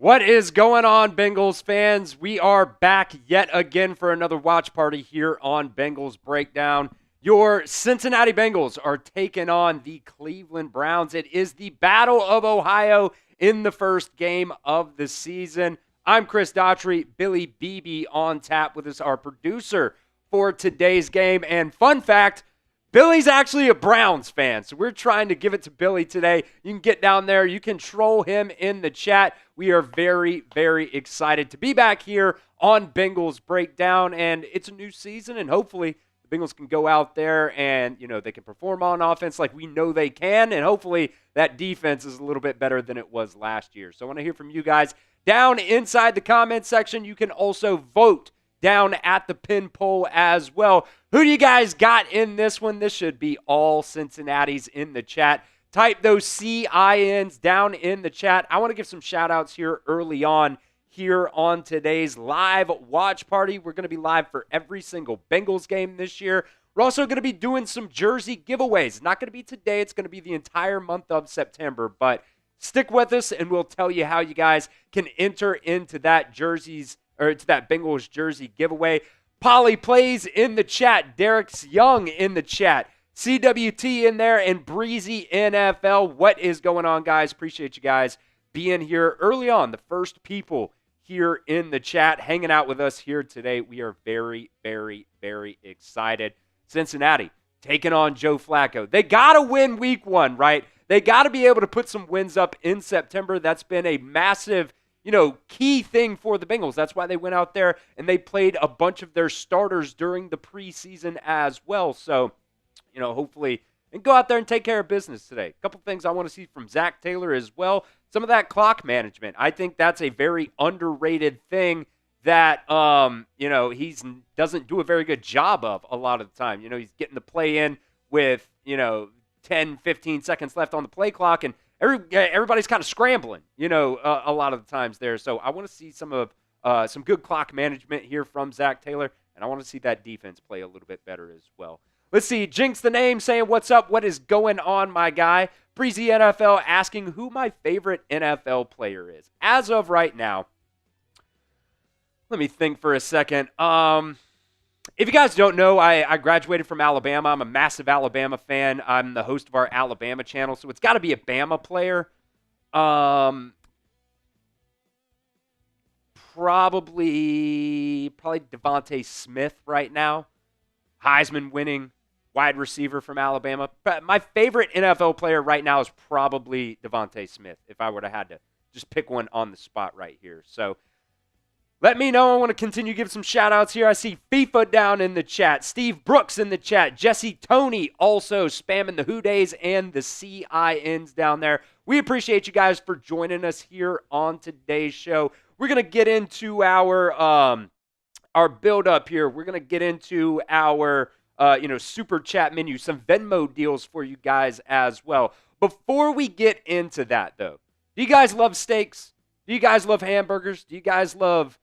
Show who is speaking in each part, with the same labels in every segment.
Speaker 1: What is going on, Bengals fans? We are back yet again for another watch party here on Bengals Breakdown. Your Cincinnati Bengals are taking on the Cleveland Browns. It is the Battle of Ohio in the first game of the season. I'm Chris Daughtery, Billy Beebe on tap with us, our producer for today's game. And fun fact, Billy's actually a Browns fan, so we're trying to give it to Billy today. You can get down there. You can troll him in the chat. We are very, very excited to be back here on Bengals Breakdown, and it's a new season, and hopefully the Bengals can go out there and, they can perform on offense like we know they can, and hopefully that defense is a little bit better than it was last year. So I want to hear from you guys down inside the comment section. You can also vote down at the pin poll as well. Who do you guys got in this one? This should be all Cincinnati's in the chat. Type those CINs down in the chat. I want to give some shout outs here early on here on today's live watch party. We're going to be live for every single Bengals game this year. We're also going to be doing some jersey giveaways. Not going to be today. It's going to be the entire month of September, but stick with us and we'll tell you how you guys can enter into that to that Bengals jersey giveaway. Polly Plays in the chat. Derek's Young in the chat. CWT in there and Breezy NFL. What is going on, guys? Appreciate you guys being here early on. The first people here in the chat hanging out with us here today. We are very, very, very excited. Cincinnati taking on Joe Flacco. They got to win week one, right? They got to be able to put some wins up in September. That's been a massive key thing for the Bengals. That's why they went out there and they played a bunch of their starters during the preseason as well. So, hopefully, and go out there and take care of business today. A couple things I want to see from Zach Taylor as well. Some of that clock management. I think that's a very underrated thing that, he doesn't do a very good job of a lot of the time. He's getting the play in with, 10, 15 seconds left on the play clock, and everybody's kind of scrambling, a lot of the times there. So I want to see some good clock management here from Zach Taylor, and I want to see that defense play a little bit better as well. Let's see. Jinx the Name saying, what's up? What is going on, my guy? Breezy NFL asking who my favorite NFL player is. As of right now, let me think for a second. If you guys don't know, I graduated from Alabama. I'm a massive Alabama fan. I'm the host of our Alabama channel, so it's got to be a Bama player. Probably Devontae Smith right now. Heisman winning wide receiver from Alabama. But my favorite NFL player right now is probably Devontae Smith, if I were to have to just pick one on the spot right here. So let me know. I want to continue to give some shout-outs here. I see FIFA down in the chat. Steve Brooks in the chat. Jesse Tony also spamming the Who Days and the CINs down there. We appreciate you guys for joining us here on today's show. We're going to get into our build-up here. We're going to get into our super chat menu, some Venmo deals for you guys as well. Before we get into that, though, do you guys love steaks? Do you guys love hamburgers? Do you guys love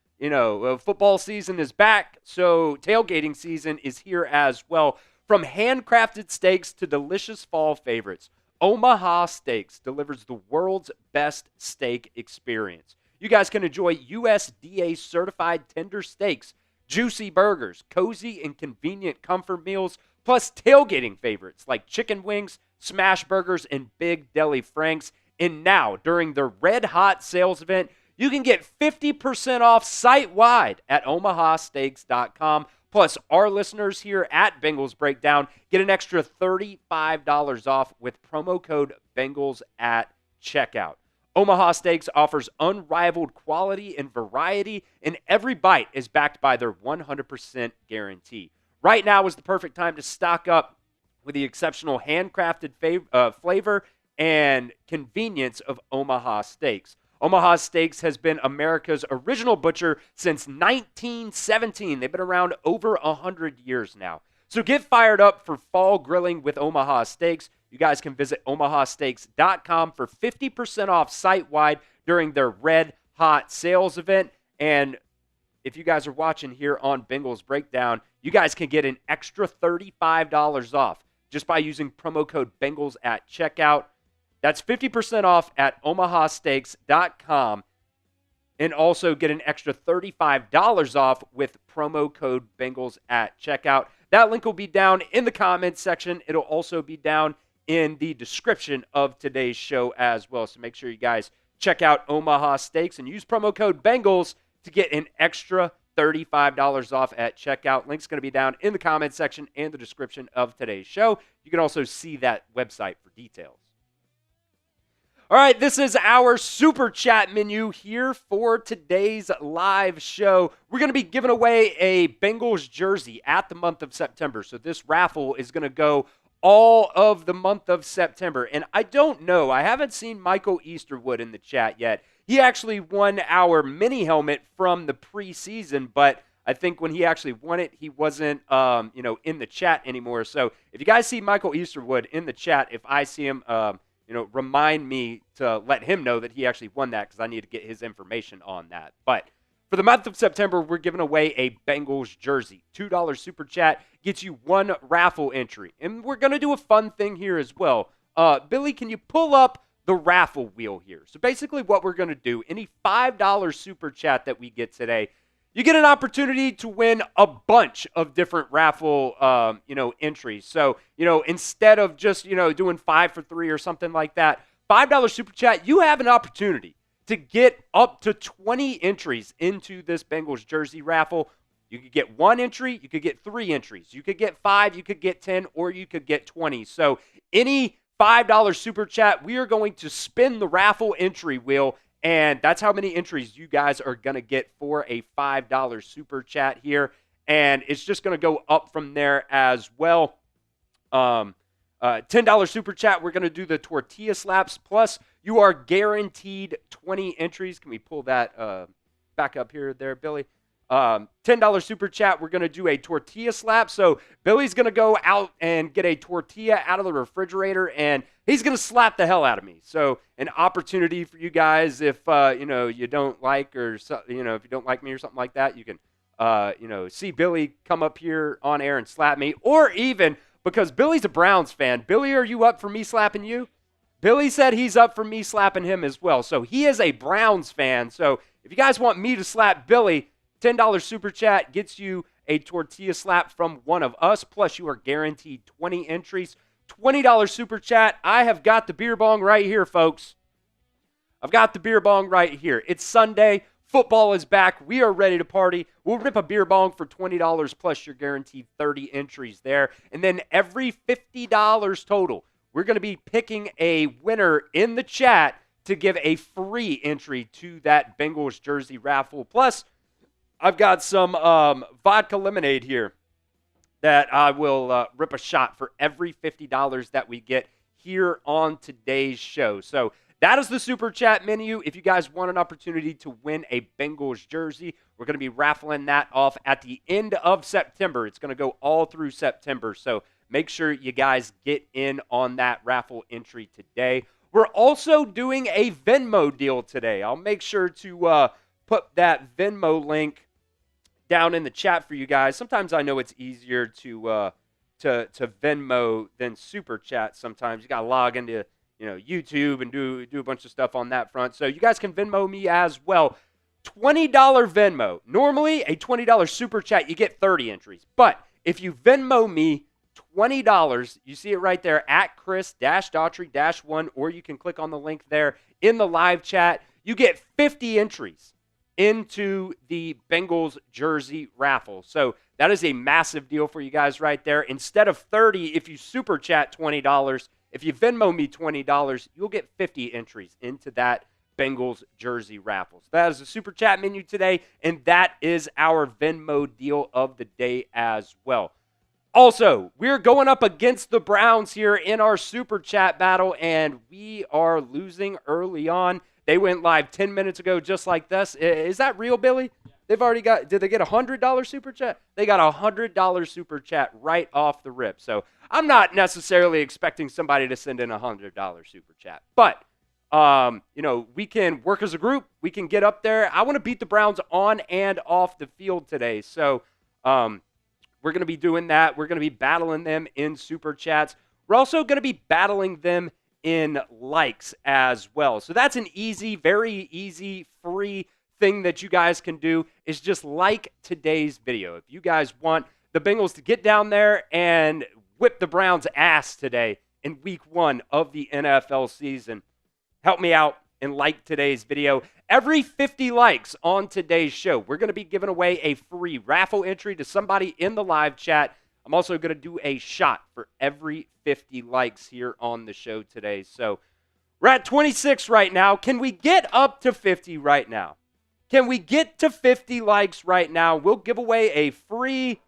Speaker 1: football season is back, so tailgating season is here as well. From handcrafted steaks to delicious fall favorites, Omaha Steaks delivers the world's best steak experience. You guys can enjoy USDA certified tender steaks, juicy burgers, cozy and convenient comfort meals, plus tailgating favorites like chicken wings, smash burgers, and big deli franks. And now, during the Red Hot sales event, you can get 50% off site-wide at omahasteaks.com. Plus, our listeners here at Bengals Breakdown get an extra $35 off with promo code Bengals at checkout. Omaha Steaks offers unrivaled quality and variety, and every bite is backed by their 100% guarantee. Right now is the perfect time to stock up with the exceptional handcrafted flavor and convenience of Omaha Steaks. Omaha Steaks has been America's original butcher since 1917. They've been around over 100 years now. So get fired up for fall grilling with Omaha Steaks. You guys can visit omahasteaks.com for 50% off site-wide during their Red Hot sales event. And if you guys are watching here on Bengals Breakdown, you guys can get an extra $35 off just by using promo code Bengals at checkout. That's 50% off at omahasteaks.com. and also get an extra $35 off with promo code Bengals at checkout. That link will be down in the comments section. It'll also be down in the description of today's show as well. So make sure you guys check out Omaha Steaks and use promo code Bengals to get an extra $35 off at checkout. Link's going to be down in the comments section and the description of today's show. You can also see that website for details. All right, this is our Super Chat menu here for today's live show. We're going to be giving away a Bengals jersey at the month of September. So this raffle is going to go all of the month of September. And I don't know, I haven't seen Michael Easterwood in the chat yet. He actually won our mini helmet from the preseason, but I think when he actually won it, he wasn't in the chat anymore. So if you guys see Michael Easterwood in the chat, if I see him, remind me to let him know that he actually won that because I need to get his information on that. But for the month of September, we're giving away a Bengals jersey. $2 Super Chat gets you one raffle entry. And we're going to do a fun thing here as well. Billy, can you pull up the raffle wheel here? So basically what we're going to do, any $5 Super Chat that we get today, you get an opportunity to win a bunch of different raffle, entries. So, instead of just, doing 5 for 3 or something like that, $5 Super Chat, you have an opportunity to get up to 20 entries into this Bengals jersey raffle. You could get 1 entry, you could get 3 entries, you could get 5, you could get 10, or you could get 20. So any $5 Super Chat, we are going to spin the raffle entry wheel, and that's how many entries you guys are going to get for a $5 Super Chat here. And it's just going to go up from there as well. $10 Super Chat, we're going to do the tortilla slaps. Plus, you are guaranteed 20 entries. Can we pull that back up here there, Billy? $10 Super Chat, we're going to do a tortilla slap. So Billy's going to go out and get a tortilla out of the refrigerator, and he's going to slap the hell out of me. So an opportunity for you guys if, you don't like or, if you don't like me or something like that, you can, see Billy come up here on air and slap me. Or even, because Billy's a Browns fan, Billy, are you up for me slapping you? Billy said he's up for me slapping him as well. So he is a Browns fan. So if you guys want me to slap Billy, $10 Super Chat gets you a tortilla slap from one of us, plus you are guaranteed 20 entries. $20 Super Chat, I have got the beer bong right here, folks. I've got the beer bong right here. It's Sunday. Football is back. We are ready to party. We'll rip a beer bong for $20, plus you're guaranteed 30 entries there. And then every $50 total, we're going to be picking a winner in the chat to give a free entry to that Bengals jersey raffle. Plus, I've got some vodka lemonade here that I will rip a shot for every $50 that we get here on today's show. So that is the Super Chat menu. If you guys want an opportunity to win a Bengals jersey, we're going to be raffling that off at the end of September. It's going to go all through September. So make sure you guys get in on that raffle entry today. We're also doing a Venmo deal today. I'll make sure to put that Venmo link down in the chat for you guys. Sometimes I know it's easier to Venmo than Super Chat. Sometimes you got to log into YouTube and do a bunch of stuff on that front. So you guys can Venmo me as well. $20 Venmo. Normally a $20 Super Chat, you get 30 entries. But if you Venmo me $20, you see it right there at Chris-Daughtery-1, or you can click on the link there in the live chat. You get 50 entries into the Bengals jersey raffle. So that is a massive deal for you guys right there. Instead of 30, if you Super Chat $20, if you Venmo me $20, you'll get 50 entries into that Bengals jersey raffle. So that is the Super Chat menu today, and that is our Venmo deal of the day as well. Also, we're going up against the Browns here in our Super Chat battle, and we are losing early on. They went live 10 minutes ago just like this. Is that real, Billy? They've already got, did they get a $100 Super Chat? They got a $100 Super Chat right off the rip. So I'm not necessarily expecting somebody to send in a $100 Super Chat. But, we can work as a group. We can get up there. I want to beat the Browns on and off the field today. So we're going to be doing that. We're going to be battling them in Super Chats. We're also going to be battling them in likes as well. So that's an easy, very easy, free thing that you guys can do is just like today's video. If you guys want the Bengals to get down there and whip the Browns' ass today in week 1 of the NFL season, help me out and like today's video. Every 50 likes on today's show, we're going to be giving away a free raffle entry to somebody in the live chat. I'm also going to do a shot for every 50 likes here on the show today. So we're at 26 right now. Can we get up to 50 right now? Can we get to 50 likes right now? We'll give away a free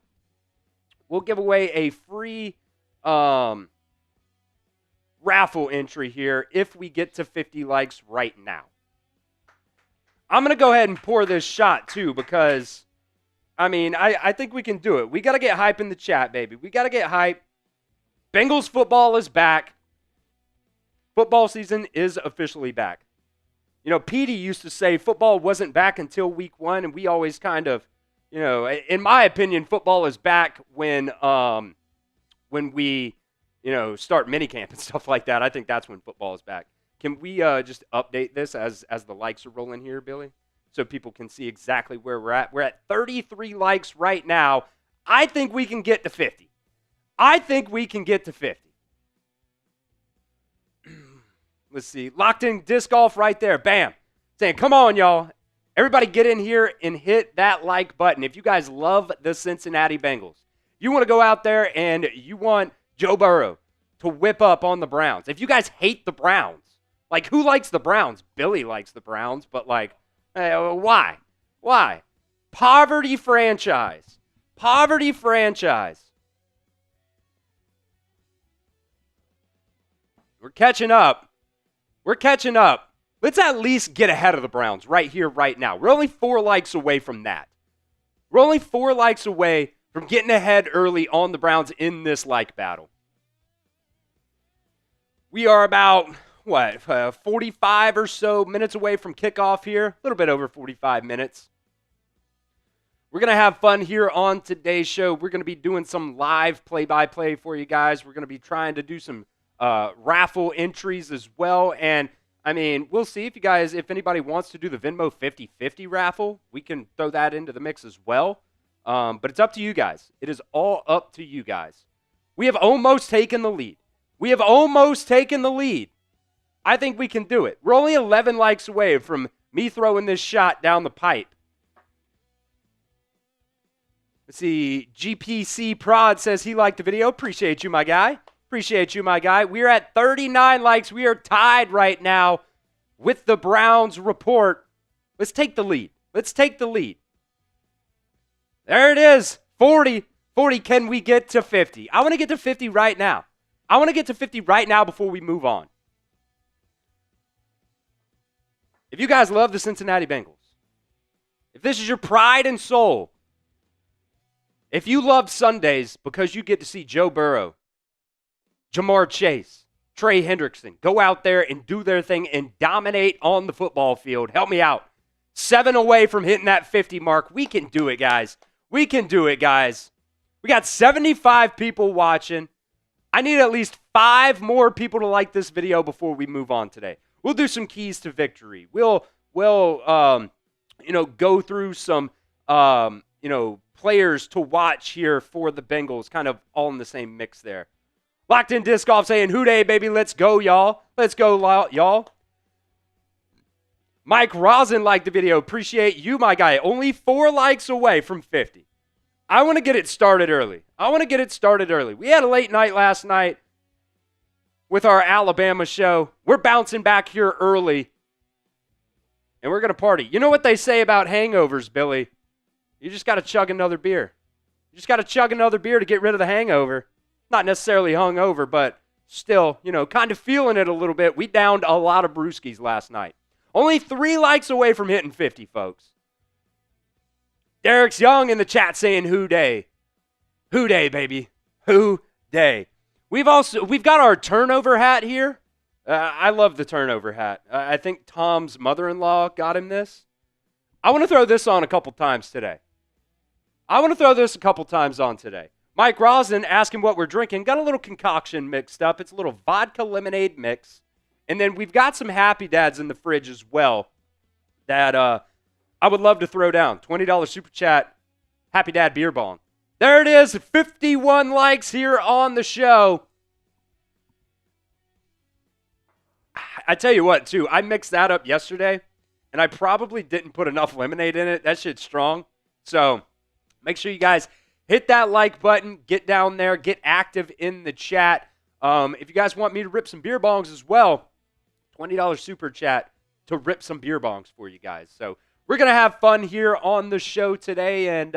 Speaker 1: raffle entry here if we get to 50 likes right now. I'm going to go ahead and pour this shot too because, I think we can do it. We got to get hype in the chat, baby. We got to get hype. Bengals football is back. Football season is officially back. You know, Petey used to say football wasn't back until week 1, and we always kind of, in my opinion, football is back when we, start minicamp and stuff like that. I think that's when football is back. Can we just update this as the likes are rolling here, Billy, so people can see exactly where we're at? We're at 33 likes right now. I think we can get to 50. Let's see. Locked in disc golf right there. Bam. Saying, come on, y'all. Everybody get in here and hit that like button. If you guys love the Cincinnati Bengals, you want to go out there and you want Joe Burrow to whip up on the Browns. If you guys hate the Browns, like, who likes the Browns? Billy likes the Browns, but, why? Why? Poverty franchise. We're catching up. Let's at least get ahead of the Browns right here, right now. We're only 4 likes away from that. We're only 4 likes away from getting ahead early on the Browns in this like battle. We are about, 45 or so minutes away from kickoff here. A little bit over 45 minutes. We're going to have fun here on today's show. We're going to be doing some live play-by-play for you guys. We're going to be trying to do some raffle entries as well. And, we'll see if anybody wants to do the Venmo 50-50 raffle. We can throw that into the mix as well. But it's up to you guys. It is all up to you guys. We have almost taken the lead. I think we can do it. We're only 11 likes away from me throwing this shot down the pipe. Let's see. GPC Prod says he liked the video. Appreciate you, my guy. We're at 39 likes. We are tied right now with the Browns report. Let's take the lead. There it is. 40. Can we get to 50? I want to get to 50 right now. Before we move on. If you guys love the Cincinnati Bengals, if this is your pride and soul, if you love Sundays because you get to see Joe Burrow, Jamar Chase, Trey Hendrickson go out there and do their thing and dominate on the football field, help me out. 7 away from hitting that 50 mark. We can do it, guys. We got 75 people watching. I need at least 5 more people to like this video before we move on today. We'll do some keys to victory. We'll go through some, players to watch here for the Bengals, kind of all in the same mix there. Locked in disc golf saying, "Hooday, baby, let's go, y'all. Y'all." Mike Rosin liked the video. Appreciate you, my guy. Only 4 likes away from 50. I want to get it started early. We had a late night last night with our Alabama show. We're bouncing back here early, and we're going to party. You know what they say about hangovers, Billy? You just got to chug another beer. To get rid of the hangover. Not necessarily hungover, but still, kind of feeling it a little bit. We downed a lot of brewskis last night. Only 3 likes away from hitting 50, folks. Derek's Young in the chat saying, "Hooday. Hooday, baby. Hooday." We've got our turnover hat here. I love the turnover hat. I think Tom's mother-in-law got him this. I want to throw this on a couple times today. Mike Rosin asking what we're drinking. Got a little concoction mixed up. It's a little vodka lemonade mix. And then we've got some Happy Dads in the fridge as well that I would love to throw down. $20 super chat. Happy Dad beer bong. There it is. 51 likes here on the show. I tell you what, too. I mixed that up yesterday, and I probably didn't put enough lemonade in it. That shit's strong. So make sure you guys hit that like button. Get down there. Get active in the chat. If you guys want me to rip some beer bongs as well, $20 super chat to rip some beer bongs for you guys. So we're going to have fun here on the show today, and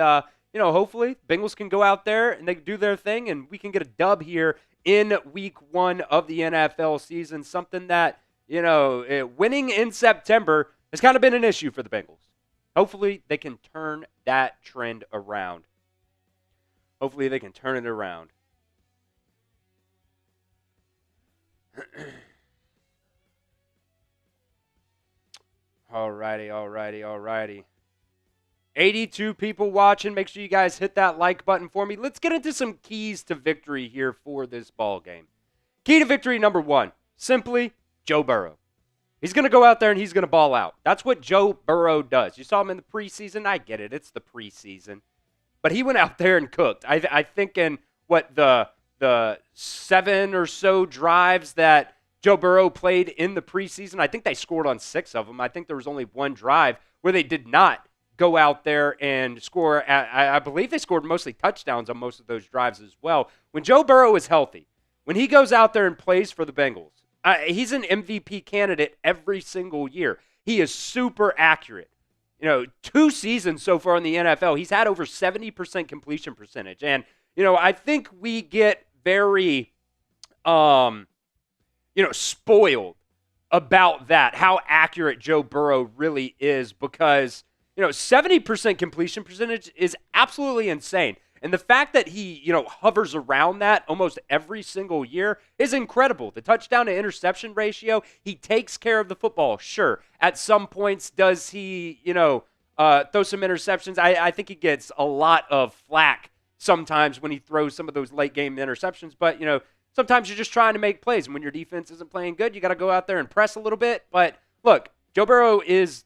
Speaker 1: hopefully Bengals can go out there and they can do their thing, and we can get a dub here in week 1 of the NFL season, something that, winning in September has kind of been an issue for the Bengals. Hopefully they can turn that trend around. Hopefully they can turn it around. Alrighty. 82 people watching. Make sure you guys hit that like button for me. Let's get into some keys to victory here for this ball game. Key to victory number 1, simply Joe Burrow. He's going to go out there and he's going to ball out. That's what Joe Burrow does. You saw him in the preseason. I get it. It's the preseason. But he went out there and cooked. I think in the 7 or so drives that Joe Burrow played in the preseason, I think they scored on 6 of them. I think there was only one drive where they did not go out there and score. I believe they scored mostly touchdowns on most of those drives as well. When Joe Burrow is healthy, when he goes out there and plays for the Bengals, he's an MVP candidate every single year. He is super accurate. 2 seasons so far in the NFL, he's had over 70% completion percentage. And, I think we get very, spoiled about that, how accurate Joe Burrow really is, because 70% completion percentage is absolutely insane. And the fact that he, hovers around that almost every single year is incredible. The touchdown to interception ratio, he takes care of the football. Sure, at some points does he, throw some interceptions? I think he gets a lot of flack sometimes when he throws some of those late game interceptions. But, sometimes you're just trying to make plays. And when your defense isn't playing good, you got to go out there and press a little bit. But look, Joe Burrow is,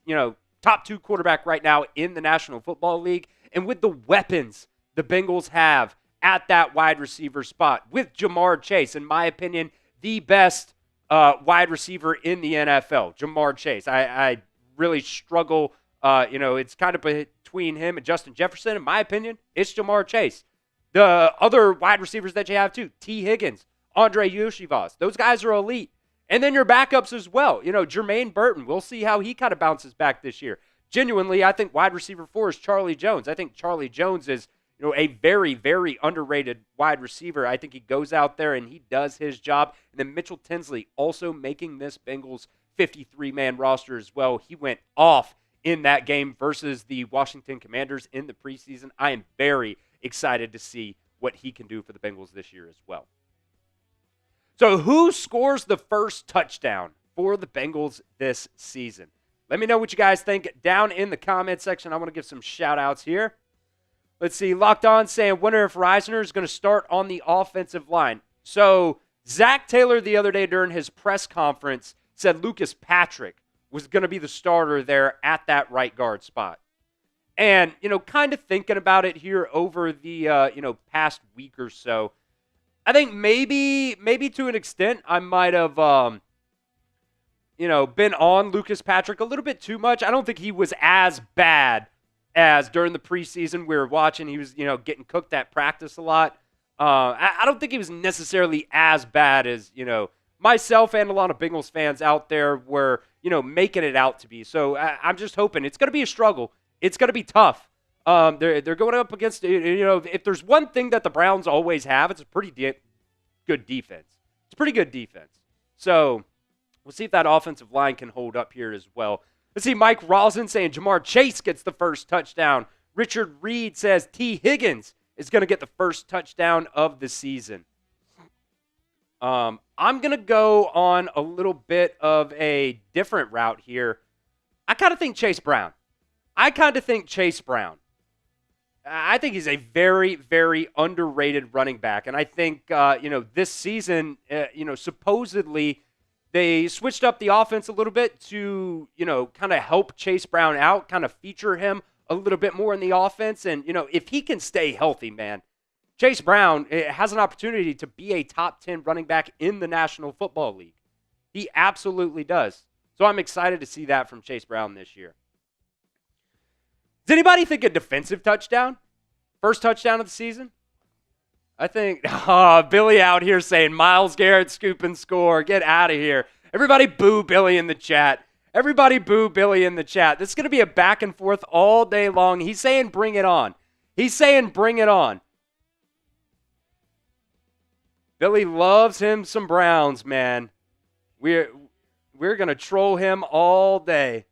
Speaker 1: top 2 quarterback right now in the National Football League. And with the weapons the Bengals have at that wide receiver spot, with Jamar Chase, in my opinion, the best wide receiver in the NFL, Jamar Chase. I really struggle. It's kind of between him and Justin Jefferson. In my opinion, it's Jamar Chase. The other wide receivers that you have, too, T. Higgins, Andre Yoshivas, those guys are elite. And then your backups as well. Jermaine Burton, we'll see how he kind of bounces back this year. Genuinely, I think wide receiver 4 is Charlie Jones. I think Charlie Jones is, a very, very underrated wide receiver. I think he goes out there and he does his job. And then Mitchell Tinsley also making this Bengals 53-man roster as well. He went off in that game versus the Washington Commanders in the preseason. I am very excited to see what he can do for the Bengals this year as well. So who scores the first touchdown for the Bengals this season? Let me know what you guys think down in the comment section. I want to give some shout-outs here. Let's see. Locked On saying, wonder if Reisner is going to start on the offensive line. So Zach Taylor the other day during his press conference said Lucas Patrick was going to be the starter there at that right guard spot. And, kind of thinking about it here over the, past week or so, I think maybe to an extent I might have, been on Lucas Patrick a little bit too much. I don't think he was as bad as during the preseason we were watching. He was, getting cooked at practice a lot. I don't think he was necessarily as bad as, myself and a lot of Bengals fans out there were, making it out to be. So I'm just hoping. It's going to be a struggle. It's going to be tough. They're going up against, if there's one thing that the Browns always have, it's a pretty good defense. It's a pretty good defense. So we'll see if that offensive line can hold up here as well. Let's see, Mike Rosen saying Jamar Chase gets the first touchdown. Richard Reed says T. Higgins is going to get the first touchdown of the season. I'm going to go on a little bit of a different route here. I kind of think Chase Brown. I think he's a very, very underrated running back. And I think, this season, supposedly They switched up the offense a little bit to, kind of help Chase Brown out, kind of feature him a little bit more in the offense. And, if he can stay healthy, man, Chase Brown has an opportunity to be a top 10 running back in the National Football League. He absolutely does. So I'm excited to see that from Chase Brown this year. Does anybody think a defensive touchdown? First touchdown of the season? I think, Billy out here saying, Myles Garrett scoop and score. Get out of here. Everybody boo Billy in the chat. Everybody boo Billy in the chat. This is going to be a back and forth all day long. He's saying bring it on. He's saying bring it on. Billy loves him some Browns, man. We're going to troll him all day.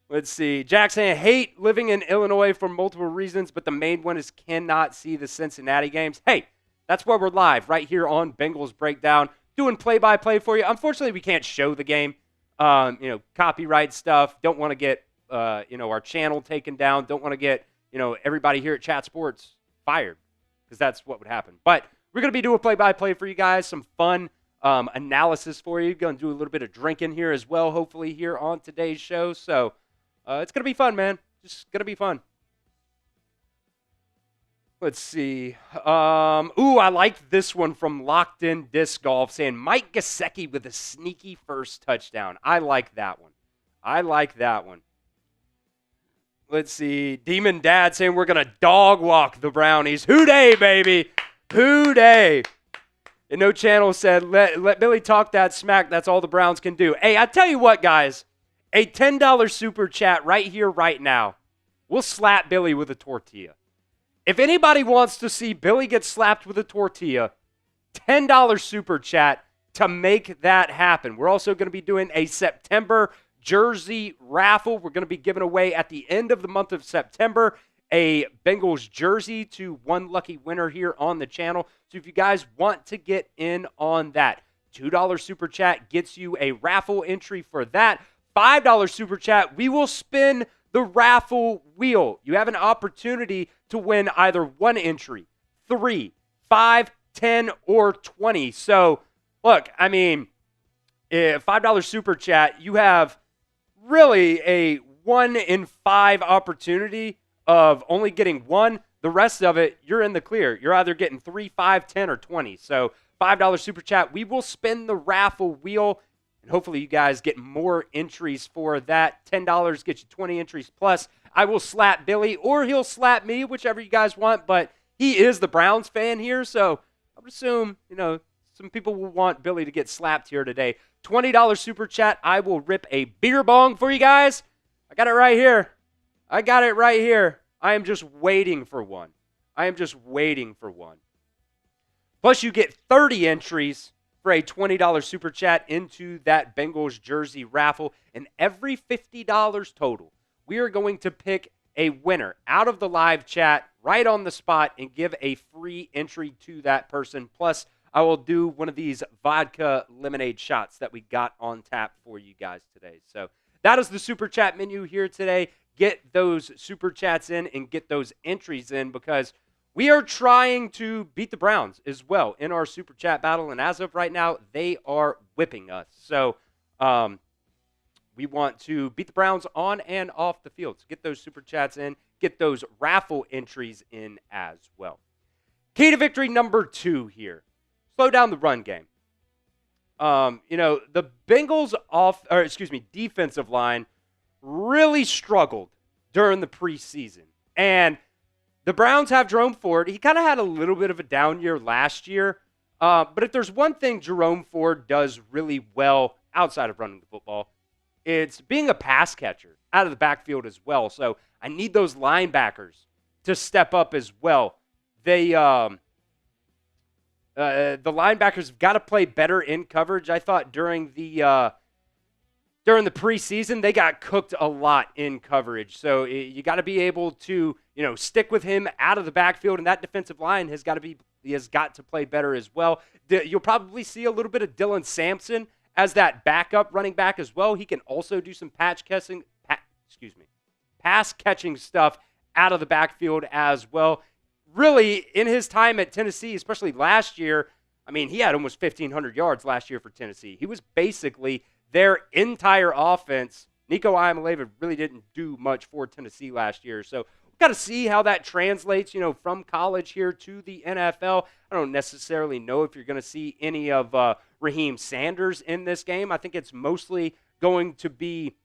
Speaker 1: Let's see. Jack saying, hate living in Illinois for multiple reasons, but the main one is cannot see the Cincinnati games. Hey, that's why we're live right here on Bengals Breakdown, doing play-by-play for you. Unfortunately, we can't show the game. Copyright stuff. Don't want to get, our channel taken down. Don't want to get, everybody here at Chat Sports fired, because that's what would happen. But we're going to be doing play-by-play for you guys, some fun analysis for you. Going to do a little bit of drinking here as well, hopefully, here on today's show. So, it's going to be fun, man. Just going to be fun. Let's see. I like this one from Locked In Disc Golf saying Mike Gesicki with a sneaky first touchdown. I like that one. Let's see. Demon Dad saying we're going to dog walk the Brownies. Hoo-day, baby. Hoo-day. And No Channel said, let Billy talk that smack. That's all the Browns can do. Hey, I tell you what, guys. A $10 super chat right here, right now. We'll slap Billy with a tortilla. If anybody wants to see Billy get slapped with a tortilla, $10 super chat to make that happen. We're also going to be doing a September jersey raffle. We're going to be giving away at the end of the month of September a Bengals jersey to one lucky winner here on the channel. So if you guys want to get in on that, $2 super chat gets you a raffle entry for that. $5 super chat, we will spin the raffle wheel. You have an opportunity to win either one entry, 3, 5, 10, or 20. So, look, I mean, $5 super chat, you have really a 1 in 5 opportunity of only getting one. The rest of it, you're in the clear. You're either getting 3, 5, 10, or 20. So, $5 super chat, we will spin the raffle wheel. And hopefully you guys get more entries for that. $10 gets you 20 entries plus. I will slap Billy or he'll slap me, whichever you guys want. But he is the Browns fan here, so I would assume, some people will want Billy to get slapped here today. $20 super chat. I will rip a beer bong for you guys. I got it right here. I am just waiting for one. Plus you get 30 entries for a $20 super chat into that Bengals jersey raffle. And every $50 total, we are going to pick a winner out of the live chat right on the spot and give a free entry to that person. Plus, I will do one of these vodka lemonade shots that we got on tap for you guys today. So that is the super chat menu here today. Get those super chats in and get those entries in, because we are trying to beat the Browns as well in our super chat battle, and as of right now, they are whipping us. So we want to beat the Browns on and off the field. So get those super chats in, get those raffle entries in as well. Key to victory number 2 here. Slow down the run game. The Bengals defensive line really struggled during the preseason. And the Browns have Jerome Ford. He kind of had a little bit of a down year last year. But if there's one thing Jerome Ford does really well outside of running the football, it's being a pass catcher out of the backfield as well. So I need those linebackers to step up as well. The linebackers have got to play better in coverage. I thought during the preseason, they got cooked a lot in coverage. So you got to be able to, stick with him out of the backfield, and that defensive line has got to play better as well. You'll probably see a little bit of Dylan Sampson as that backup running back as well. He can also do some pass catching stuff out of the backfield as well. Really, in his time at Tennessee, especially last year, I mean, he had almost 1,500 yards last year for Tennessee. He was basically their entire offense. Nico Iamaleava really didn't do much for Tennessee last year. So we've got to see how that translates, from college here to the NFL. I don't necessarily know if you're going to see any of Raheem Sanders in this game. I think it's mostly going to be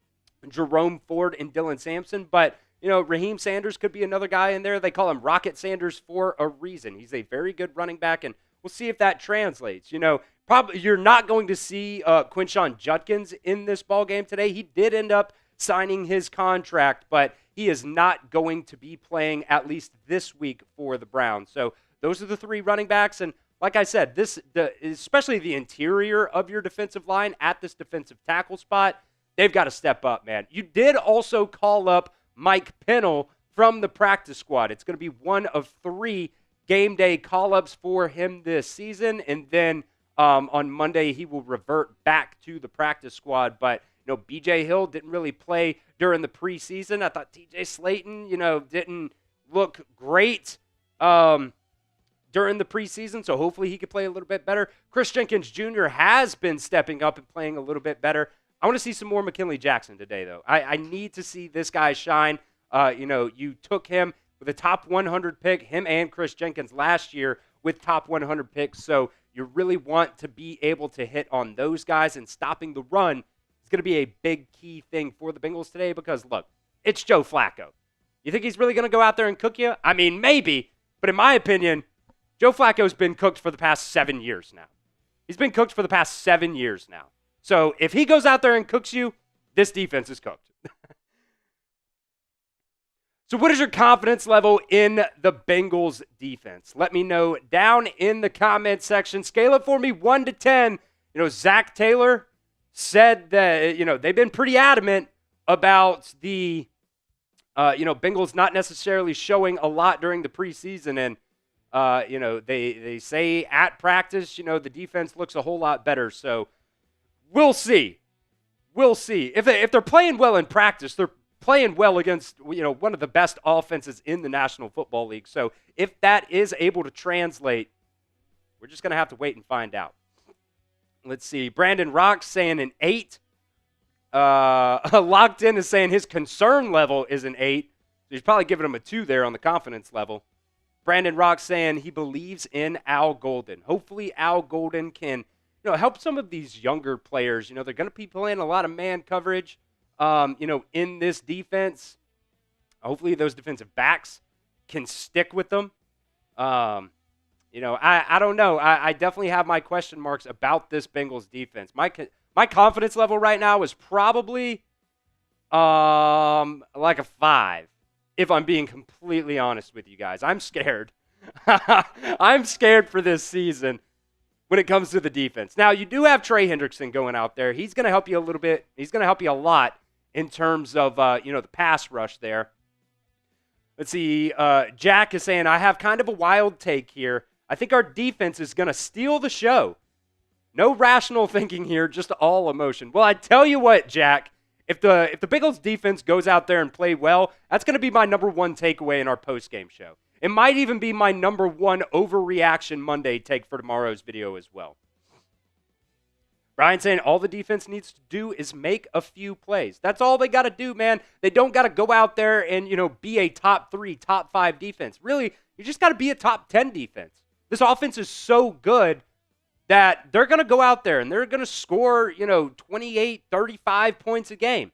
Speaker 1: Jerome Ford and Dylan Sampson. But, Raheem Sanders could be another guy in there. They call him Rocket Sanders for a reason. He's a very good running back, and we'll see if that translates. Probably you're not going to see Quinshon Judkins in this ball game today. He did end up signing his contract, but he is not going to be playing at least this week for the Browns. So those are the three running backs, and like I said, especially the interior of your defensive line at this defensive tackle spot, they've got to step up, man. You did also call up Mike Pennell from the practice squad. It's going to be one of 3 game day call-ups for him this season, and then on Monday he will revert back to the practice squad. But B.J. Hill didn't really play during the preseason. I thought T.J. Slayton, didn't look great during the preseason, so hopefully he could play a little bit better. Chris Jenkins Jr. has been stepping up and playing a little bit better. I want to see some more McKinley Jackson today, though. I need to see this guy shine. You took him with a top 100 pick, him and Chris Jenkins last year with top 100 picks, so you really want to be able to hit on those guys, and stopping the run is going to be a big key thing for the Bengals today because, look, it's Joe Flacco. You think he's really going to go out there and cook you? I mean, maybe, but in my opinion, Joe Flacco's been cooked for the past 7 years now. He's been cooked for the past 7 years now. So if he goes out there and cooks you, this defense is cooked. So what is your confidence level in the Bengals defense? Let me know down in the comment section. Scale it for me 1 to 10. Zach Taylor said that, they've been pretty adamant about the, Bengals not necessarily showing a lot during the preseason. And, they say at practice, the defense looks a whole lot better. So we'll see. We'll see. If they're playing well in practice, they're playing well against, one of the best offenses in the National Football League. So if that is able to translate, we're just going to have to wait and find out. Let's see. Brandon Rock saying an 8. Locked In is saying his concern level is an 8. So he's probably giving him a 2 there on the confidence level. Brandon Rock saying he believes in Al Golden. Hopefully Al Golden can, help some of these younger players. They're going to be playing a lot of man coverage, in this defense. Hopefully those defensive backs can stick with them. I don't know. I definitely have my question marks about this Bengals defense. My confidence level right now is probably like a 5, if I'm being completely honest with you guys. I'm scared. I'm scared for this season when it comes to the defense. Now, you do have Trey Hendrickson going out there. He's going to help you a little bit. He's going to help you a lot in terms of, the pass rush there. Let's see. Jack is saying, I have kind of a wild take here. I think our defense is going to steal the show. No rational thinking here, just all emotion. Well, I tell you what, Jack, if the Bengals defense goes out there and play well, that's going to be my number 1 takeaway in our post-game show. It might even be my number 1 overreaction Monday take for tomorrow's video as well. Brian saying all the defense needs to do is make a few plays. That's all they got to do, man. They don't got to go out there and, be a top 3, top 5 defense. Really, you just got to be a top 10 defense. This offense is so good that they're going to go out there and they're going to score, 28, 35 points a game.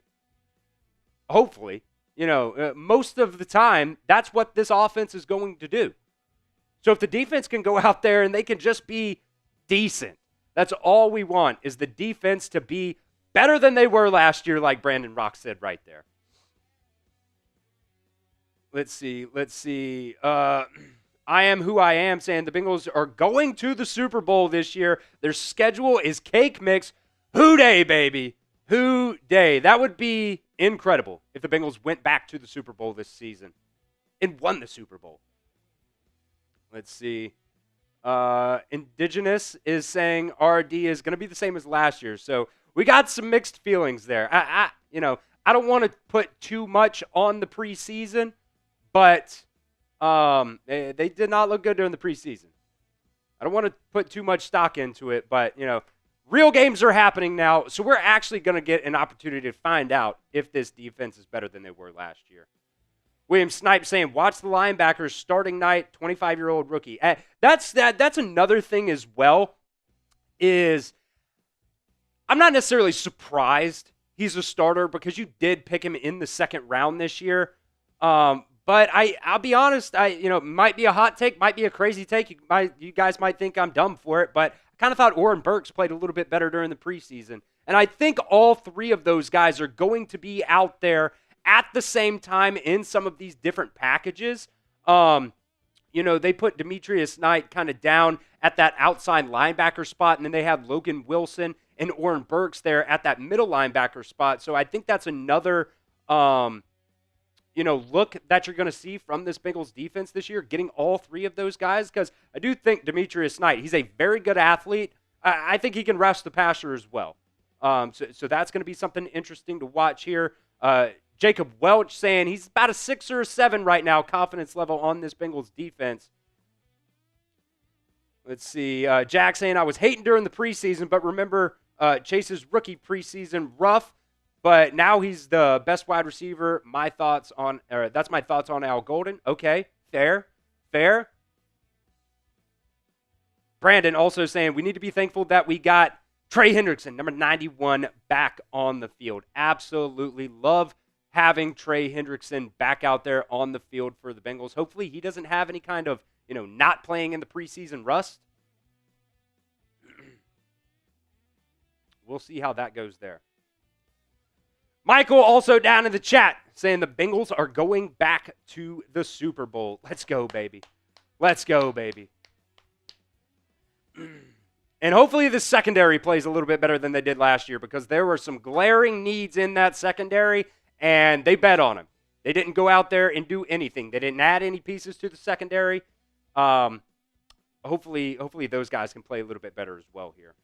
Speaker 1: Hopefully. Most of the time, that's what this offense is going to do. So if the defense can go out there and they can just be decent, that's all we want, is the defense to be better than they were last year, like Brandon Rock said right there. Let's see. I am who I am saying the Bengals are going to the Super Bowl this year. Their schedule is cake mix. Who day, baby. Who day. That would be incredible if the Bengals went back to the Super Bowl this season and won the Super Bowl. Let's see. Indigenous is saying RD is going to be the same as last year. So we got some mixed feelings there. I don't want to put too much on the preseason, but they did not look good during the preseason. I don't want to put too much stock into it, but, real games are happening now, so we're actually going to get an opportunity to find out if this defense is better than they were last year. William Snipe saying, watch the linebackers starting night, 25-year-old rookie. That's another thing as well, is I'm not necessarily surprised he's a starter because you did pick him in the second round this year. But I'll be honest, might be a hot take, might be a crazy take. You guys might think I'm dumb for it, but I kind of thought Oren Burks played a little bit better during the preseason. And I think all three of those guys are going to be out there at the same time in some of these different packages. They put Demetrius Knight kind of down at that outside linebacker spot, and then they have Logan Wilson and Oren Burks there at that middle linebacker spot. So I think that's another, look that you're going to see from this Bengals defense this year, getting all three of those guys, because I do think Demetrius Knight, he's a very good athlete. I think he can rest the passer as well. So that's going to be something interesting to watch here. Jacob Welch saying he's about a 6 or a 7 right now, confidence level on this Bengals defense. Let's see. Jack saying, I was hating during the preseason, but remember Chase's rookie preseason rough, but now he's the best wide receiver. That's my thoughts on Al Golden. Okay, fair. Brandon also saying we need to be thankful that we got Trey Hendrickson, number 91, back on the field. Absolutely love having Trey Hendrickson back out there on the field for the Bengals. Hopefully he doesn't have any kind of, not playing in the preseason rust. We'll see how that goes there. Michael also down in the chat saying the Bengals are going back to the Super Bowl. Let's go, baby. And hopefully the secondary plays a little bit better than they did last year, because there were some glaring needs in that secondary, and they bet on him. They didn't go out there and do anything. They didn't add any pieces to the secondary. Hopefully those guys can play a little bit better as well here.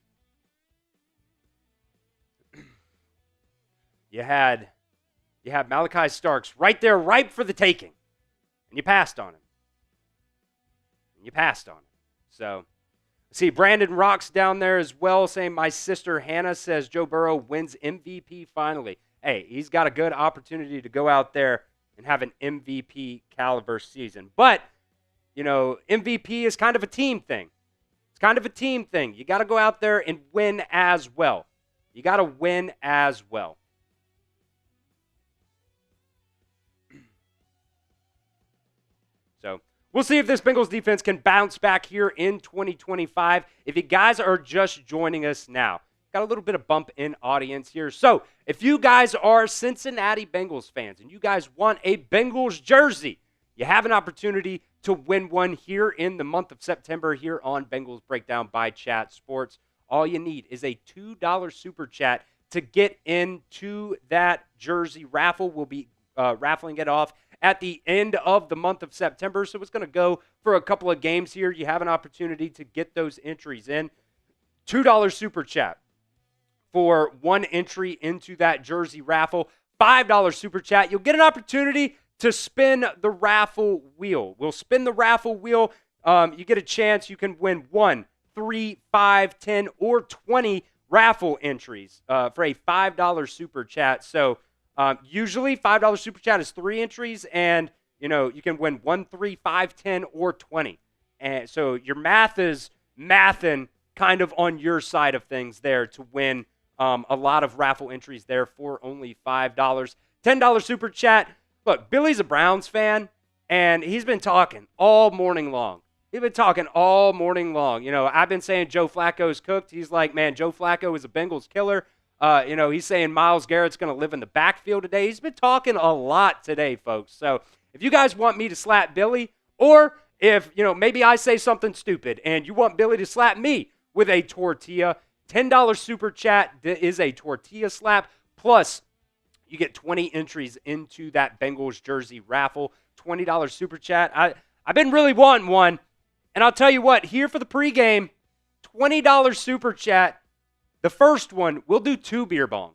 Speaker 1: You had Malachi Starks right there, ripe for the taking, and you passed on him. So, see, Brandon Rocks down there as well saying, my sister Hannah says Joe Burrow wins MVP finally. Hey, he's got a good opportunity to go out there and have an MVP caliber season. But, MVP is kind of a team thing. You got to go out there and win as well. So we'll see if this Bengals defense can bounce back here in 2025. If you guys are just joining us now, got a little bit of bump in audience here. So if you guys are Cincinnati Bengals fans and you guys want a Bengals jersey, you have an opportunity to win one here in the month of September here on Bengals Breakdown by Chat Sports. All you need is a $2 super chat to get into that jersey raffle. We'll be raffling it off at the end of the month of September. So it's going to go for a couple of games here. You have an opportunity to get those entries in. $2 super chat for one entry into that jersey raffle. $5 super chat. You'll get an opportunity to spin the raffle wheel. We'll spin the raffle wheel. You get a chance. You can win 1, 3, 5, 10, or 20 raffle entries for a $5 super chat. So usually $5 super chat is 3 entries, and you can win 1, 3, 5, 10, or 20. And so your math is mathing kind of on your side of things there to win a lot of raffle entries there for only $5. $10 super chat. Look, Billy's a Browns fan, and he's been talking all morning long. I've been saying Joe Flacco's cooked. He's like, man, Joe Flacco is a Bengals killer. He's saying Myles Garrett's going to live in the backfield today. He's been talking a lot today, folks. So if you guys want me to slap Billy, or if, maybe I say something stupid and you want Billy to slap me with a tortilla, $10 super chat is a tortilla slap. Plus, you get 20 entries into that Bengals jersey raffle. $20 super chat. I've been really wanting one. And I'll tell you what, here for the pregame, $20 super chat. The first one, we'll do 2 beer bongs.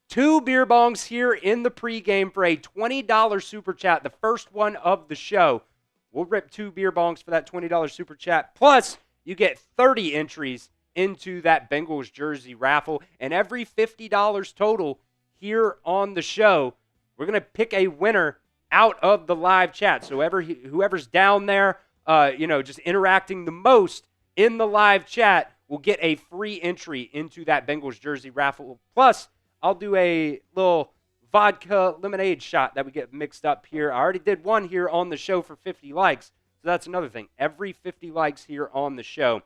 Speaker 1: 2 beer bongs here in the pregame for a $20 super chat. The first one of the show. We'll rip 2 beer bongs for that $20 super chat. Plus, you get 30 entries into that Bengals jersey raffle. And every $50 total here on the show, we're going to pick a winner out of the live chat. So whoever's down there, just interacting the most in the live chat will get a free entry into that Bengals jersey raffle. Plus, I'll do a little vodka lemonade shot that we get mixed up here. I already did one here on the show for 50 likes. So that's another thing. Every 50 likes here on the show,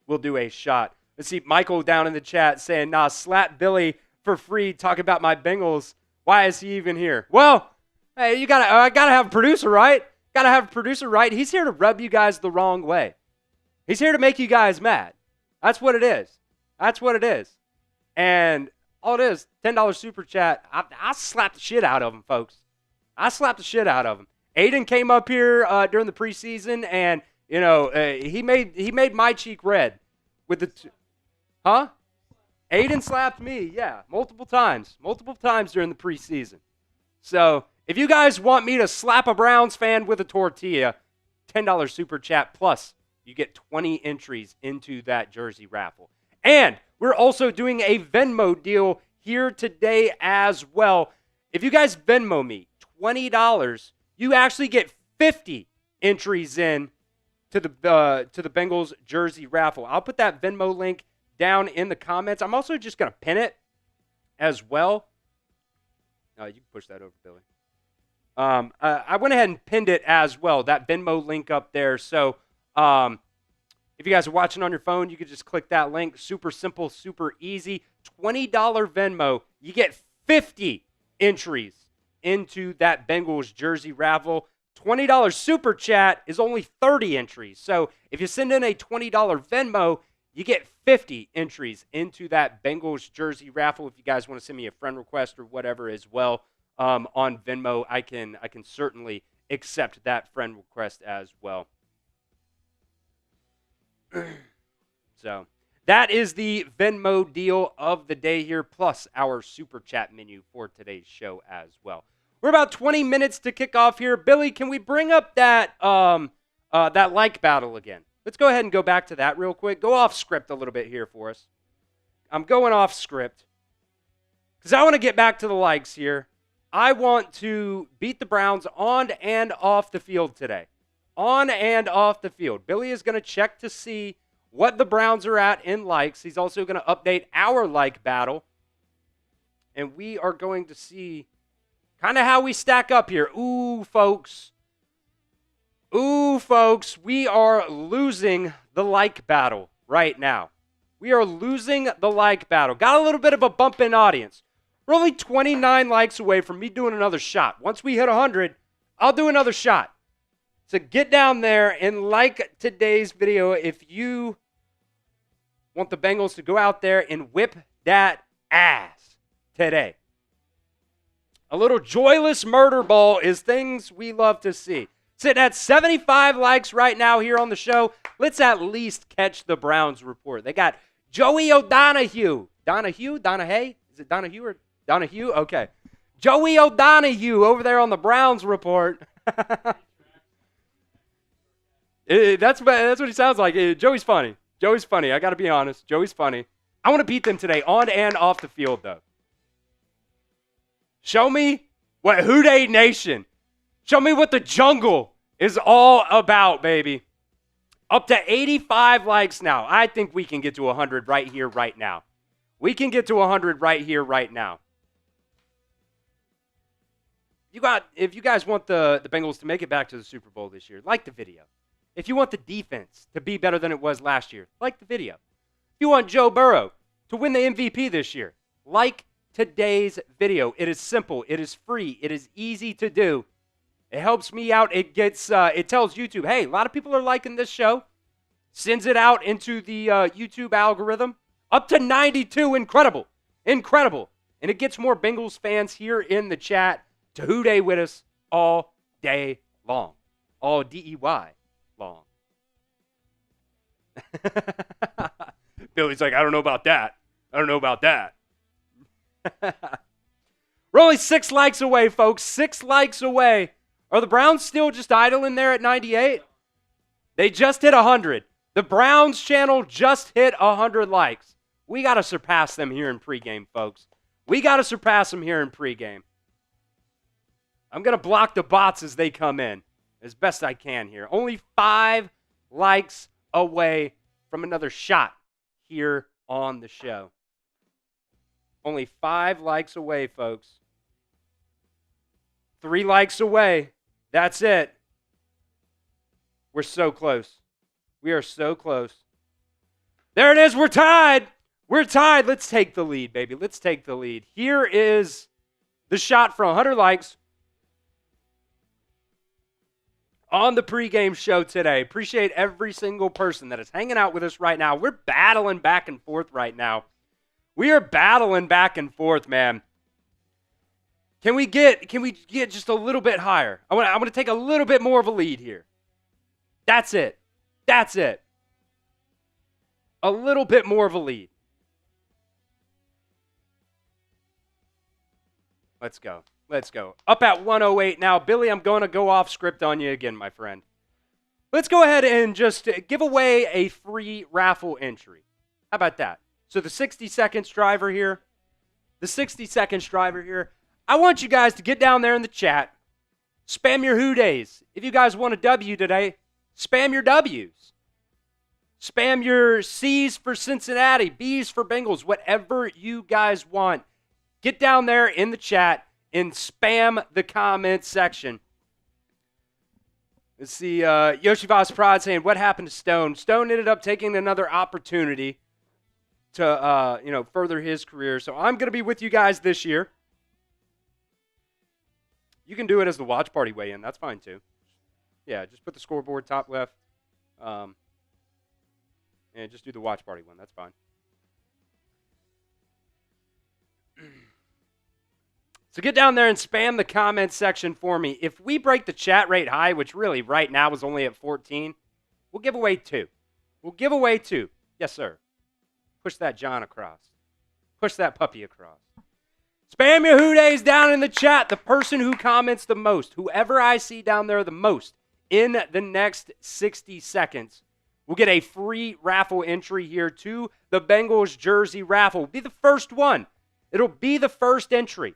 Speaker 1: we'll do a shot. Let's see, Michael down in the chat saying, nah, slap Billy for free. Talk about my Bengals. Why is he even here? Well, hey, I gotta have a producer, right? Gotta have a producer, right? He's here to rub you guys the wrong way. He's here to make you guys mad. That's what it is. That's what it is. And all it is, $10 super chat. I slapped the shit out of him, folks. I slapped the shit out of him. Aiden came up here during the preseason, and he made my cheek red with the huh? Aiden slapped me, yeah, multiple times during the preseason. So if you guys want me to slap a Browns fan with a tortilla, $10 super chat plus you get 20 entries into that jersey raffle. And we're also doing a Venmo deal here today as well. If you guys Venmo me $20, you actually get 50 entries in to the Bengals jersey raffle. I'll put that Venmo link down in the comments. I'm also just going to pin it as well. You can push that over, Billy. I went ahead and pinned it as well, that Venmo link up there. So if you guys are watching on your phone, you can just click that link. Super simple, super easy. $20 Venmo, you get 50 entries into that Bengals jersey raffle. $20 super chat is only 30 entries. So if you send in a $20 Venmo, you get 50 entries into that Bengals jersey raffle. If you guys want to send me a friend request or whatever as well on Venmo, I can certainly accept that friend request as well. So that is the Venmo deal of the day here, plus our super chat menu for today's show as well. We're about 20 minutes to kick off here. Billy, can we bring up that like battle again? Let's go ahead and go back to that real quick. Go off script a little bit here for us. I'm going off script because I want to get back to the likes here. I want to beat the Browns on and off the field today. On and off the field. Billy is going to check to see what the Browns are at in likes. He's also going to update our like battle. And we are going to see kind of how we stack up here. Ooh, folks, we are losing the like battle right now. We are losing the like battle. Got a little bit of a bump in audience. We're only 29 likes away from me doing another shot. Once we hit 100, I'll do another shot. So get down there and like today's video if you want the Bengals to go out there and whip that ass today. A little joyless murder ball is things we love to see. Sitting at 75 likes right now here on the show. Let's at least catch the Browns report. They got Joey O'Donohue. Donahue? Is it Donahue or Donahue? Okay. Joey O'Donohue over there on the Browns report. That's what he sounds like. Joey's funny. I got to be honest. Joey's funny. I want to beat them today on and off the field, though. Show me what Houday Nation. Show me what the jungle is all about, baby. Up to 85 likes now. I think we can get to 100 right here, right now. We can get to 100 right here, right now. If you guys want the Bengals to make it back to the Super Bowl this year, like the video. If you want the defense to be better than it was last year, like the video. If you want Joe Burrow to win the MVP this year, like today's video. It is simple. It is free. It is easy to do. It helps me out. It tells YouTube, hey, a lot of people are liking this show. Sends it out into the YouTube algorithm. Up to 92. Incredible. And it gets more Bengals fans here in the chat to Houday with us all day long. All D-E-Y long. Billy's like, I don't know about that. We're only 6 likes away, folks. 6 likes away. Are the Browns still just idling there at 98? They just hit 100. The Browns channel just hit 100 likes. We got to surpass them here in pregame, folks. We got to surpass them here in pregame. I'm going to block the bots as they come in as best I can here. Only 5 likes away from another shot here on the show. Only 5 likes away, folks. 3 likes away. That's it. We're so close. We are so close. There it is. We're tied. We're tied. Let's take the lead, baby. Let's take the lead. Here is the shot for 100 likes on the pregame show today. Appreciate every single person that is hanging out with us right now. We're battling back and forth right now. We are battling back and forth, man. Can we get just a little bit higher? I want to take a little bit more of a lead here. That's it. That's it. A little bit more of a lead. Let's go. Let's go. Up at 108 now. Billy, I'm going to go off script on you again, my friend. Let's go ahead and just give away a free raffle entry. How about that? So the 60 seconds driver here. I want you guys to get down there in the chat. Spam your Who Days. If you guys want a W today, spam your W's. Spam your C's for Cincinnati, B's for Bengals, whatever you guys want. Get down there in the chat and spam the comment section. Let's see, Yoshivas Prod saying, what happened to Stone? Stone ended up taking another opportunity to, further his career. So I'm going to be with you guys this year. You can do it as the watch party weigh in. That's fine, too. Yeah, just put the scoreboard top left. And just do the watch party one. That's fine. So get down there and spam the comment section for me. If we break the chat rate high, which really right now is only at 14, we'll give away 2. We'll give away 2. Yes, sir. Push that John across. Push that puppy across. Spam your Who Days down in the chat. The person who comments the most, whoever I see down there the most, in the next 60 seconds, will get a free raffle entry here to the Bengals jersey raffle. It'll be the first one. It'll be the first entry.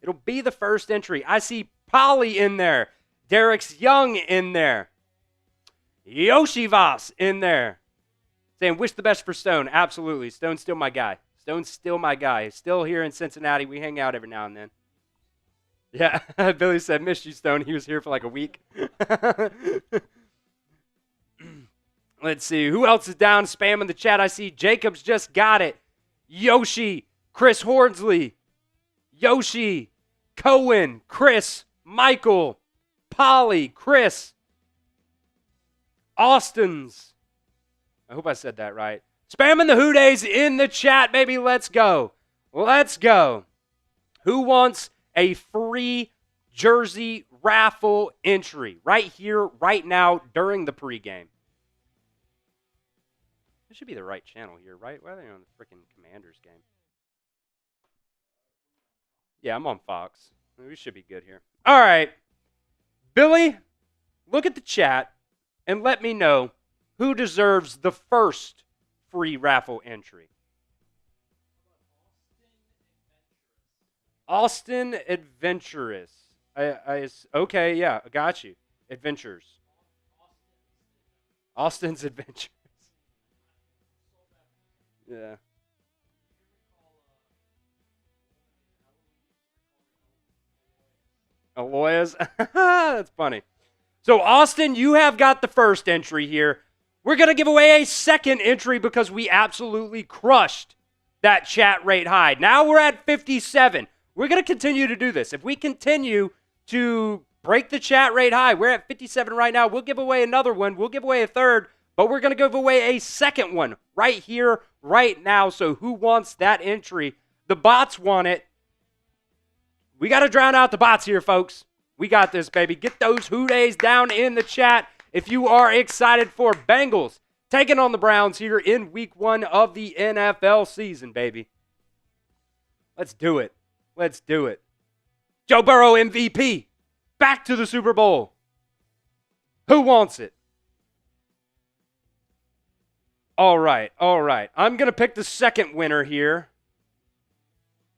Speaker 1: It'll be the first entry. I see Polly in there. Derek's Young in there. Yoshivas in there. Saying, wish the best for Stone. Absolutely. Stone's still my guy. Stone's still my guy. Still here in Cincinnati. We hang out every now and then. Yeah, Billy said, missed you, Stone. He was here for like a week. Let's see. Who else is down spamming the chat? I see Jacobs just got it. Yoshi, Chris Hornsley, Yoshi, Cohen, Chris, Michael, Polly, Chris, Austin's. I hope I said that right. Spamming the Who Days in the chat, baby. Let's go. Let's go. Who wants a free jersey raffle entry right here, right now, during the pregame? This should be the right channel here, right? Why are they on the freaking Commanders game? Yeah, I'm on Fox. We should be good here. All right. Billy, look at the chat and let me know who deserves the first free raffle entry. Austin Adventurous. Okay, yeah, I got you. Adventures. Austin's Adventures. Yeah. Aloyas? That's funny. So, Austin, you have got the first entry here. We're going to give away a second entry because we absolutely crushed that chat rate high. Now we're at 57. We're going to continue to do this. If we continue to break the chat rate high, we're at 57 right now. We'll give away another one. We'll give away a third, but we're going to give away a second one right here, right now. So who wants that entry? The bots want it. We got to drown out the bots here, folks. We got this, baby. Get those Who Days down in the chat if you are excited for Bengals taking on the Browns here in week 1 of the NFL season, baby. Let's do it. Let's do it. Joe Burrow MVP. Back to the Super Bowl. Who wants it? All right. I'm going to pick the second winner here.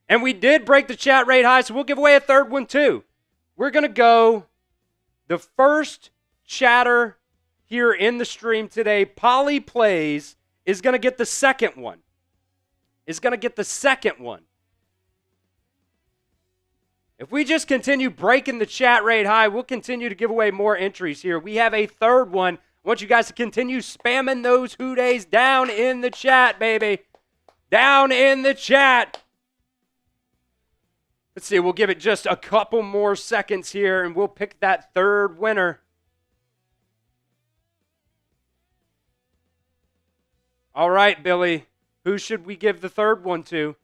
Speaker 1: And we did break the chat rate high, so we'll give away a third one too. We're going to go the first chatter here in the stream today. Polly Plays is going to get the second one. If we just continue breaking the chat rate high, we'll continue to give away more entries here. We have a third one. I want you guys to continue spamming those Who Days down in the chat, baby. Down in the chat. Let's see, we'll give it just a couple more seconds here, and we'll pick that third winner. All right, Billy. Who should we give the third one to?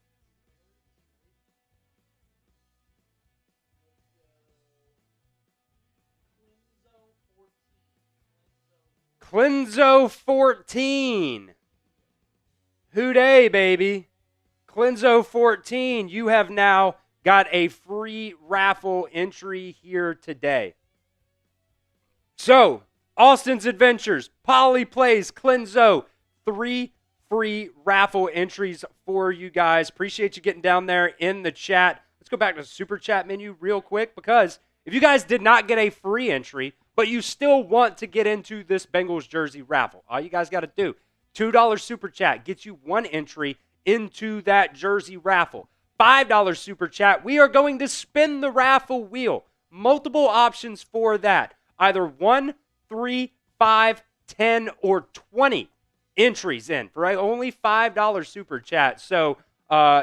Speaker 1: Clenzo 14. Who day, baby? Clenzo 14, you have now got a free raffle entry here today. So, Austin's Adventures, Polly Plays, Clenzo, 3 free raffle entries for you guys. Appreciate you getting down there in the chat. Let's go back to the super chat menu real quick, because if you guys did not get a free entry, but you still want to get into this Bengals jersey raffle, all you guys got to do, $2 super chat gets you 1 entry into that jersey raffle. $5 super chat, we are going to spin the raffle wheel. Multiple options for that. Either 1, 3, 5, 10, or 20 entries in for only $5 super chat. So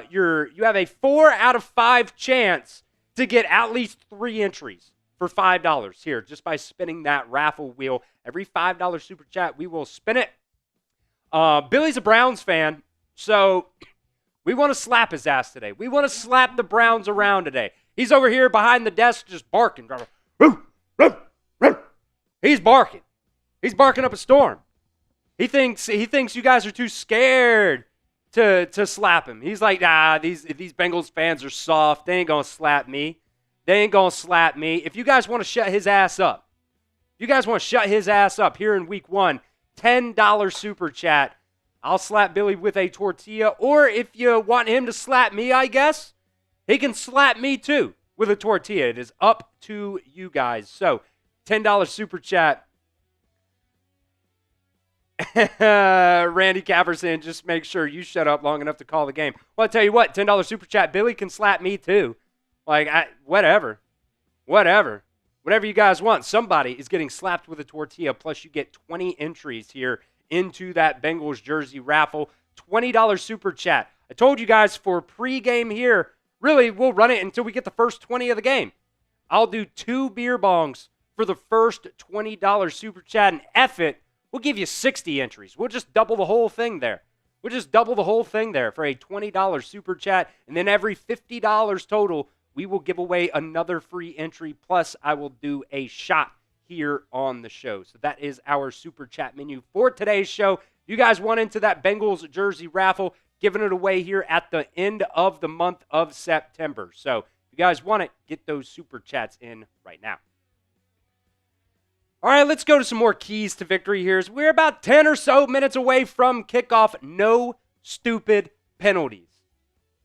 Speaker 1: you have a 4 out of 5 chance to get at least 3 entries for $5 here just by spinning that raffle wheel. Every $5 super chat, we will spin it. Billy's a Browns fan, so we want to slap his ass today. We want to slap the Browns around today. He's over here behind the desk just barking. He's barking. He's barking up a storm. He thinks you guys are too scared to slap him. He's like, nah, these Bengals fans are soft. They ain't going to slap me. If you guys want to shut his ass up, here in week 1, $10 super chat. I'll slap Billy with a tortilla. Or if you want him to slap me, I guess, he can slap me too with a tortilla. It is up to you guys. So, $10 super chat. Randy Caverson, just make sure you shut up long enough to call the game. Well, I'll tell you what, $10 super chat, Billy can slap me too. Whatever. Whatever you guys want. Somebody is getting slapped with a tortilla, plus you get 20 entries here into that Bengals jersey raffle. $20 super chat. I told you guys for pregame here, really, we'll run it until we get the first 20 of the game. I'll do 2 beer bongs for the first $20 super chat, and F it, we'll give you 60 entries. We'll just double the whole thing there. for a $20 super chat, and then every $50 total, we will give away another free entry, plus I will do a shot here on the show. So that is our super chat menu for today's show. You guys want into that Bengals jersey raffle, giving it away here at the end of the month of September. So if you guys want it, get those super chats in right now. All right, let's go to some more keys to victory here. We're about 10 or so minutes away from kickoff. No stupid penalties.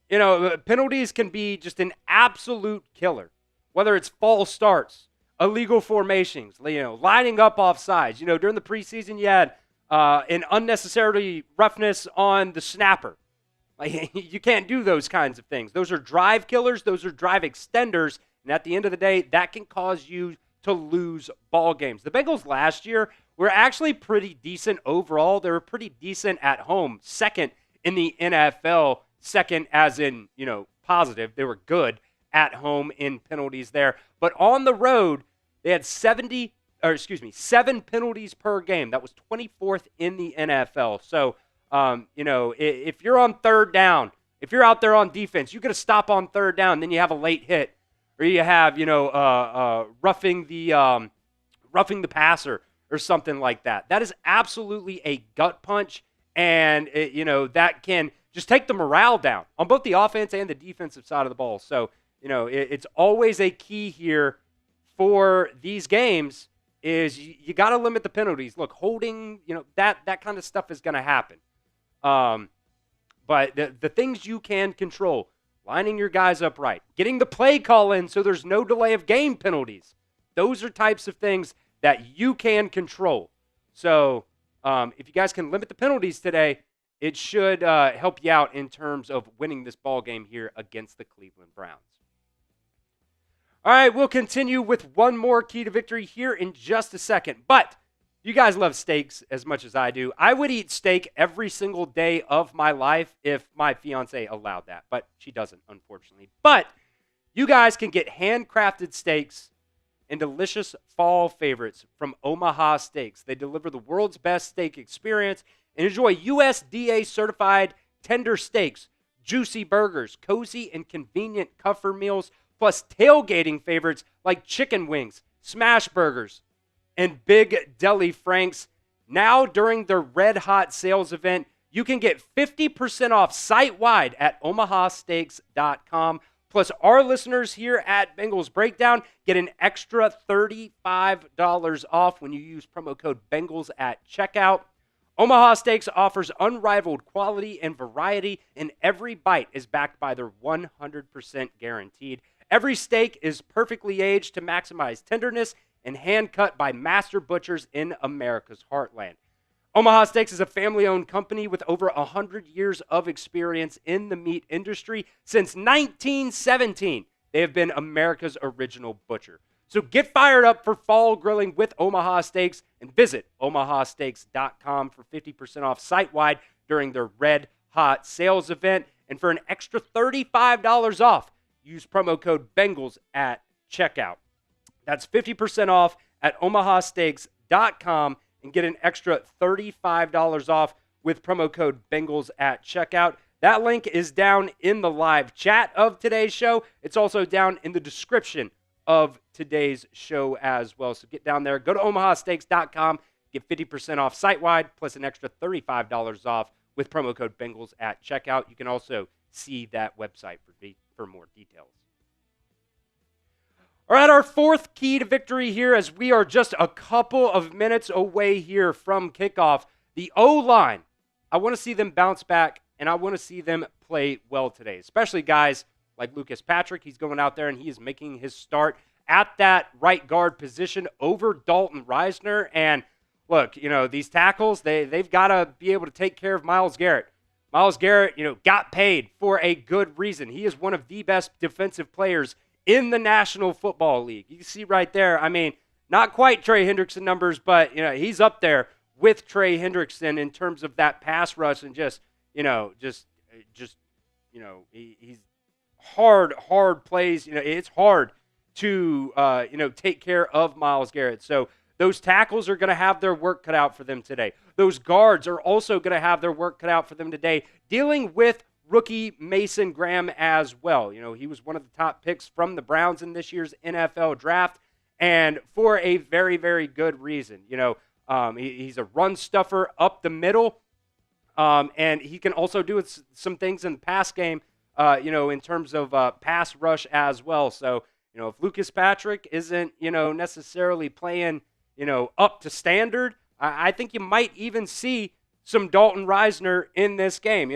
Speaker 1: You know, penalties can be just an absolute killer, whether it's false starts, illegal formations, lining up off sides. During the preseason, you had an unnecessary roughness on the snapper. You can't do those kinds of things. Those are drive killers. Those are drive extenders. And at the end of the day, that can cause you to lose ball games. The Bengals last year were actually pretty decent overall. They were pretty decent at home, second in the NFL, second as in, positive. They were good at home in penalties there. But on the road, they had 7 penalties per game. That was 24th in the NFL. So, if you're on third down, if you're out there on defense, you got to stop on third down, then you have a late hit. Or you have, roughing the passer or something like that. That is absolutely a gut punch, and that can just take the morale down on both the offense and the defensive side of the ball. So, it's always a key here for these games is you got to limit the penalties. Look, holding, that kind of stuff is going to happen. But the things you can control, lining your guys up right, getting the play call in so there's no delay of game penalties. Those are types of things that you can control. So if you guys can limit the penalties today, it should help you out in terms of winning this ball game here against the Cleveland Browns. All right, we'll continue with one more key to victory here in just a second. But you guys love steaks as much as I do. I would eat steak every single day of my life if my fiance allowed that, but she doesn't, unfortunately. But you guys can get handcrafted steaks and delicious fall favorites from Omaha Steaks. They deliver the world's best steak experience and enjoy USDA-certified tender steaks, juicy burgers, cozy and convenient comfort meals, plus tailgating favorites like chicken wings, smash burgers, and Big Deli Franks. Now, during their Red Hot sales event, you can get 50% off site-wide at omahasteaks.com. Plus, our listeners here at Bengals Breakdown get an extra $35 off when you use promo code Bengals at checkout. Omaha Steaks offers unrivaled quality and variety, and every bite is backed by their 100% guaranteed. Every steak is perfectly aged to maximize tenderness and hand-cut by master butchers in America's heartland. Omaha Steaks is a family-owned company with over 100 years of experience in the meat industry. Since 1917, they have been America's original butcher. So get fired up for fall grilling with Omaha Steaks and visit omahasteaks.com for 50% off site-wide during their Red Hot sales event. And for an extra $35 off, use promo code Bengals at checkout. That's 50% off at omahasteaks.com and get an extra $35 off with promo code Bengals at checkout. That link is down in the live chat of today's show. It's also down in the description of today's show as well. So get down there, go to omahasteaks.com, get 50% off site-wide, plus an extra $35 off with promo code Bengals at checkout. You can also see that website for more details. All right, our fourth key to victory here, as we are just a couple of minutes away here from kickoff. The O-line, I want to see them bounce back, and I want to see them play well today, especially guys like Lucas Patrick. He's going out there, and he is making his start at that right guard position over Dalton Reisner. And look, these tackles, they've got to be able to take care of Myles Garrett. Myles Garrett, got paid for a good reason. He is one of the best defensive players in the National Football League. You can see right there, not quite Trey Hendrickson numbers, but, he's up there with Trey Hendrickson in terms of that pass rush and he's hard plays. It's hard to, take care of Myles Garrett. So those tackles are going to have their work cut out for them today. Those guards are also going to have their work cut out for them today, dealing with rookie Mason Graham as well. He was one of the top picks from the Browns in this year's NFL draft, and for a very, very good reason. He's a run stuffer up the middle, and he can also do some things in the pass game, in terms of pass rush as well. So, if Lucas Patrick isn't, necessarily playing, up to standard, I think you might even see some Dalton Reisner in this game.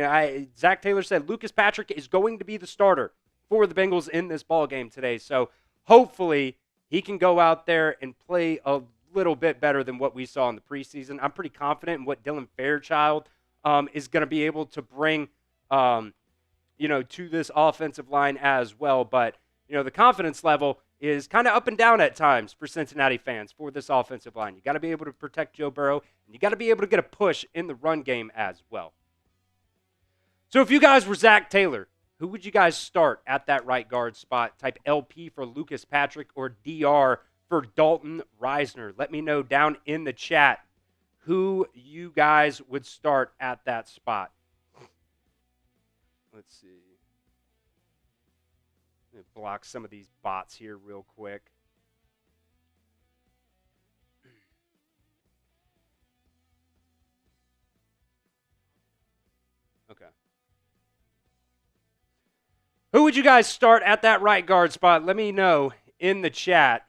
Speaker 1: Zach Taylor said Lucas Patrick is going to be the starter for the Bengals in this ball game today. So hopefully he can go out there and play a little bit better than what we saw in the preseason. I'm pretty confident in what Dylan Fairchild is going to be able to bring, to this offensive line as well. But, the confidence level is kind of up and down at times for Cincinnati fans for this offensive line. You got to be able to protect Joe Burrow, and you got to be able to get a push in the run game as well. So if you guys were Zach Taylor, who would you guys start at that right guard spot? Type LP for Lucas Patrick or DR for Dalton Reisner. Let me know down in the chat who you guys would start at that spot. Let's see. Let me block some of these bots here real quick. Okay. Who would you guys start at that right guard spot? Let me know in the chat.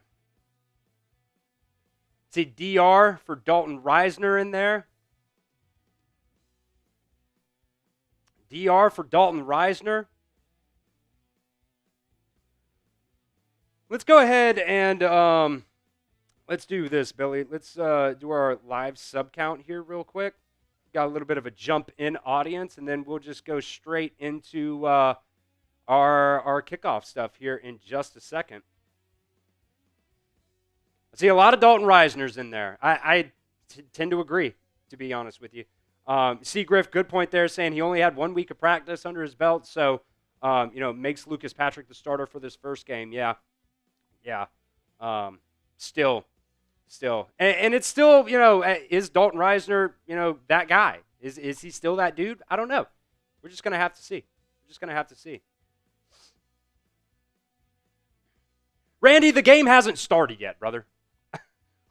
Speaker 1: See DR for Dalton Reisner in there. DR for Dalton Reisner. Let's go ahead and let's do this, Billy. Let's do our live sub count here real quick. Got a little bit of a jump in audience, and then we'll just go straight into our kickoff stuff here in just a second. I see a lot of Dalton Reisners in there. I tend to agree, to be honest with you. C. Griff, good point there, saying he only had 1 week of practice under his belt, so makes Lucas Patrick the starter for this first game. Yeah. Still. And it's still, is Dalton Reisner, that guy? Is he still that dude? I don't know. We're just going to have to see. Randy, the game hasn't started yet, brother.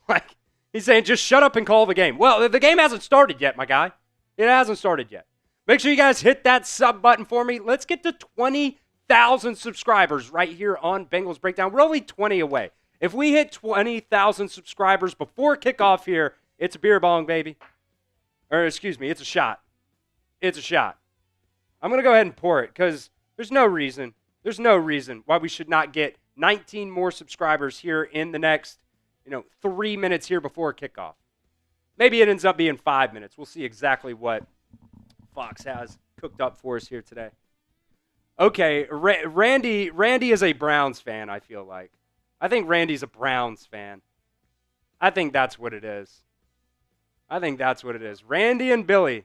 Speaker 1: Like, he's saying, just shut up and call the game. Well, the game hasn't started yet, my guy. It hasn't started yet. Make sure you guys hit that sub button for me. Let's get to 20,000 subscribers right here on Bengals Breakdown. We're only 20 away. If we hit 20,000 subscribers before kickoff here, it's a beer bong, baby. Or, excuse me, it's a shot. It's a shot. I'm going to go ahead and pour it because there's no reason why we should not get 19 more subscribers here in the next 3 minutes here before kickoff. Maybe it ends up being 5 minutes. We'll see exactly what Fox has cooked up for us here today. Okay, Randy is a Browns fan, I feel like. I think Randy's a Browns fan. I think that's what it is. Randy and Billy.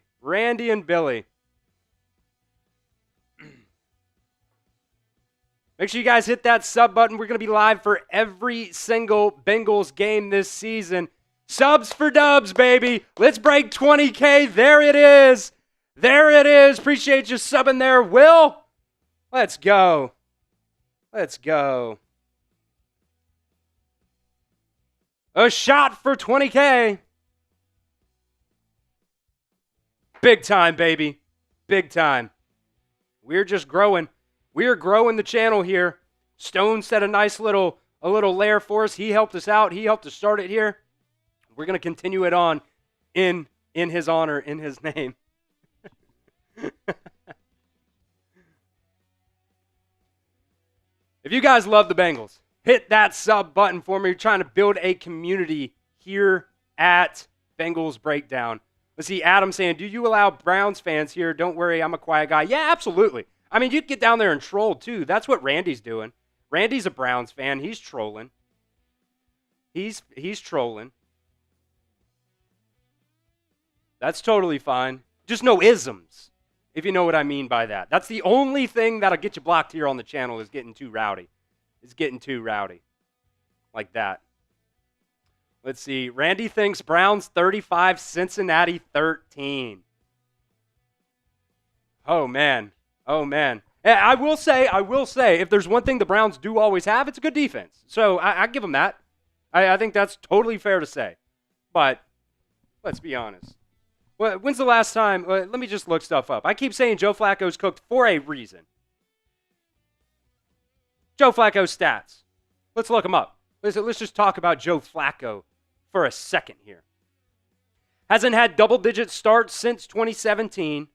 Speaker 1: Make sure you guys hit that sub button. We're going to be live for every single Bengals game this season. Subs for dubs, baby. Let's break 20K. There it is. Appreciate you subbing there, Will. Let's go. A shot for 20K. Big time, baby. Big time. We're just growing. We are growing the channel here. Stone set a nice little layer for us. He helped us out. He helped us start it here. We're going to continue it on in his honor, in his name. If you guys love the Bengals, hit that sub button for me. We're trying to build a community here at Bengals Breakdown. Let's see, Adam saying, do you allow Browns fans here? Don't worry, I'm a quiet guy. Yeah, absolutely. I mean, you can get down there and troll, too. That's what Randy's doing. Randy's a Browns fan. He's trolling. He's trolling. That's totally fine. Just no isms, if you know what I mean by that. That's the only thing that'll get you blocked here on the channel is getting too rowdy. Like that. Let's see. Randy thinks Browns 35, Cincinnati 13. Oh, man. I will say, if there's one thing the Browns do always have, it's a good defense. So I give them that. I think that's totally fair to say. But let's be honest. Well, when's the last time? Let me just look stuff up. I keep saying Joe Flacco's cooked for a reason. Joe Flacco's stats. Let's look them up. Let's just talk about Joe Flacco for a second here. Hasn't had double-digit starts since 2017.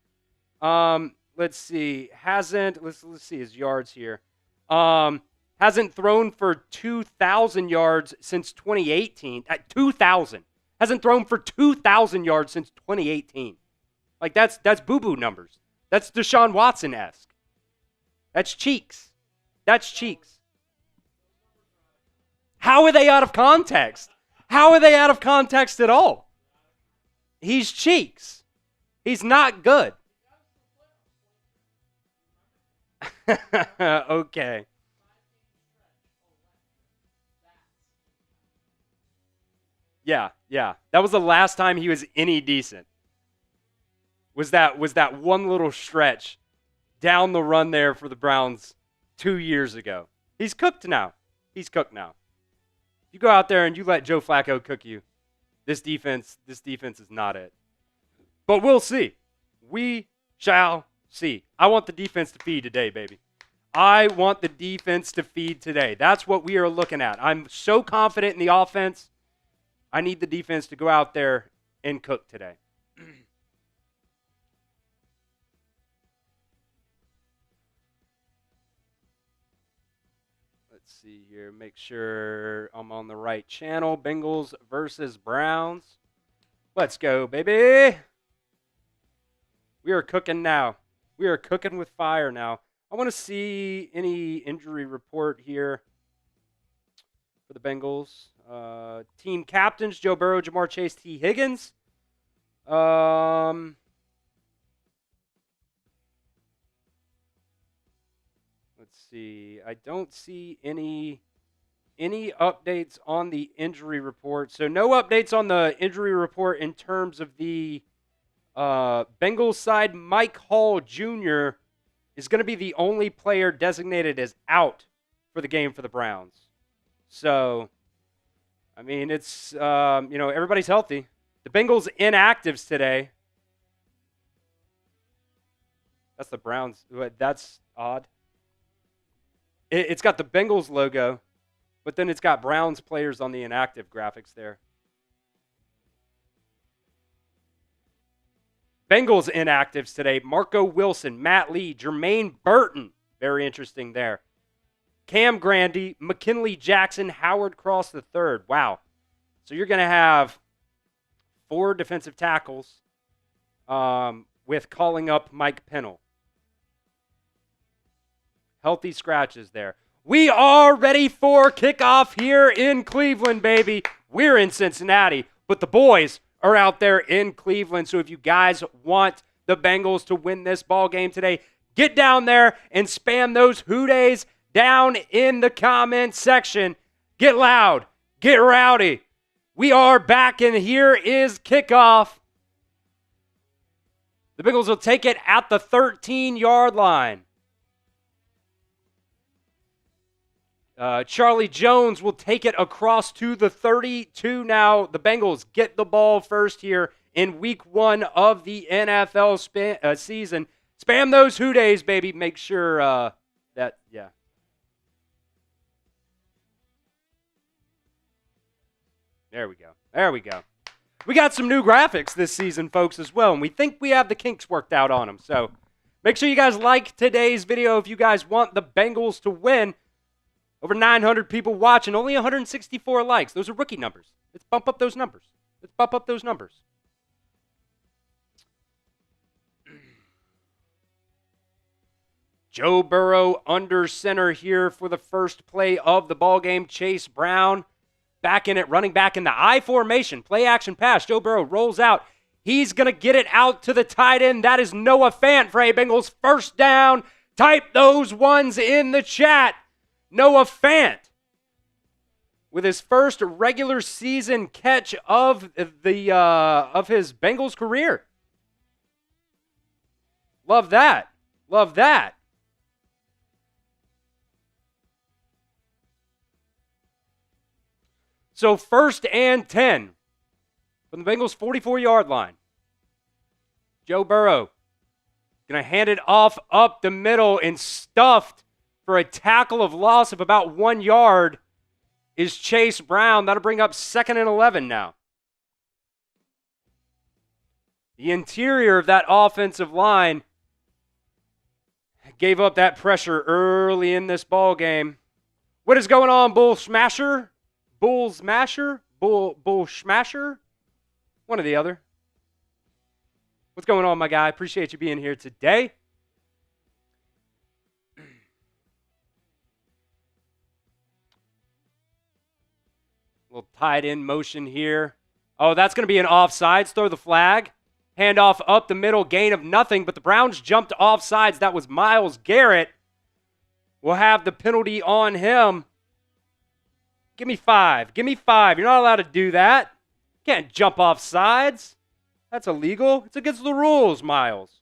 Speaker 1: Let's see. Let's see his yards here. Hasn't thrown for 2,000 yards since 2018. At 2,000. Hasn't thrown for 2,000 yards since 2018. Like, that's boo-boo numbers. That's Deshaun Watson-esque. That's cheeks. How are they out of context? How are they out of context at all? He's cheeks. He's not good. Okay. Yeah. That was the last time he was any decent. Was that one little stretch down the run there for the Browns 2 years ago. He's cooked now. You go out there and you let Joe Flacco cook you. This defense is not it. But we'll see. We shall see. I want the defense to feed today, baby. I want the defense to feed today. That's what we are looking at. I'm so confident in the offense. I need the defense to go out there and cook today. Let's see here. Make sure I'm on the right channel. Bengals versus Browns. Let's go, baby. We are cooking now. We are cooking with fire now. I want to see any injury report here for the Bengals. Team captains, Joe Burrow, Jamar Chase, T. Higgins. Let's see. I don't see any updates on the injury report. So no updates on the injury report in terms of the Bengals side. Mike Hall Jr. is going to be the only player designated as out for the game for the Browns. So, I mean, it's, everybody's healthy. The Bengals inactives today. That's the Browns. That's odd. It's got the Bengals logo, but then it's got Browns players on the inactive graphics there. Bengals inactives today. Marco Wilson, Matt Lee, Jermaine Burton. Very interesting there. Cam Grandy, McKinley Jackson, Howard Cross III. Wow. So you're going to have 4 defensive tackles with calling up Mike Pennell. Healthy scratches there. We are ready for kickoff here in Cleveland, baby. We're in Cincinnati, but the boys are out there in Cleveland. So if you guys want the Bengals to win this ball game today, get down there and spam those hoo-days down in the comment section. Get loud. Get rowdy. We are back, and here is kickoff. The Bengals will take it at the 13-yard line. Charlie Jones will take it across to the 32 now. The Bengals get the ball first here in week 1 of the NFL season. Spam those hoo-days, baby. Make sure that. There we go. There we go. We got some new graphics this season, folks, as well, and we think we have the kinks worked out on them. So make sure you guys like today's video if you guys want the Bengals to win. Over 900 people watching, only 164 likes. Those are rookie numbers. Let's bump up those numbers. Let's bump up those numbers. Joe Burrow under center here for the first play of the ball game. Chase Brown back in it, running back in the I formation. Play action pass. Joe Burrow rolls out. He's going to get it out to the tight end. That is Noah Fant for a Bengals first down. Type those ones in the chat. Noah Fant with his first regular season catch of his Bengals career. Love that. Love that. So 1st and 10 from the Bengals 44-yard line. Joe Burrow going to hand it off up the middle, and stuffed for a tackle of loss of about 1 yard is Chase Brown. That'll bring up 2nd and 11 now. The interior of that offensive line gave up that pressure early in this ball game. What is going on, Bull Smasher? Bull Smasher? Bull Smasher? One or the other. What's going on, my guy? Appreciate you being here today. Little tight end motion here. Oh, that's going to be an offsides. Throw the flag. Handoff up the middle. Gain of nothing. But the Browns jumped offsides. That was Myles Garrett. We'll have the penalty on him. Give me 5. Give me 5. You're not allowed to do that. Can't jump off sides. That's illegal. It's against the rules, Myles.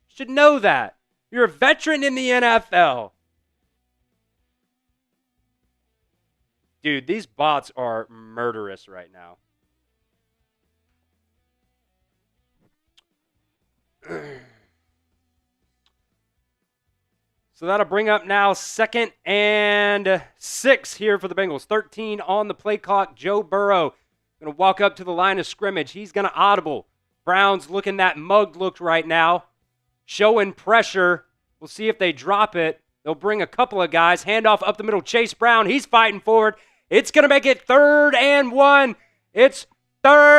Speaker 1: You should know that. You're a veteran in the NFL. Dude, these bots are murderous right now. So that'll bring up now 2nd and 6 here for the Bengals. 13 on the play clock. Joe Burrow Going to walk up to the line of scrimmage. He's going to audible. Browns looking that mugged look right now. Showing pressure. We'll see if they drop it. They'll bring a couple of guys. Handoff up the middle. Chase Brown. He's fighting forward. It's going to make it 3rd and 1. It's 3rd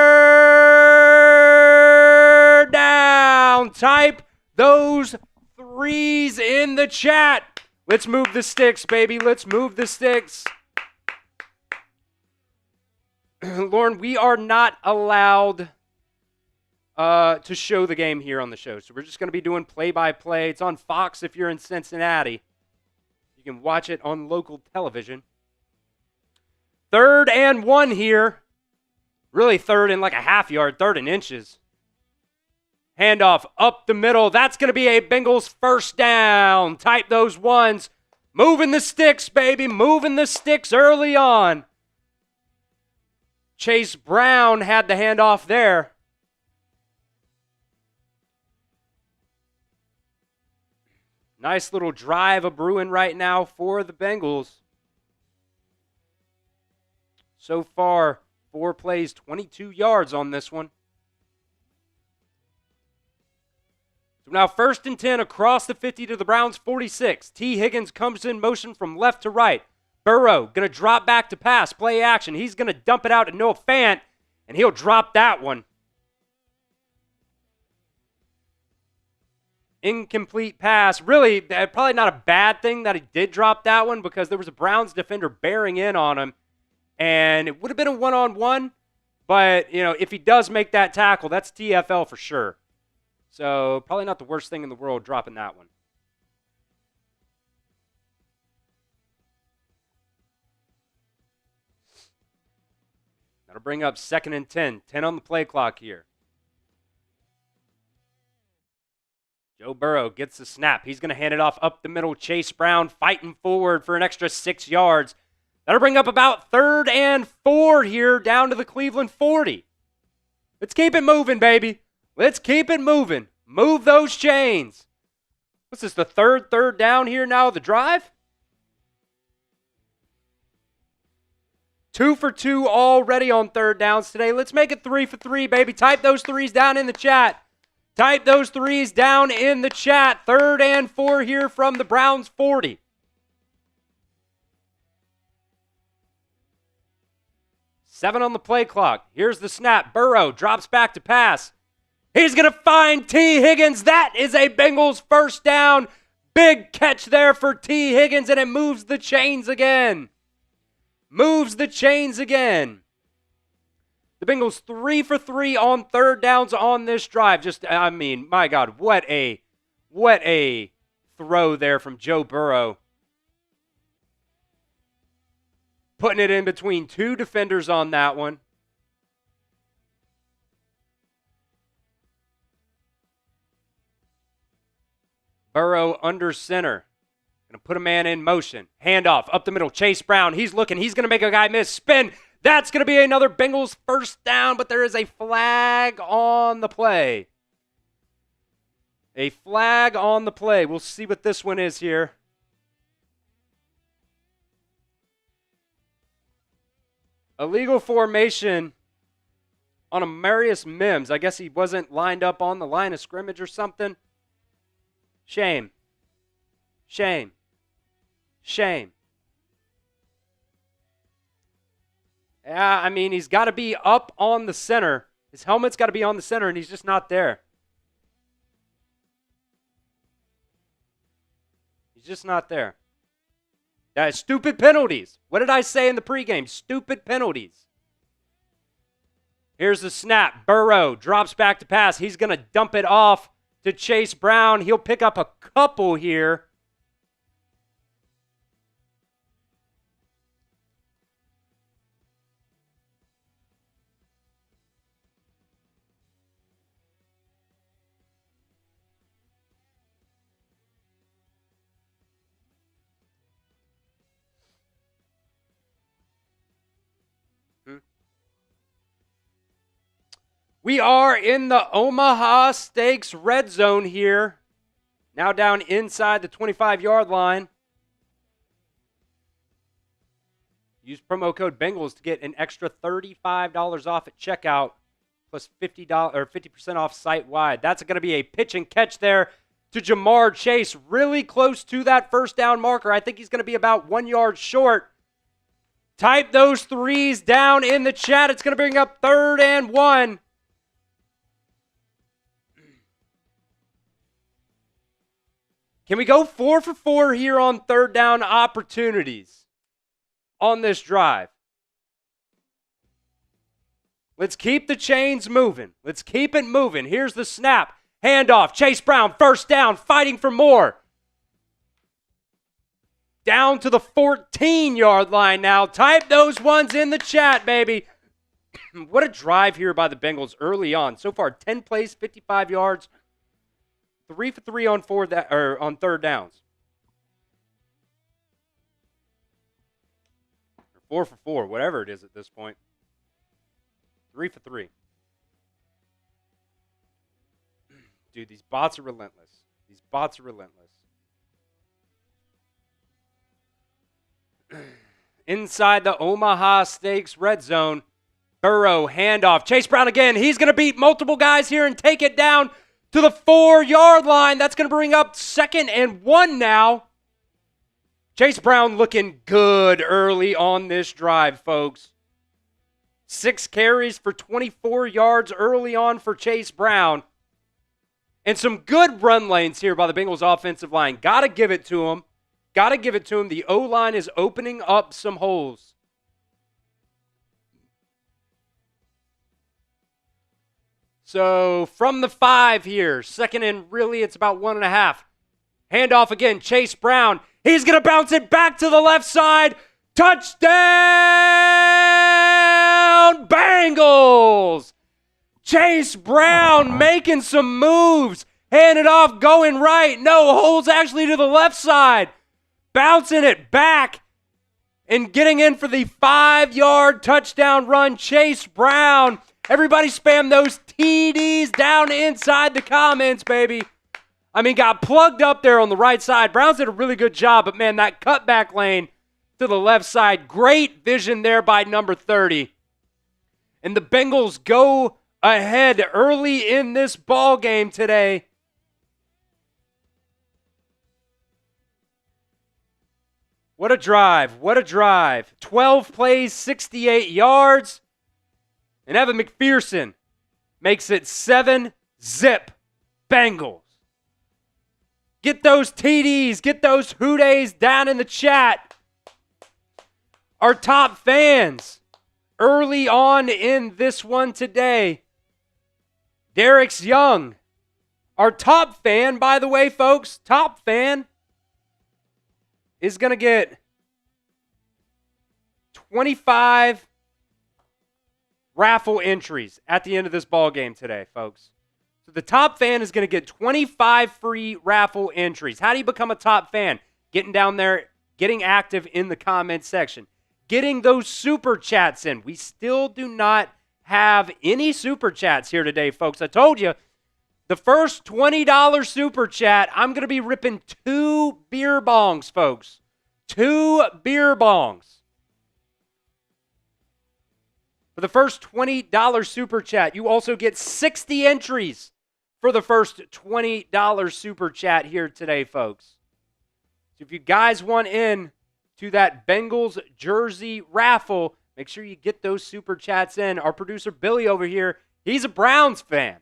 Speaker 1: down. Type those threes in the chat. Let's move the sticks, baby. Let's move the sticks. Lauren, we are not allowed to show the game here on the show. So we're just going to be doing play-by-play. It's on Fox if you're in Cincinnati. You can watch it on local television. 3rd and 1 here. Really 3rd and like a half yard, 3rd and inches. Handoff up the middle. That's going to be a Bengals 1st down. Type those ones. Moving the sticks, baby. Moving the sticks early on. Chase Brown had the handoff there. Nice little drive a brewing right now for the Bengals. So far, 4 plays, 22 yards on this one. So now 1st and 10 across the 50 to the Browns 46. T. Higgins comes in motion from left to right. Burrow going to drop back to pass, play action. He's going to dump it out to Noah Fant, and he'll drop that one. Incomplete pass. Really, probably not a bad thing that he did drop that one because there was a Browns defender bearing in on him, and it would have been a one-on-one, but, you know, if he does make that tackle, that's TFL for sure. So probably not the worst thing in the world dropping that one. That'll bring up 2nd and 10. 10 on the play clock here. Joe Burrow gets the snap. He's going to hand it off up the middle. Chase Brown fighting forward for an extra 6 yards. That'll bring up about 3rd and 4 here down to the Cleveland 40. Let's keep it moving, baby. Let's keep it moving. Move those chains. What's this, the third down here now of the drive? 2 for 2 already on 3rd downs today. Let's make it 3 for 3, baby. Type those threes down in the chat. Type those threes down in the chat. 3rd and 4 here from the Browns 40. Seven on the play clock. Here's the snap. Burrow drops back to pass. He's going to find T. Higgins. That is a Bengals 1st down. Big catch there for T. Higgins, and it moves the chains again. Moves the chains again. The Bengals 3 for 3 on 3rd downs on this drive. Just, I mean, my God, what a throw there from Joe Burrow. Putting it in between 2 defenders on that one. Burrow under center. Going to put a man in motion. Handoff up the middle. Chase Brown. He's looking. He's going to make a guy miss. Spin. That's going to be another Bengals 1st down, but there is a flag on the play. A flag on the play. We'll see what this one is here. Illegal formation on Amarius Mims. I guess he wasn't lined up on the line of scrimmage or something. Shame. Shame. Shame. Yeah, I mean, he's got to be up on the center. His helmet's got to be on the center, and he's just not there. He's just not there. That is stupid penalties. What did I say in the pregame? Stupid penalties. Here's the snap. Burrow drops back to pass. He's going to dump it off to Chase Brown. He'll pick up a couple here. We are in the Omaha Steaks red zone here. Now down inside the 25-yard line. Use promo code Bengals to get an extra $35 off at checkout, plus $50 or 50% off site wide. That's going to be a pitch and catch there to Jamar Chase, really close to that first down marker. I think he's going to be about 1 yard short. Type those threes down in the chat. It's going to bring up 3rd and 1. Can we go 4 for 4 here on 3rd down opportunities on this drive? Let's keep the chains moving. Let's keep it moving. Here's the snap. Handoff. Chase Brown, first down, fighting for more. Down to the 14-yard line now. Type those ones in the chat, baby. What a drive here by the Bengals early on. So far, 10 plays, 55 yards. 3 for 3 on 3rd downs. 4 for 4, whatever it is at this point. 3 for 3. Dude, these bots are relentless. These bots are relentless. Inside the Omaha Steaks red zone. Burrow, handoff. Chase Brown again. He's going to beat multiple guys here and take it down to the 4-yard line. That's going to bring up 2nd and 1 now. Chase Brown looking good early on this drive, folks. 6 carries for 24 yards early on for Chase Brown. And some good run lanes here by the Bengals offensive line. Got to give it to him. Got to give it to him. The O-line is opening up some holes. So from the 5 here, 2nd and really it's about 1.5. Handoff again, Chase Brown. He's going to bounce it back to the left side. Touchdown, Bengals! Chase Brown making some moves. Hand it off, going right. No, holes actually to the left side. Bouncing it back and getting in for the 5-yard touchdown run. Chase Brown. Everybody spam those TDs down inside the comments, baby. I mean, got plugged up there on the right side. Browns did a really good job, but man, that cutback lane to the left side. Great vision there by number 30. And the Bengals go ahead early in this ball game today. What a drive. What a drive. 12 plays, 68 yards. And Evan McPherson makes it 7-zip Bengals. Get those TDs, get those hoodays down in the chat. Our top fans early on in this one today. Derek's Young. Our top fan, by the way, folks, top fan is going to get 25 raffle entries at the end of this ball game today, folks. So the top fan is going to get 25 free raffle entries. How do you become a top fan? Getting down there, getting active in the comments section, getting those super chats in. We still do not have any super chats here today, folks. I told you, the first $20 super chat, I'm going to be ripping 2 beer bongs, folks. 2 beer bongs. For the first $20 super chat, you also get 60 entries for the first $20 super chat here today, folks. So if you guys want in to that Bengals jersey raffle, make sure you get those super chats in. Our producer Billy over here, he's a Browns fan.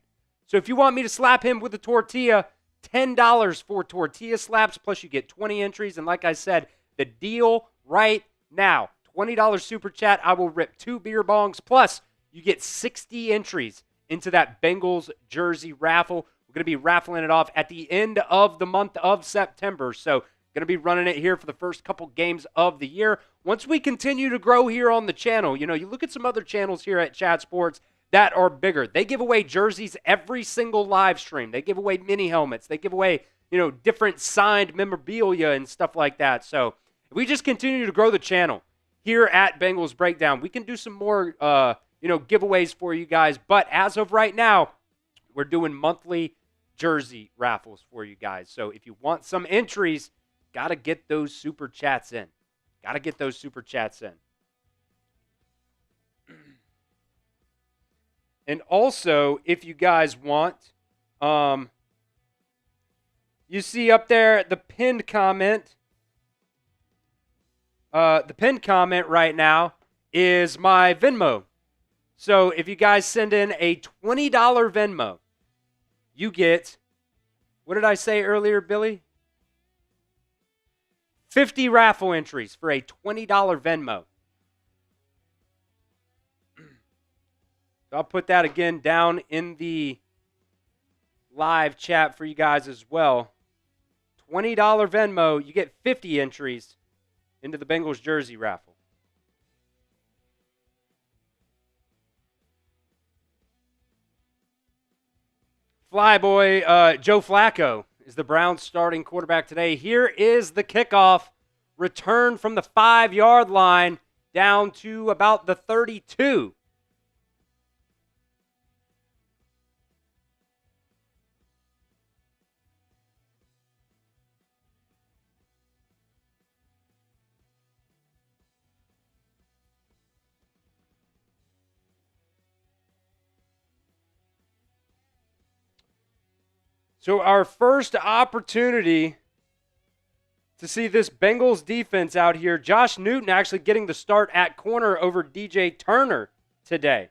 Speaker 1: So if you want me to slap him with a tortilla, $10 for tortilla slaps, plus you get 20 entries. And like I said, the deal right now, $20 super chat, I will rip 2 beer bongs, plus you get 60 entries into that Bengals jersey raffle. We're going to be raffling it off at the end of the month of September. So going to be running it here for the first couple games of the year. Once we continue to grow here on the channel, you look at some other channels here at Chat Sports that are bigger. They give away jerseys every single live stream. They give away mini helmets. They give away, different signed memorabilia and stuff like that. So if we just continue to grow the channel here at Bengals Breakdown, we can do some more, giveaways for you guys. But as of right now, we're doing monthly jersey raffles for you guys. So if you want some entries, got to get those super chats in. Got to get those super chats in. And also, if you guys want, you see up there the pinned comment. The pinned comment right now is my Venmo. So if you guys send in a $20 Venmo, you get, what did I say earlier, Billy? 50 raffle entries for a $20 Venmo. So I'll put that again down in the live chat for you guys as well. $20 Venmo, you get 50 entries into the Bengals jersey raffle. Flyboy Joe Flacco is the Browns starting quarterback today. Here is the kickoff. Return from the 5-yard line down to about the 32. So our first opportunity to see this Bengals defense out here, Josh Newton actually getting the start at corner over DJ Turner today.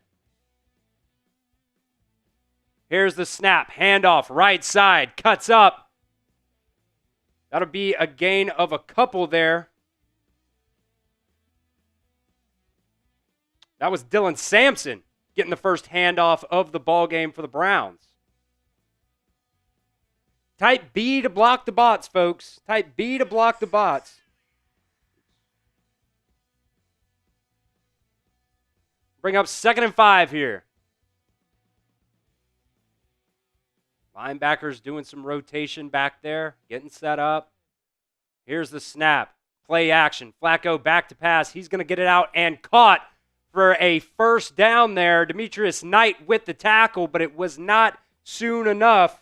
Speaker 1: Here's the snap, handoff, right side, cuts up. That'll be a gain of a couple there. That was Dylan Sampson getting the first handoff of the ball game for the Browns. Type B to block the bots, folks. Type B to block the bots. Bring up 2nd and 5 here. Linebackers doing some rotation back there, getting set up. Here's the snap. Play action. Flacco back to pass. He's going to get it out and caught for a first down there. Demetrius Knight with the tackle, but it was not soon enough.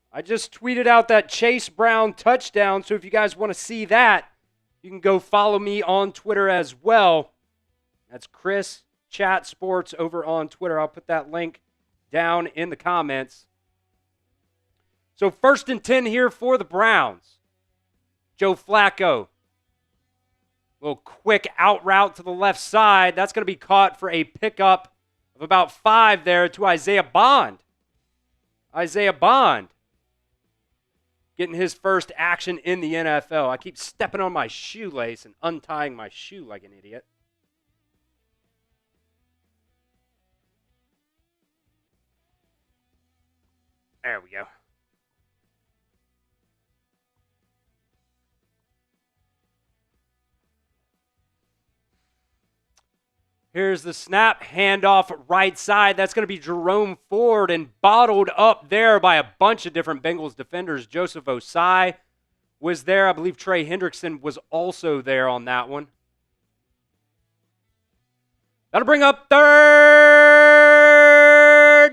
Speaker 1: I just tweeted out that Chase Brown touchdown, so if you guys want to see that, you can go follow me on Twitter as well. That's Chris Chat Sports over on Twitter. I'll put that link down in the comments. So 1st and 10 here for the Browns. Joe Flacco. Little quick out route to the left side. That's going to be caught for a pickup of about 5 there to Isaiah Bond. Isaiah Bond getting his first action in the NFL. I keep stepping on my shoelace and untying my shoe like an idiot. There we go. Here's the snap, handoff right side. That's going to be Jerome Ford, and bottled up there by a bunch of different Bengals defenders. Joseph Osai was there. I believe Trey Hendrickson was also there on that one. That'll bring up 3rd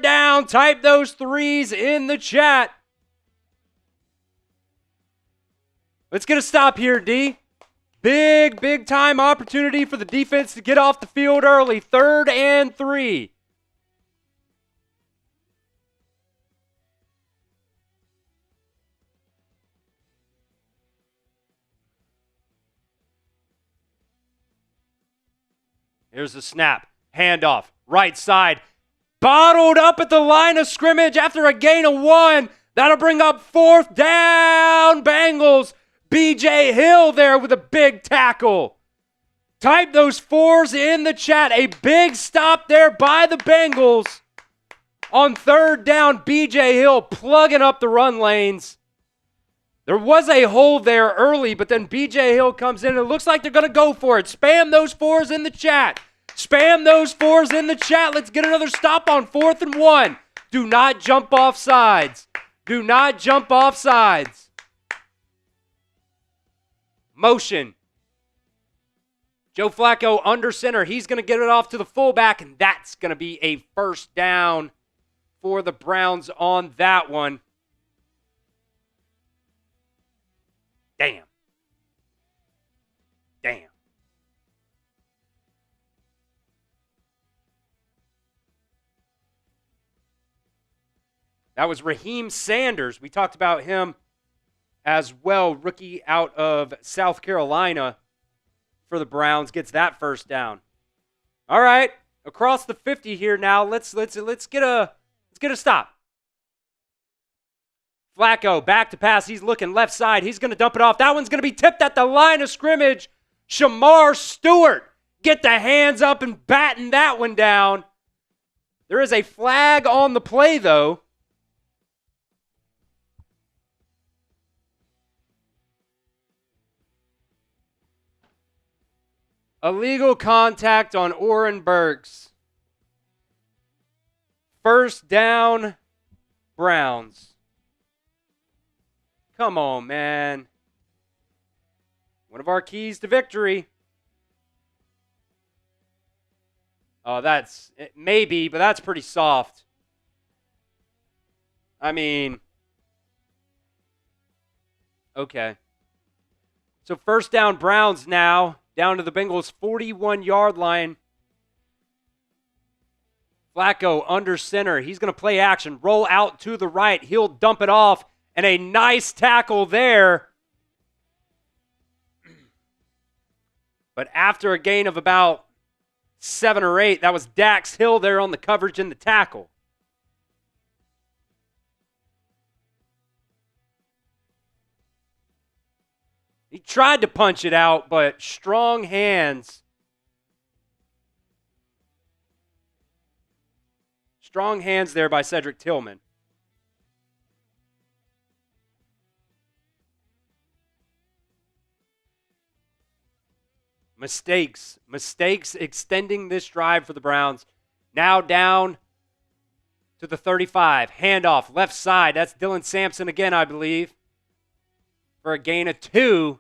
Speaker 1: down. Type those 3s in the chat. Let's get a stop here, D. Big time opportunity for the defense to get off the field early. 3rd and 3. Here's the snap. Handoff. Right side. Bottled up at the line of scrimmage after a gain of 1. That'll bring up 4th down, Bengals. B.J. Hill there with a big tackle. Type those 4s in the chat. A big stop there by the Bengals. On 3rd down, B.J. Hill plugging up the run lanes. There was a hold there early, but then B.J. Hill comes in, and it looks like they're going to go for it. Spam those 4s in the chat. Spam those 4s in the chat. Let's get another stop on 4th and 1. Do not jump off sides. Do not jump off sides. Motion. Joe Flacco under center. He's going to get it off to the fullback, and that's going to be a 1st down for the Browns on that one. Damn. That was Raheem Sanders. We talked about him as well, rookie out of South Carolina for the Browns, gets that first down. All right, across the 50 here now. Let's get a stop. Flacco back to pass. He's looking left side. He's going to dump it off. That one's going to be tipped at the line of scrimmage. Shamar Stewart get the hands up and batten that one down. There is a flag on the play, though. Illegal contact on Oren Burks. First down, Browns. Come on, man. One of our keys to victory. Oh, that's maybe, but that's pretty soft. I mean, okay. So first down, Browns now. Down to the Bengals' 41-yard line. Flacco under center. He's going to play action. Roll out to the right. He'll dump it off. And a nice tackle there. But after a gain of about 7 or 8, that was Dax Hill there on the coverage and the tackle. He tried to punch it out, but strong hands. Strong hands there by Cedric Tillman. Mistakes extending this drive for the Browns. Now down to the 35. Handoff, left side. That's Dylan Sampson again, I believe, for a gain of 2.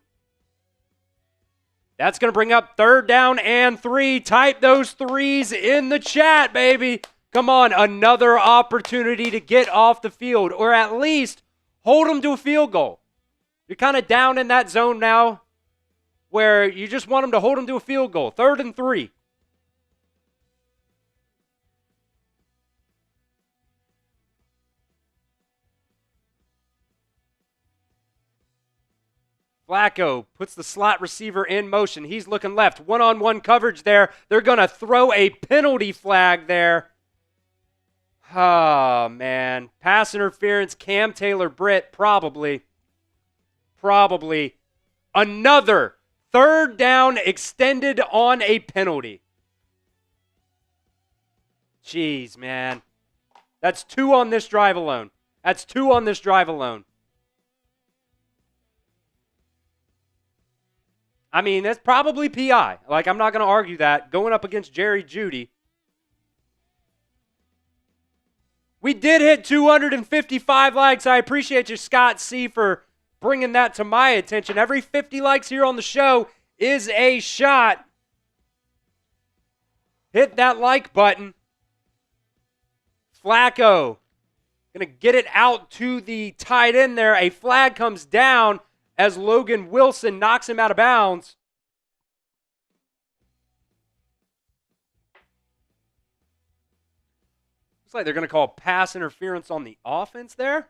Speaker 1: That's going to bring up third down and 3. Type those 3s in the chat, baby. Come on, another opportunity to get off the field, or at least hold them to a field goal. You're kind of down in that zone now where you just want them to hold them to a field goal. 3rd and 3. Flacco puts the slot receiver in motion. He's looking left. One-on-one coverage there. They're going to throw a penalty flag there. Oh, man. Pass interference, Cam Taylor-Britt, probably. Another 3rd down extended on a penalty. Jeez, man. That's 2 on this drive alone. I mean, that's probably PI. Like, I'm not going to argue that. Going up against Jerry Jeudy. We did hit 255 likes. I appreciate you, Scott C., for bringing that to my attention. Every 50 likes here on the show is a shot. Hit that like button. Flacco going to get it out to the tight end there. A flag comes down as Logan Wilson knocks him out of bounds. Looks like they're going to call pass interference on the offense there.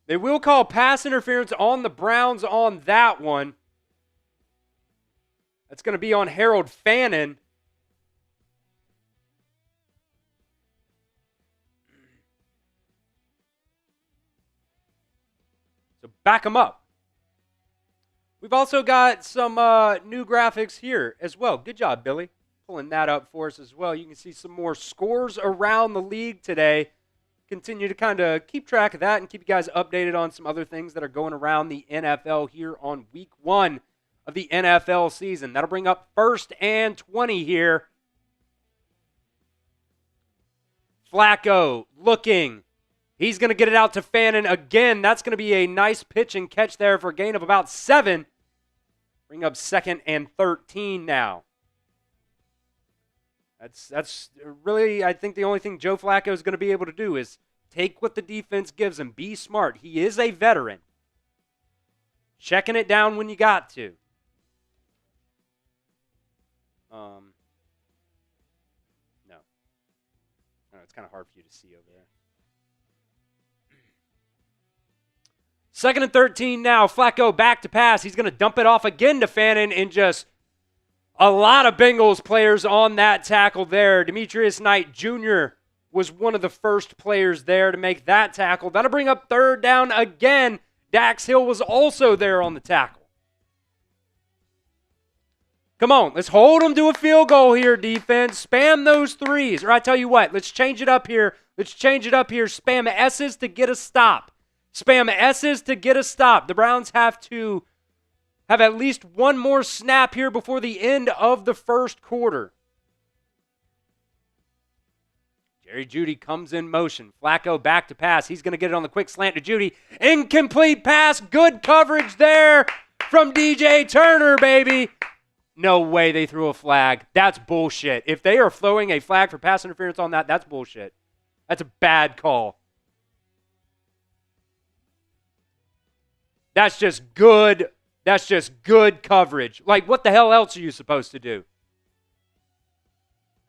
Speaker 1: They will call pass interference on the Browns on that one. That's going to be on Harold Fannin. So back them up. We've also got some new graphics here as well. Good job, Billy, pulling that up for us as well. You can see some more scores around the league today. Continue to kind of keep track of that and keep you guys updated on some other things that are going around the NFL here on week 1 of the NFL season. That'll bring up 1st and 20 here. Flacco looking. He's going to get it out to Fannin again. That's going to be a nice pitch and catch there for a gain of about 7. Bring up 2nd and 13 now. That's really, I think, the only thing Joe Flacco is going to be able to do is take what the defense gives him. Be smart. He is a veteran. Checking it down when you got to. No. It's kind of hard for you to see over there. 2nd and 13 now. Flacco back to pass. He's going to dump it off again to Fannin, and just a lot of Bengals players on that tackle there. Demetrius Knight Jr. was one of the first players there to make that tackle. That'll bring up 3rd down again. Dax Hill was also there on the tackle. Come on, let's hold them to a field goal here, defense. Spam those threes. Or I tell you what, let's change it up here. Spam S's to get a stop. Spam S's to get a stop. The Browns have to have at least one more snap here before the end of the first quarter. Jerry Jeudy comes in motion. Flacco back to pass. He's going to get it on the quick slant to Jeudy. Incomplete pass. Good coverage there from DJ Turner, baby. No way they threw a flag. That's bullshit. If they are throwing a flag for pass interference on that, that's bullshit. That's a bad call. That's just good. That's just good coverage. Like, what the hell else are you supposed to do?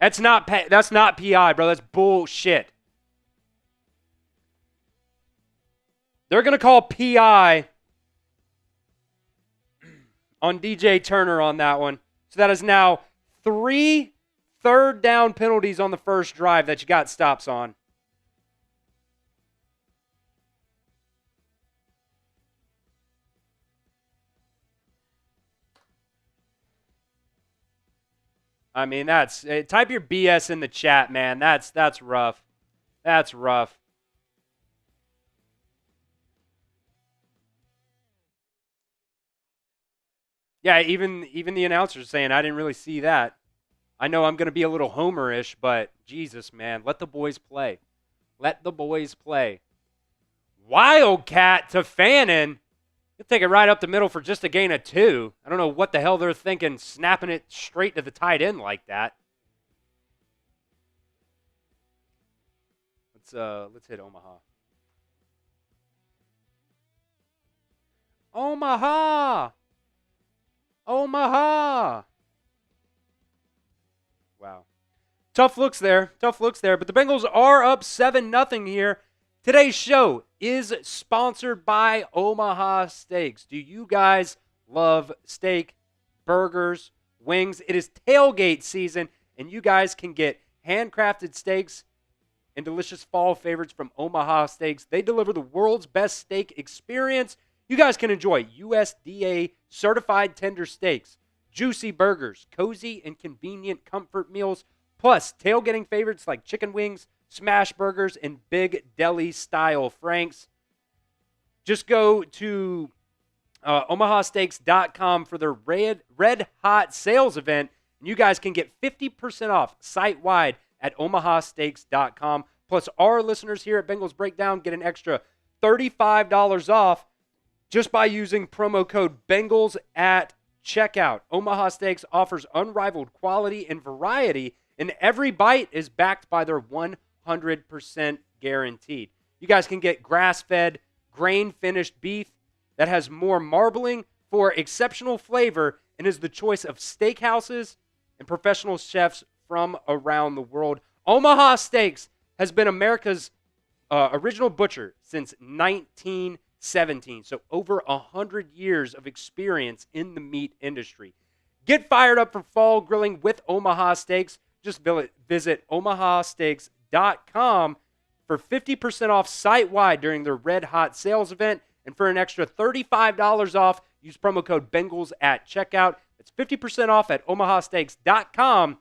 Speaker 1: That's not PI, bro. That's bullshit. They're going to call PI on DJ Turner on that one. So that is now 3 third down penalties on the first drive that you got stops on. I mean, type your BS in the chat, man. That's rough. That's rough. Yeah, even the announcers saying, I didn't really see that. I know I'm going to be a little homerish, but Jesus, man, let the boys play. Let the boys play. Wildcat to Fannin. He'll take it right up the middle for just a gain of 2. I don't know what the hell they're thinking, snapping it straight to the tight end like that. Let's hit Omaha. Omaha! Wow. Tough looks there. But the Bengals are up 7-0 here. Today's show is sponsored by Omaha Steaks. Do you guys love steak, burgers, wings? It is tailgate season, and you guys can get handcrafted steaks and delicious fall favorites from Omaha Steaks. They deliver the world's best steak experience. You guys can enjoy USDA certified tender steaks, juicy burgers, cozy and convenient comfort meals, plus tailgating favorites like chicken wings, smash burgers, and big deli style franks. Just go to omahasteaks.com for their red hot sales event, and you guys can get 50% off site-wide at omahasteaks.com. Plus, our listeners here at Bengals Breakdown get an extra $35 off just by using promo code Bengals at checkout. Omaha Steaks offers unrivaled quality and variety, and every bite is backed by their 100% guaranteed. You guys can get grass-fed, grain-finished beef that has more marbling for exceptional flavor and is the choice of steakhouses and professional chefs from around the world. Omaha Steaks has been America's original butcher since 1917, so over 100 years of experience in the meat industry. Get fired up for fall grilling with Omaha Steaks. Just visit omahasteaks.com for 50% off site-wide during their Red Hot sales event. And for an extra $35 off, use promo code Bengals at checkout. It's 50% off at omahasteaks.com.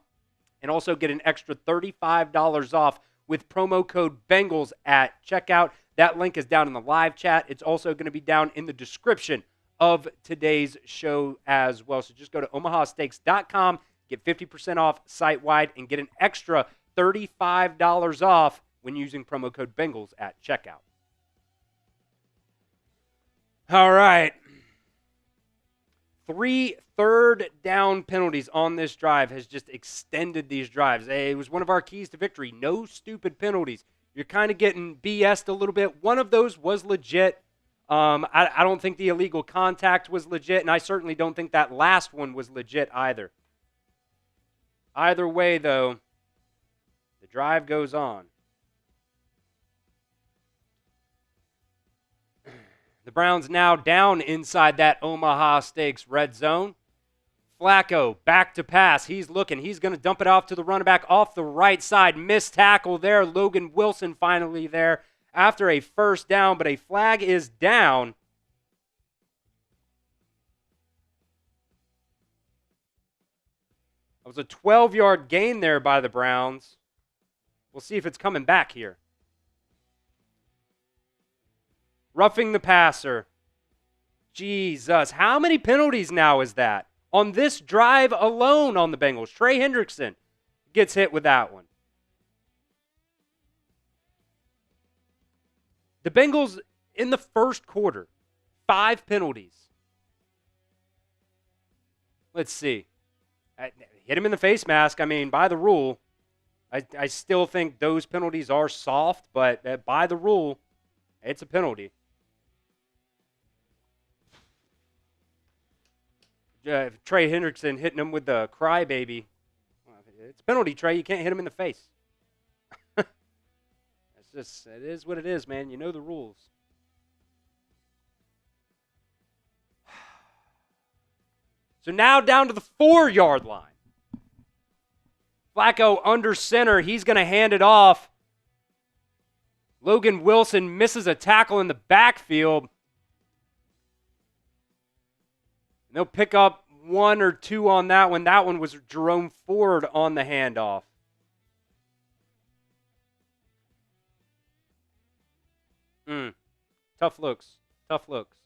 Speaker 1: And also get an extra $35 off with promo code Bengals at checkout. That link is down in the live chat. It's also going to be down in the description of today's show as well. So just go to omahasteaks.com, get 50% off site-wide, and get an extra $35 off when using promo code Bengals at checkout. All right. 3 third-down penalties on this drive has just extended these drives. It was one of our keys to victory. No stupid penalties. You're kind of getting BS'd a little bit. One of those was legit. I don't think the illegal contact was legit, and I certainly don't think that last one was legit either. Either way, though, the drive goes on. The Browns now down inside that Omaha Steaks red zone. Flacco back to pass. He's looking. He's going to dump it off to the running back off the right side. Missed tackle there. Logan Wilson finally there after a first down, but a flag is down. It was a 12-yard gain there by the Browns. We'll see if it's coming back here. Roughing the passer. Jesus, how many penalties now is that? On this drive alone on the Bengals. Trey Hendrickson gets hit with that one. The Bengals in the first quarter, 5 penalties. Let's see. Hit him in the face mask. I mean, by the rule, I still think those penalties are soft, but by the rule, it's a penalty. Trey Hendrickson hitting him with the crybaby. It's penalty, Trey. You can't hit him in the face. It is what it is, man. You know the rules. So now down to the 4-yard line. Flacco under center. He's going to hand it off. Logan Wilson misses a tackle in the backfield. And they'll pick up 1 or 2 on that one. That one was Jerome Ford on the handoff. Tough looks. Tough looks.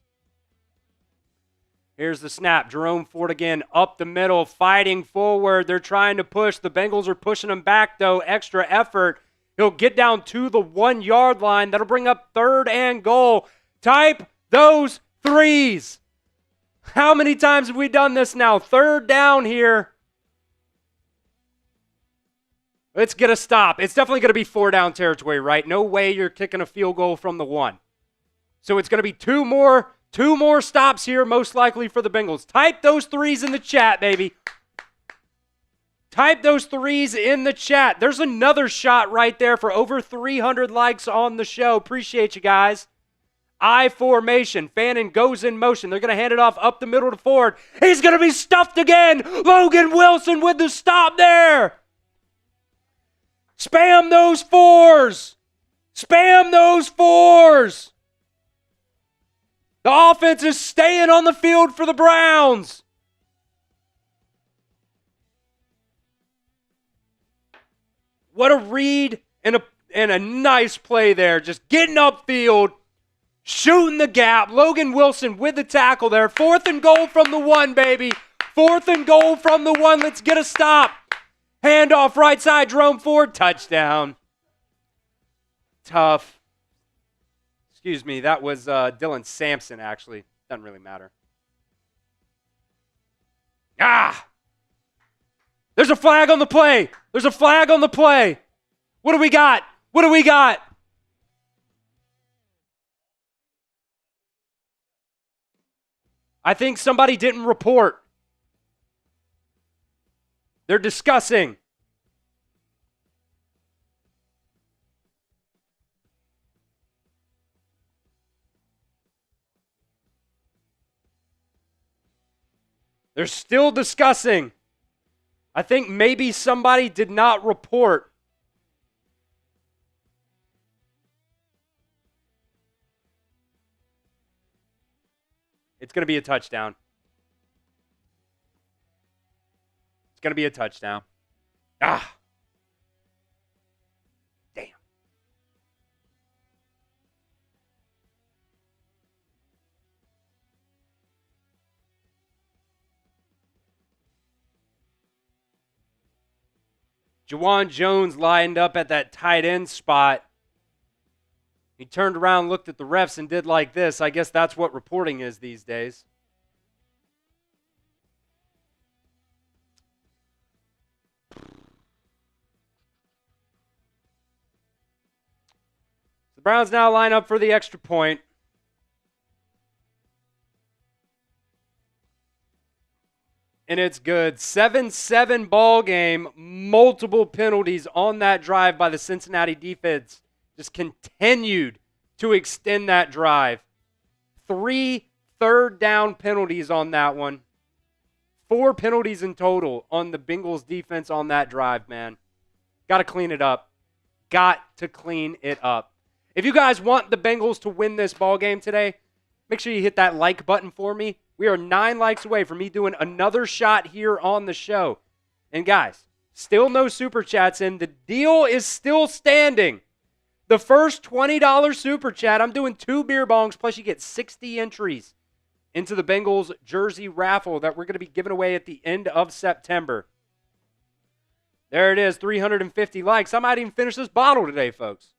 Speaker 1: Here's the snap. Jerome Ford again up the middle, fighting forward. They're trying to push. The Bengals are pushing him back, though. Extra effort. He'll get down to the 1-yard line. That'll bring up 3rd and goal. Type those threes. How many times have we done this now? 3rd down here. Let's get a stop. It's definitely going to be 4-down territory, right? No way you're kicking a field goal from the 1. So it's going to be two more stops here, most likely for the Bengals. Type those threes in the chat, baby. Type those threes in the chat. There's another shot right there for over 300 likes on the show. Appreciate you guys. I formation. Fannin goes in motion. They're going to hand it off up the middle to Ford. He's going to be stuffed again. Logan Wilson with the stop there. Spam those 4s. Spam those 4s. The offense is staying on the field for the Browns. What a read and a nice play there. Just getting upfield, shooting the gap. Logan Wilson with the tackle there. 4th and goal from the 1, baby. 4th and goal from the 1. Let's get a stop. Handoff right side, Jerome Ford. Touchdown. Tough. Excuse me, that was Dylan Sampson, actually. Doesn't really matter. There's a flag on the play. There's a flag on the play. What do we got? What do we got? I think somebody didn't report. They're discussing. They're still discussing. I think maybe somebody did not report. It's going to be a touchdown. It's going to be a touchdown. Damn. Juwan Jones lined up at that tight end spot. He turned around, looked at the refs, and did like this. I guess that's what reporting is these days. Browns now line up for the extra point. And it's good. 7-7 ball game. Multiple penalties on that drive by the Cincinnati defense. Just continued to extend that drive. 3 third down penalties on that one. 4 penalties in total on the Bengals defense on that drive, man. Got to clean it up. Got to clean it up. If you guys want the Bengals to win this ball game today, make sure you hit that like button for me. We are 9 likes away from me doing another shot here on the show. And guys, still no super chats in. The deal is still standing. The first $20 super chat, I'm doing 2 beer bongs, plus you get 60 entries into the Bengals jersey raffle that we're going to be giving away at the end of September. There it is, 350 likes. I might even finish this bottle today, folks.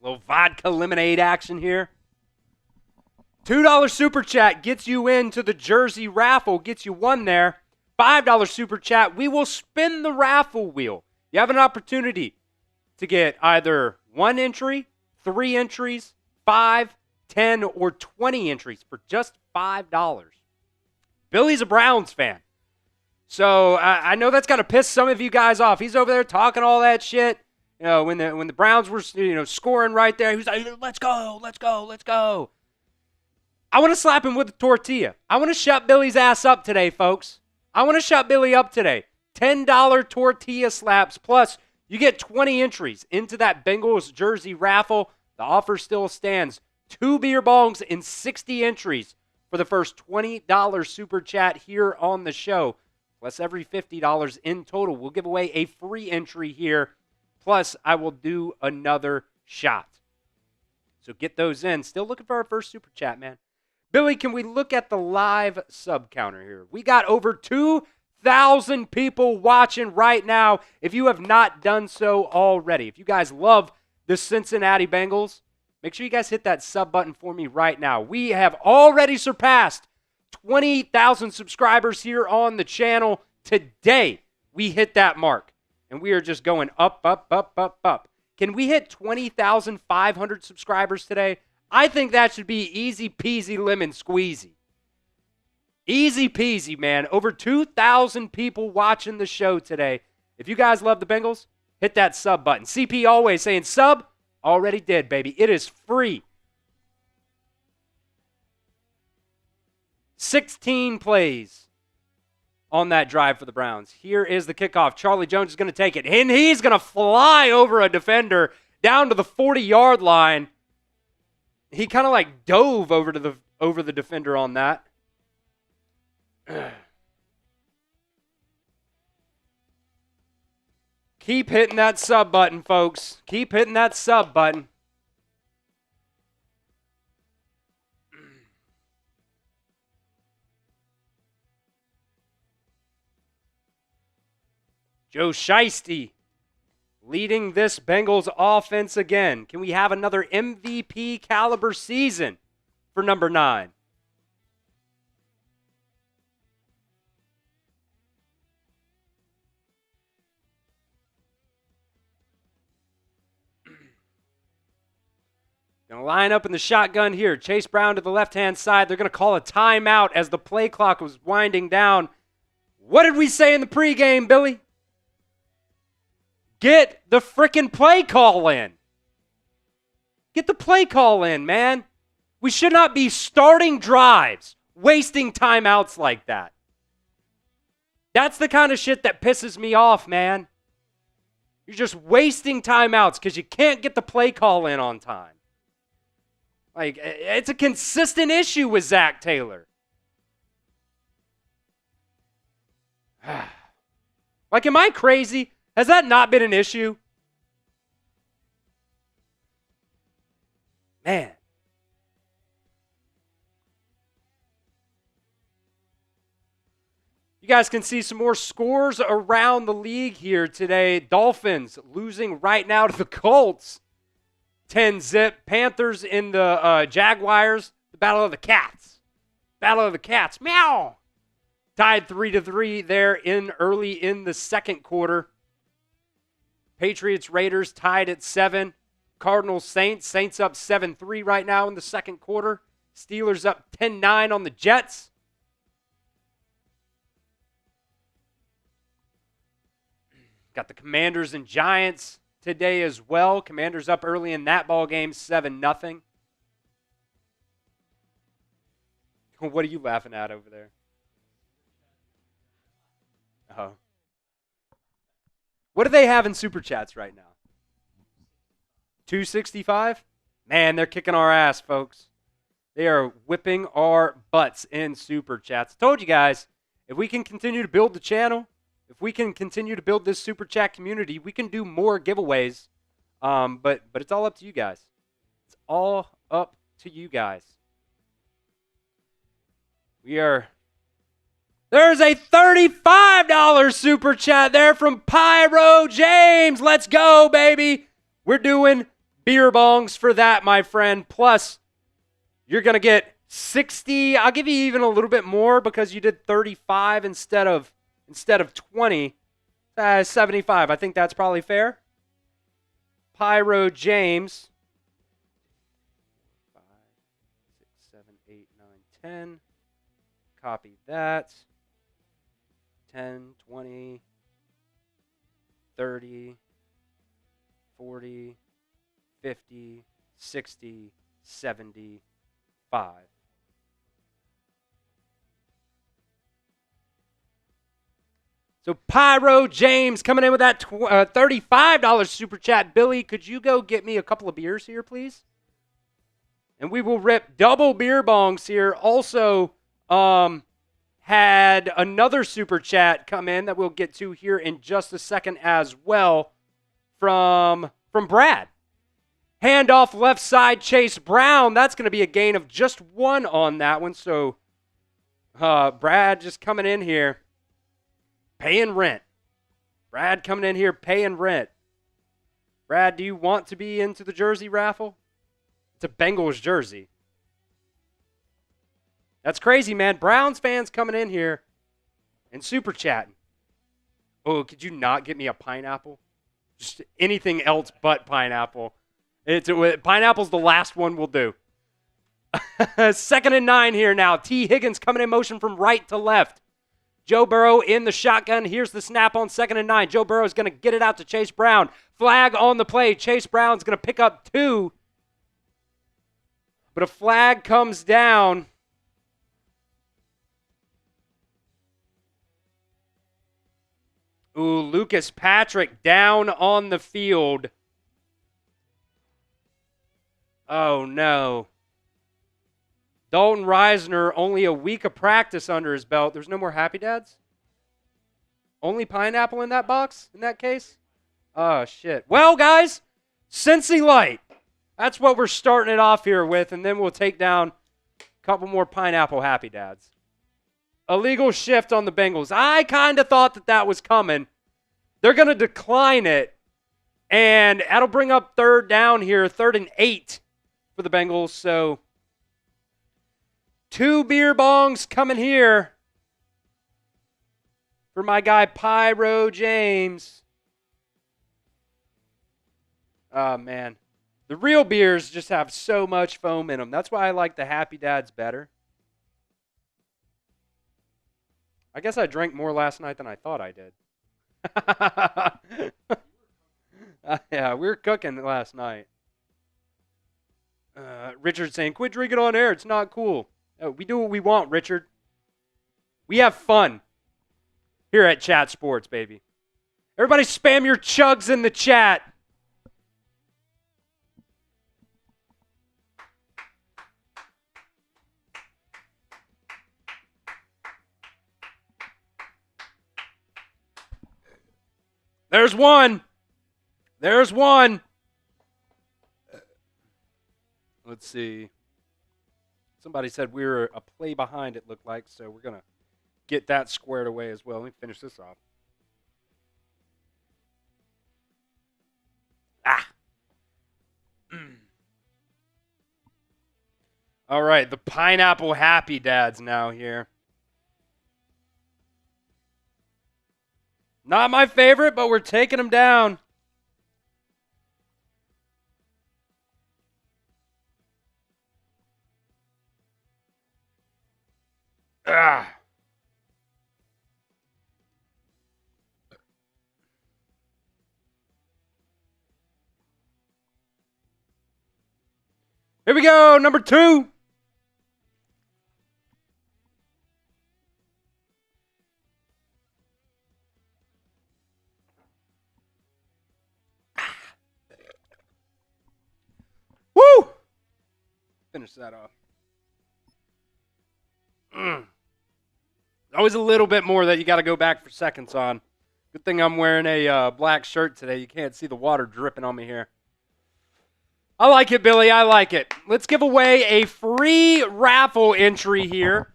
Speaker 1: Little vodka lemonade action here. $2 super chat gets you into the jersey raffle, gets you one there. $5 super chat, we will spin the raffle wheel. You have an opportunity to get either 1 entry, 3 entries, 5, 10, or 20 entries for just $5. Billy's a Browns fan. So I know that's going to piss some of you guys off. He's over there talking all that shit. You know, when the Browns were, scoring right there, he was like, let's go, let's go, let's go. I want to slap him with a tortilla. I want to shut Billy's ass up today, folks. I want to shut Billy up today. $10 tortilla slaps, plus you get 20 entries into that Bengals jersey raffle. The offer still stands. 2 beer bongs and 60 entries for the first $20 super chat here on the show. Plus every $50 in total. We'll give away a free entry here. Plus, I will do another shot. So get those in. Still looking for our first super chat, man. Billy, can we look at the live sub counter here? We got over 2,000 people watching right now. If you have not done so already, if you guys love the Cincinnati Bengals, make sure you guys hit that sub button for me right now. We have already surpassed 20,000 subscribers here on the channel. Today, we hit that mark. And we are just going up, up, up, up, up. Can we hit 20,500 subscribers today? I think that should be easy peasy lemon squeezy. Easy peasy, man. Over 2,000 people watching the show today. If you guys love the Bengals, hit that sub button. CP always saying sub. Already did, baby. It is free. 16 plays on that drive for the Browns. Here is the kickoff. Charlie Jones is going to take it, and he's going to fly over a defender down to the 40-yard line. He kind of like dove over the defender on that. Keep hitting that sub button, folks. Keep hitting that sub button. Joe Shiesty leading this Bengals offense again. Can we have another MVP caliber season for number 9? Going to line up in the shotgun here. Chase Brown to the left-hand side. They're going to call a timeout as the play clock was winding down. What did we say in the pregame, Billy? Get the frickin' play call in. Get the play call in, man. We should not be starting drives, wasting timeouts like that. That's the kind of shit that pisses me off, man. You're just wasting timeouts because you can't get the play call in on time. Like, it's a consistent issue with Zach Taylor. Like, am I crazy? Has that not been an issue? Man. You guys can see some more scores around the league here today. Dolphins losing right now to the Colts. 10-zip. Panthers in the Jaguars. The Battle of the Cats. Battle of the Cats. Meow. Tied 3-3 there early in the second quarter. Patriots, Raiders tied at 7. Cardinals, Saints. Saints up 7-3 right now in the second quarter. Steelers up 10-9 on the Jets. Got the Commanders and Giants today as well. Commanders up early in that ball game, 7-0. What are you laughing at over there? Oh. What do they have in Super Chats right now? 265? Man, they're kicking our ass, folks. They are whipping our butts in Super Chats. I told you guys, if we can continue to build the channel, if we can continue to build this Super Chat community, we can do more giveaways. But it's all up to you guys. It's all up to you guys. There's a $35 Super Chat there from Pyro James. Let's go, baby. We're doing beer bongs for that, my friend. Plus, you're going to get 60. I'll give you even a little bit more because you did 35 instead of 20. 75. I think that's probably fair. Pyro James. 5, 6, 7, 8, 9, 10. Copy that. 10, 20, 30, 40, 50, 60, 75. So Pyro James coming in with that $35 Super Chat. Billy, could you go get me a couple of beers here, please? And we will rip double beer bongs here. Also, had another Super Chat come in that we'll get to here in just a second as well from Brad. Handoff left side, Chase Brown. That's going to be a gain of just 1 on that one. So Brad just coming in here, paying rent. Brad coming in here, paying rent. Brad, do you want to be into the jersey raffle? It's a Bengals jersey. That's crazy, man. Browns fans coming in here and super chatting. Oh, could you not get me a pineapple? Just anything else but pineapple. Pineapple's the last one we'll do. 2nd and 9 here now. T. Higgins coming in motion from right to left. Joe Burrow in the shotgun. Here's the snap on 2nd and 9. Joe Burrow is going to get it out to Chase Brown. Flag on the play. Chase Brown's going to pick up 2. But a flag comes down. Ooh, Lucas Patrick down on the field. Oh, no. Dalton Reisner, only a week of practice under his belt. There's no more Happy Dads? Only pineapple in that box, in that case? Oh, shit. Well, guys, Cincy Light. That's what we're starting it off here with, and then we'll take down a couple more pineapple Happy Dads. Illegal shift on the Bengals. I kind of thought that was coming. They're going to decline it, and that'll bring up 3rd down here, 3rd and 8 for the Bengals. So 2 beer bongs coming here for my guy Pyro James. Oh, man. The real beers just have so much foam in them. That's why I like the Happy Dads better. I guess I drank more last night than I thought I did. Yeah, we were cooking last night. Richard saying, quit drinking on air. It's not cool. We do what we want, Richard. We have fun here at Chat Sports, baby. Everybody spam your chugs in the chat. There's one. There's one. Let's see. Somebody said we were a play behind, it looked like, so we're going to get that squared away as well. Let me finish this off. All right, the pineapple Happy Dads now here. Not my favorite, but we're taking them down. Ah. Here we go, number 2. Woo! Finish that off. Always a little bit more that you got to go back for seconds on. Good thing I'm wearing a black shirt today. You can't see the water dripping on me here. I like it, Billy. I like it. Let's give away a free raffle entry here.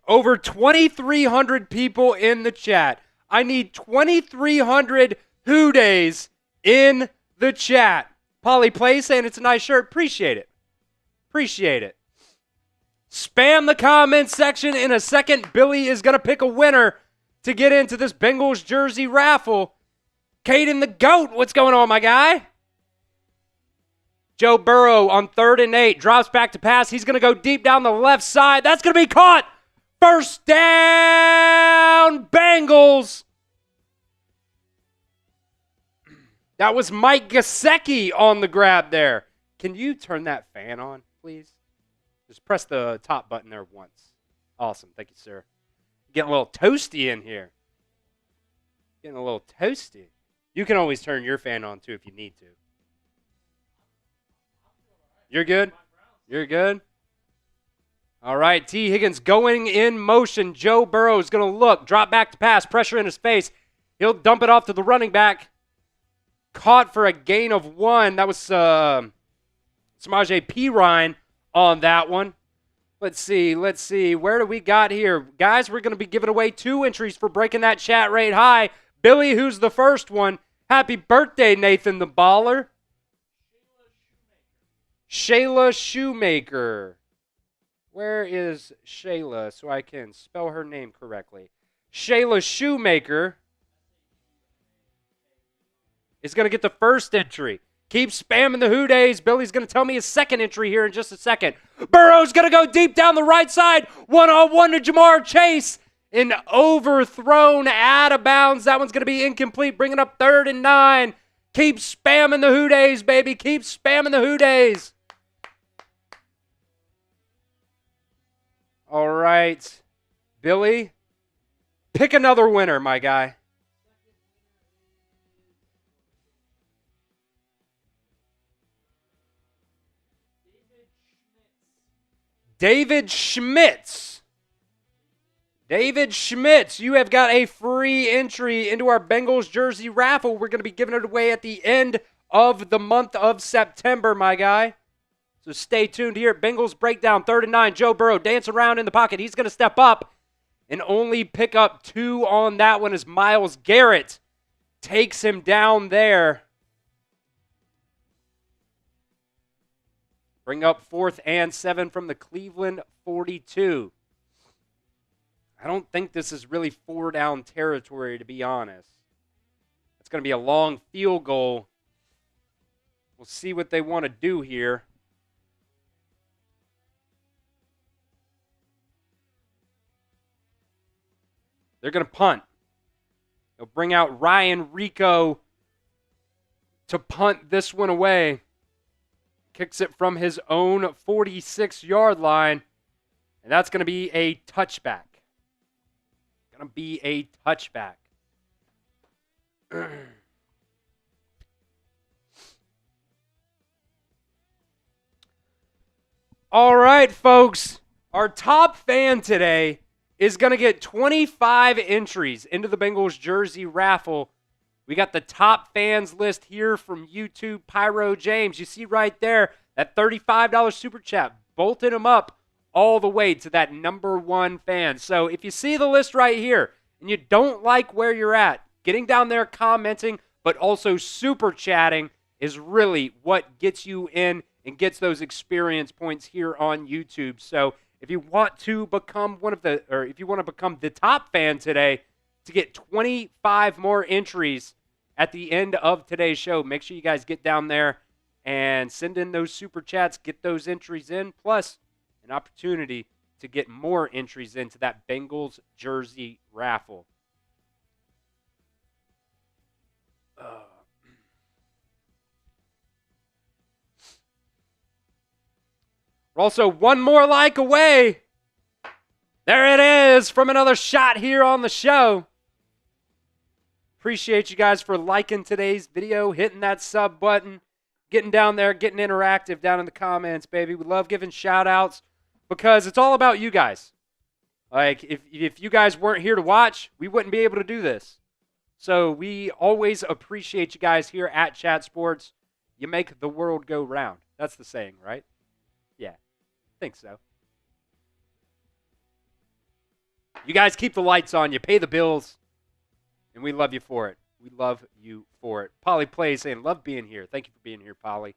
Speaker 1: Over 2,300 people in the chat. I need 2,300 Who Days in the chat. Polly Play saying it's a nice shirt. Appreciate it. Appreciate it. Spam the comments section in a second. Billy is going to pick a winner to get into this Bengals jersey raffle. Caden the GOAT, what's going on, my guy? Joe Burrow on 3rd and 8. Drops back to pass. He's going to go deep down the left side. That's going to be caught. First down, Bengals. That was Mike Gesicki on the grab there. Can you turn that fan on, please? Just press the top button there once. Awesome. Thank you, sir. Getting a little toasty in here. Getting a little toasty. You can always turn your fan on, too, if you need to. You're good? You're good? All right, T. Higgins going in motion. Joe Burrow is going to look. Drop back to pass. Pressure in his face. He'll dump it off to the running back. Caught for a gain of 1. That was Samaje Perine on that one. Let's see. Where do we got here? Guys, we're going to be giving away 2 entries for breaking that chat rate high. Billy, who's the first one? Happy birthday, Nathan the Baller. Shayla Shoemaker. Where is Shayla so I can spell her name correctly? Shayla Shoemaker is going to get the first entry. Keep spamming the Who Days. Billy's going to tell me his second entry here in just a second. Burrow's going to go deep down the right side. 1-on-1 to Jamar Chase. An overthrown out of bounds. That one's going to be incomplete, bringing up 3rd and 9. Keep spamming the Who Days, baby. Keep spamming the Who Days. All right. Billy, pick another winner, my guy. David Schmitz. David Schmitz, you have got a free entry into our Bengals jersey raffle. We're going to be giving it away at the end of the month of September, my guy. So stay tuned here. Bengals Breakdown, 3rd and 9. Joe Burrow dancing around in the pocket. He's going to step up and only pick up 2 on that one as Myles Garrett takes him down there. Bring up 4th and 7 from the Cleveland 42. I don't think this is really 4-down territory, to be honest. It's going to be a long field goal. We'll see what they want to do here. They're going to punt. They'll bring out Ryan Rico to punt this one away. Kicks it from his own 46-yard line. And that's going to be a touchback. Going to be a touchback. All right, folks. Our top fan today is going to get 25 entries into the Bengals jersey raffle. We got the top fans list here from YouTube, Pyro James. You see right there, that $35 super chat, bolted him up all the way to that number 1 fan. So if you see the list right here and you don't like where you're at, getting down there, commenting, but also super chatting is really what gets you in and gets those experience points here on YouTube. So if you want to become if you want to become the top fan today to get 25 more entries at the end of today's show, make sure you guys get down there and send in those super chats, get those entries in, plus an opportunity to get more entries into that Bengals jersey raffle. We're also one more like away. There it is from another shot here on the show. Appreciate you guys for liking today's video, hitting that sub button, getting down there, getting interactive down in the comments, baby. We love giving shout outs because it's all about you guys. Like, if you guys weren't here to watch, we wouldn't be able to do this. So we always appreciate you guys here at Chat Sports. You make the world go round. That's the saying, right? Yeah, I think so. You guys keep the lights on. You pay the bills. And we love you for it. We love you for it. Polly Plays saying, love being here. Thank you for being here, Polly.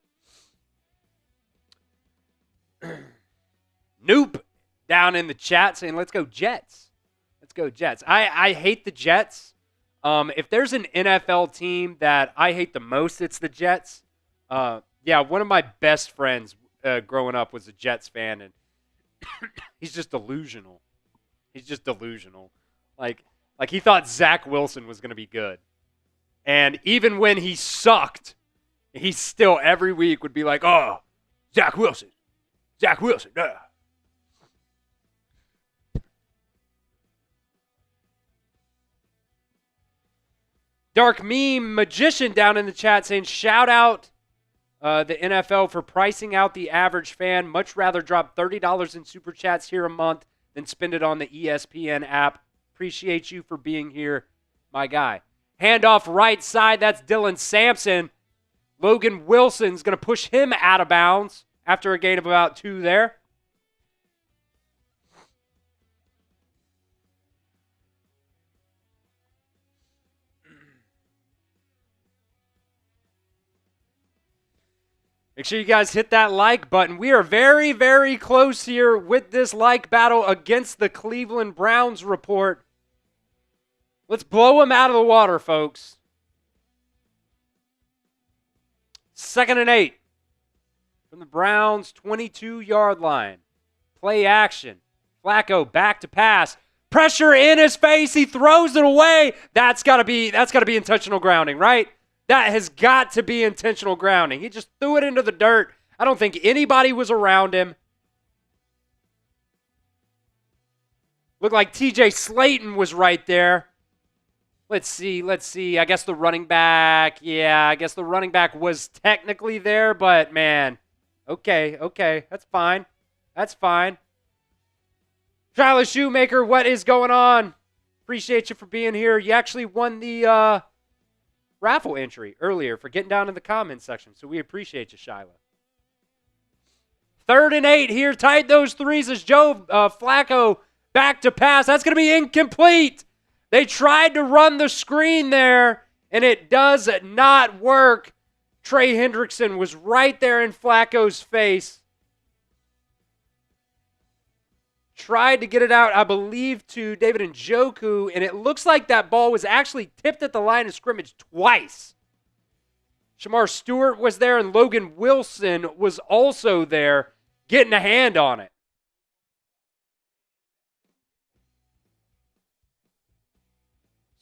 Speaker 1: Noop down in the chat saying, let's go Jets. Let's go Jets. I hate the Jets. If there's an NFL team that I hate the most, it's the Jets. Yeah, one of my best friends growing up was a Jets fan, and he's just delusional. He's just delusional. Like he thought Zach Wilson was going to be good. And even when he sucked, he still every week would be like, oh, Zach Wilson. Dark Meme Magician down in the chat saying, shout out the NFL for pricing out the average fan. Much rather drop $30 in Super Chats here a month than spend it on the ESPN app. Appreciate you for being here, my guy. Handoff right side, that's Dylan Sampson. Logan Wilson's going to push him out of bounds after a gain of about 2 there. Make sure you guys hit that like button. We are very, very close here with this like battle against the Cleveland Browns report. Let's blow them out of the water, folks. 2nd and 8 from the Browns' 22-yard line. Play action. Flacco back to pass. Pressure in his face. He throws it away. That's got to be intentional grounding, right? That has got to be intentional grounding. He just threw it into the dirt. I don't think anybody was around him. Looked like TJ Slayton was right there. Let's see. I guess the running back. Yeah, I guess the running back was technically there, but man. Okay. That's fine. Tyler Shoemaker, what is going on? Appreciate you for being here. You actually won the raffle entry earlier for getting down in the comments section, so we appreciate you, Shyla. 3rd and 8 here. Tight those threes as Joe Flacco back to pass. That's going to be incomplete. They tried to run the screen there, and it does not work. Trey Hendrickson was right there in Flacco's face. Tried to get it out, I believe, to David Njoku, and it looks like that ball was actually tipped at the line of scrimmage twice. Shamar Stewart was there, and Logan Wilson was also there getting a hand on it.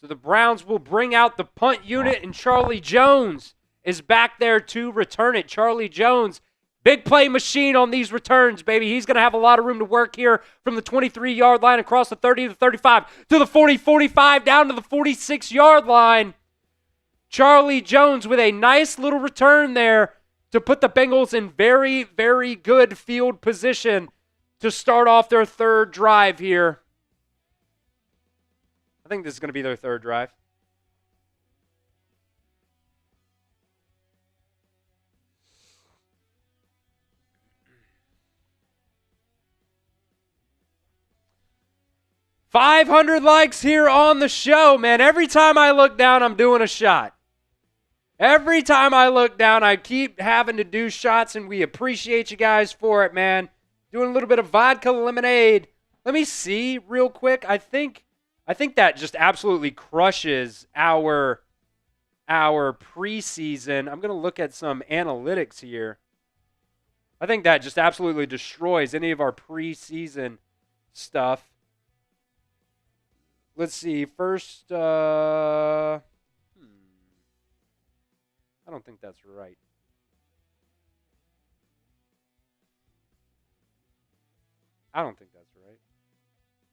Speaker 1: So the Browns will bring out the punt unit, and Charlie Jones is back there to return it. Charlie Jones, big play machine on these returns, baby. He's going to have a lot of room to work here from the 23-yard line across the 30 to 35 to the 40, 45, down to the 46-yard line. Charlie Jones with a nice little return there to put the Bengals in very, very good field position to start off their 3rd drive here. I think this is going to be their 3rd drive. $500 likes here on the show, man. Every time I look down, I'm doing a shot. Every time I look down, I keep having to do shots, and we appreciate you guys for it, man. Doing a little bit of vodka lemonade. Let me see real quick. I think that just absolutely crushes our preseason. I'm going to look at some analytics here. I think that just absolutely destroys any of our preseason stuff. Let's see. First, I don't think that's right. I don't think that's right.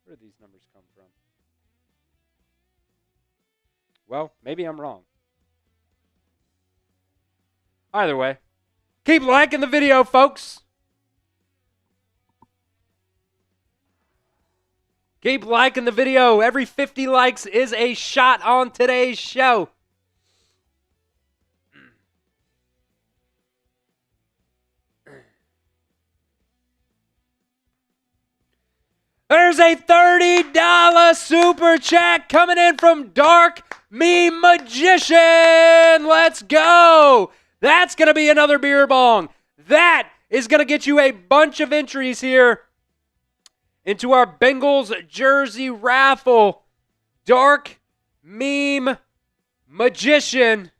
Speaker 1: Where do these numbers come from? Well, maybe I'm wrong. Either way, keep liking the video, folks. Keep liking the video. Every 50 likes is a shot on today's show. There's a $30 super chat coming in from Dark Meme Magician. Let's go. That's going to be another beer bong. That is going to get you a bunch of entries here into our Bengals jersey raffle. Dark Meme Magician.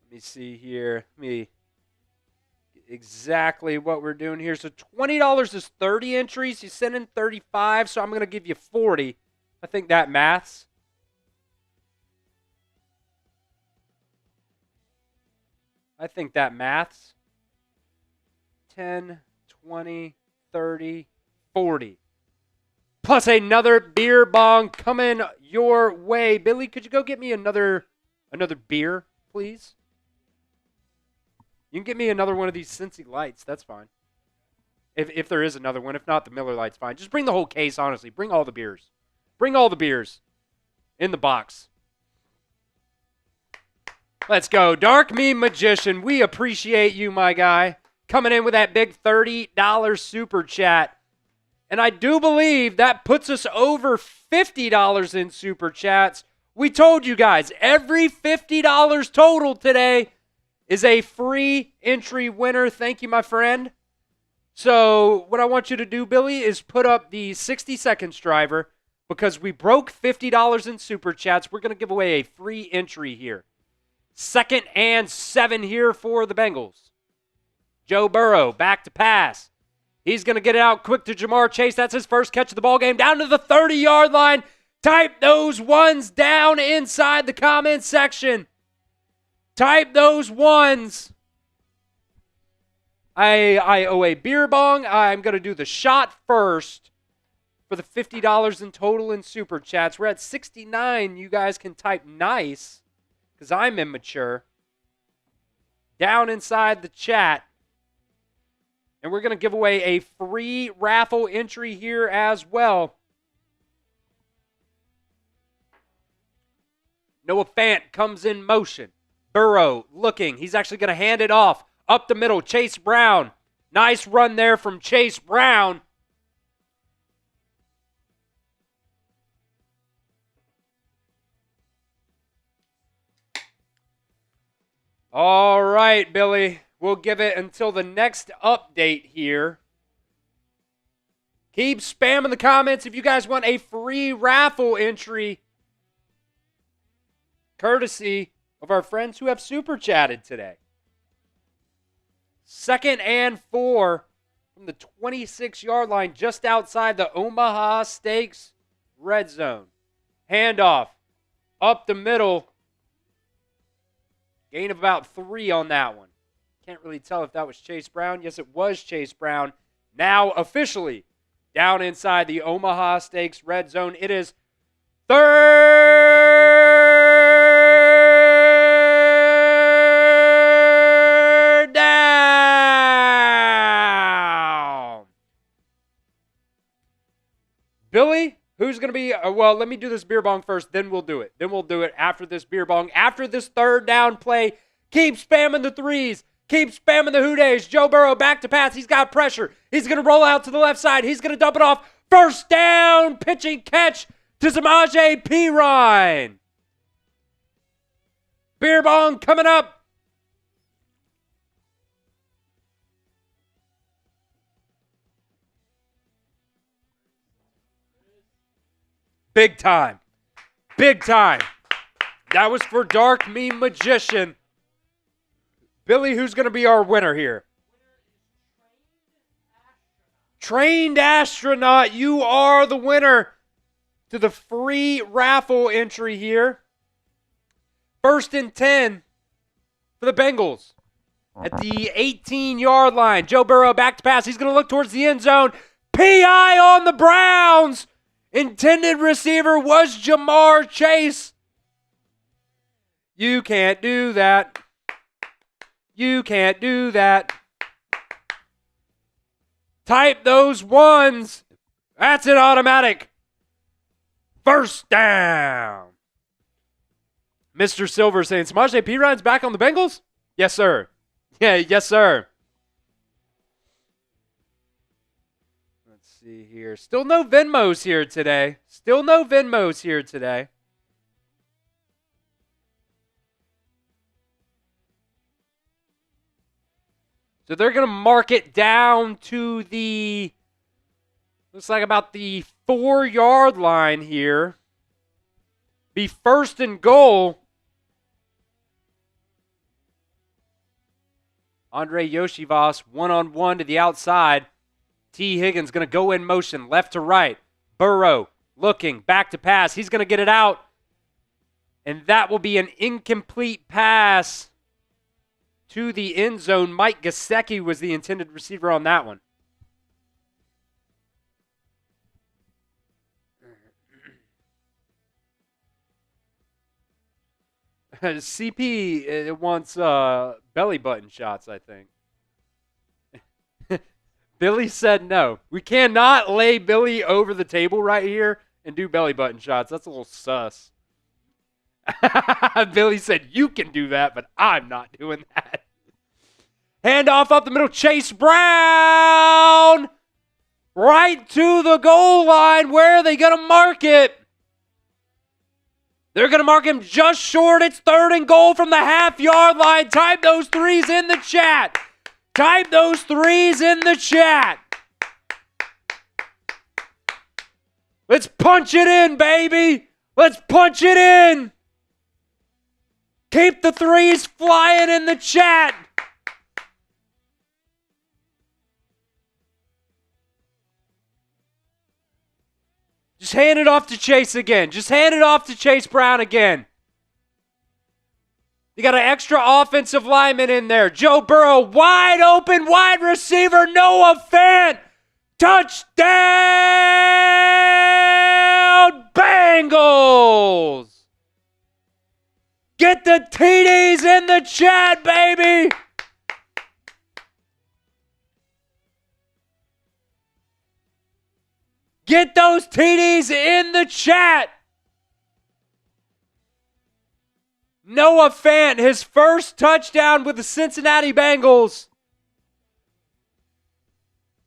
Speaker 1: Let me see here. Exactly what we're doing here. So $20 is 30 entries. You send in 35, so I'm going to give you 40. I think that maths. I think that maths. 10, 20, 30, 40. Plus another beer bong coming your way. Billy, could you go get me another beer, please? You can get me another one of these Cincy Lights. That's fine. If there is another one. If not, the Miller Lite's fine. Just bring the whole case, honestly. Bring all the beers. Bring all the beers in the box. Let's go. Dark Meme Magician, we appreciate you, my guy. Coming in with that big $30 super chat. And I do believe that puts us over $50 in super chats. We told you guys, every $50 total today is a free entry winner. Thank you, my friend. So what I want you to do, Billy, is put up the 60 seconds driver because we broke $50 in super chats. We're going to give away a free entry here. 2nd and 7 here for the Bengals. Joe Burrow back to pass. He's going to get it out quick to Jamar Chase. That's his first catch of the ball game. Down to the 30-yard line. Type those ones down inside the comment section. Type those ones. I owe a beer bong. I'm going to do the shot first for the $50 in total in super chats. We're at 69. You guys can type nice because I'm immature. Down inside the chat. And we're going to give away a free raffle entry here as well. Noah Fant comes in motion. Burrow looking. He's actually going to hand it off. Up the middle, Chase Brown. Nice run there from Chase Brown. All right, Billy. We'll give it until the next update here. Keep spamming the comments if you guys want a free raffle entry. Courtesy of our friends who have super chatted today. 2nd and 4 from the 26-yard line just outside the Omaha Steaks red zone. Handoff up the middle. Gain of about 3 on that one. Can't really tell if that was Chase Brown. Yes, it was Chase Brown. Now officially down inside the Omaha Steaks red zone. It is 3rd down. Billy, who's going to be, well, let me do this beer bong first, then we'll do it. Then we'll do it after this beer bong. After this 3rd down play, keep spamming the threes. Keep spamming the hoodays. Joe Burrow back to pass. He's got pressure. He's going to roll out to the left side. He's going to dump it off. 1st down, pitching catch to Samaje Perine. Beer bong coming up. Big time. Big time. That was for Dark Meme Magician. Billy, who's going to be our winner here? Trained astronaut, you are the winner to the free raffle entry here. 1st and 10 for the Bengals at the 18-yard line. Joe Burrow back to pass. He's going to look towards the end zone. PI on the Browns. Intended receiver was Jamar Chase. You can't do that. You can't do that. Type those ones. That's an automatic. 1st down. Mr. Silver saying, Samaje Perine's back on the Bengals? Yes, sir. Yeah, yes, sir. Let's see here. Still no Venmos here today. Still no Venmos here today. So they're going to mark it down to the, looks like about the 4-yard line here. Be 1st and goal. Andre Yoshivas, one-on-one to the outside. T. Higgins going to go in motion, left to right. Burrow looking, back to pass. He's going to get it out. And that will be an incomplete pass to the end zone. Mike Gesicki was the intended receiver on that one. CP wants belly button shots, I think. Billy said no. We cannot lay Billy over the table right here and do belly button shots. That's a little sus. Billy said you can do that, but I'm not doing that. Handoff up the middle. Chase Brown. Right to the goal line. Where are they going to mark it? They're going to mark him just short. It's 3rd and goal from the half-yard line. Type those threes in the chat. Type those threes in the chat. Let's punch it in, baby. Let's punch it in. Keep the threes flying in the chat. Just hand it off to Chase again. Just hand it off to Chase Brown again. You got an extra offensive lineman in there. Joe Burrow, wide open, wide receiver, Noah Fant. Touchdown, Bengals. Get the TDs in the chat, baby. Get those TDs in the chat. Noah Fant, his first touchdown with the Cincinnati Bengals.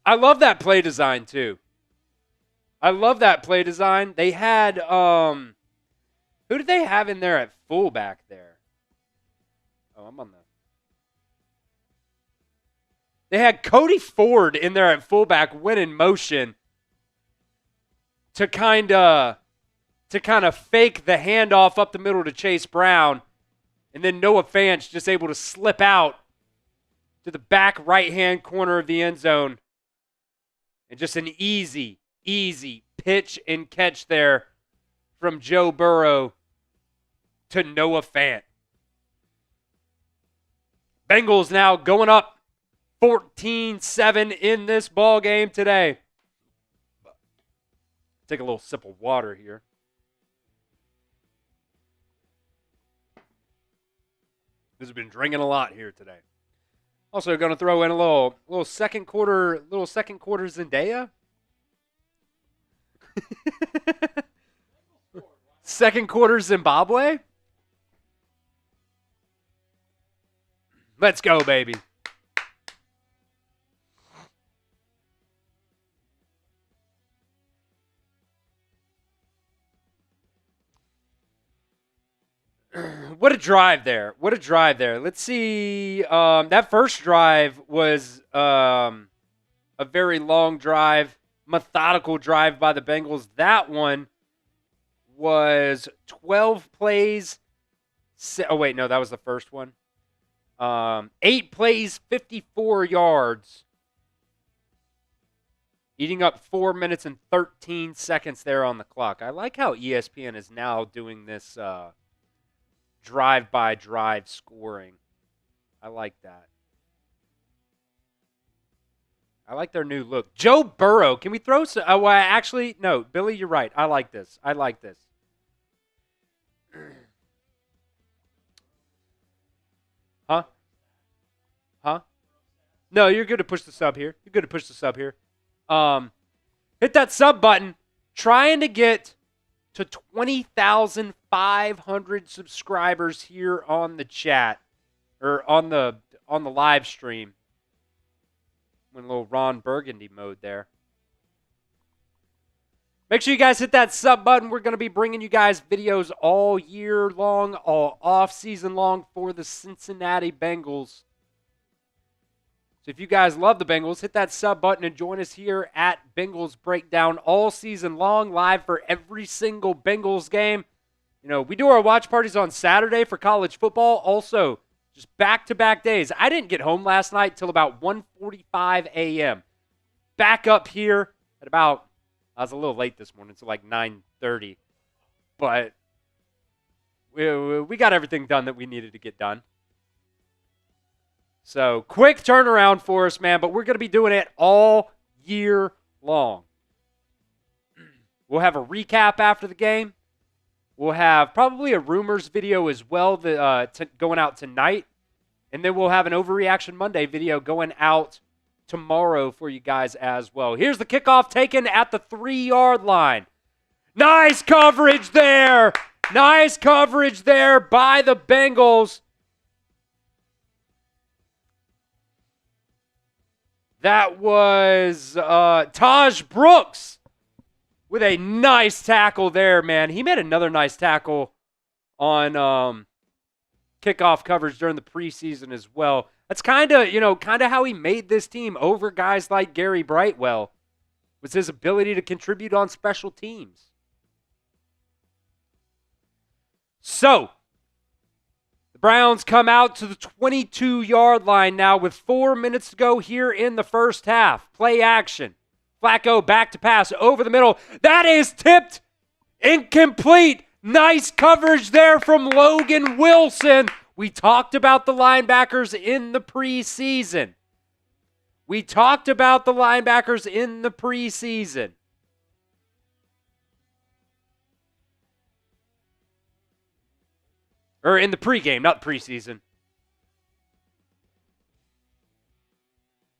Speaker 1: I love that play design too. I love that play design. They had, who did they have in there at fullback there? Oh, I'm on the. They had Cody Ford in there at fullback, went in motion to kind of fake the handoff up the middle to Chase Brown, and then Noah Fant's just able to slip out to the back right-hand corner of the end zone, and just an easy pitch and catch there from Joe Burrow to Noah Fant. Bengals now going up 14-7 in this ball game today. Take a little sip of water here. This has been drinking a lot here today. Also going to throw in a little second quarter Zendaya. Second quarter Zimbabwe. Let's go, baby. What a drive there. What a drive there. Let's see. That first drive was a very long drive, methodical drive by the Bengals. That one was 12 plays. Oh, wait, no, that was the first one. 8 plays, 54 yards. Eating up 4 minutes and 13 seconds there on the clock. I like how ESPN is now doing this drive-by-drive scoring. I like that. I like their new look. Joe Burrow. Can we throw some? Well, actually, no. Billy, you're right. I like this. Huh? No, you're good to push the sub here. Hit that sub button. Trying to get to 20,500 subscribers here on the chat or on the live stream. Went a little Ron Burgundy mode there. Make sure you guys hit that sub button. We're going to be bringing you guys videos all year long, all off season long for the Cincinnati Bengals. So if you guys love the Bengals, hit that sub button and join us here at Bengals Breakdown all season long, live for every single Bengals game. You know, we do our watch parties on Saturday for college football. Also, just back-to-back days. I didn't get home last night till about 1:45 a.m. Back up here at about, I was a little late this morning, so like 9:30. But we got everything done that we needed to get done. So, quick turnaround for us, man, but we're going to be doing it all year long. We'll have a recap after the game. We'll have probably a rumors video as well going out tonight. And then we'll have an Overreaction Monday video going out tomorrow for you guys as well. Here's the kickoff taken at the 3-yard line. Nice coverage there. Nice coverage there by the Bengals. That was Taj Brooks with a nice tackle there, man. He made another nice tackle on kickoff coverage during the preseason as well. That's kind of how he made this team over guys like Gary Brightwell, was his ability to contribute on special teams. So, the Browns come out to the 22-yard line now with 4 minutes to go here in the first half. Play action. Flacco back to pass over the middle. That is tipped. Incomplete. Nice coverage there from Logan Wilson. We talked about the linebackers in the preseason. Or in the pregame, not the preseason.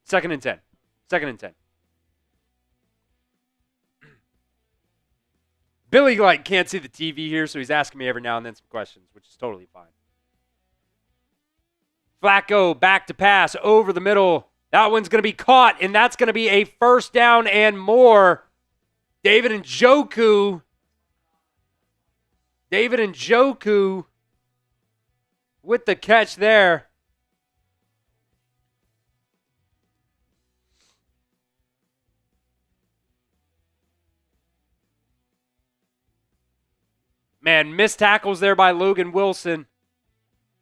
Speaker 1: 2nd and 10. Billy can't see the TV here, so he's asking me every now and then some questions, which is totally fine. Flacco back to pass over the middle. That one's going to be caught, and that's going to be a first down and more. David Njoku with the catch there. Man, missed tackles there by Logan Wilson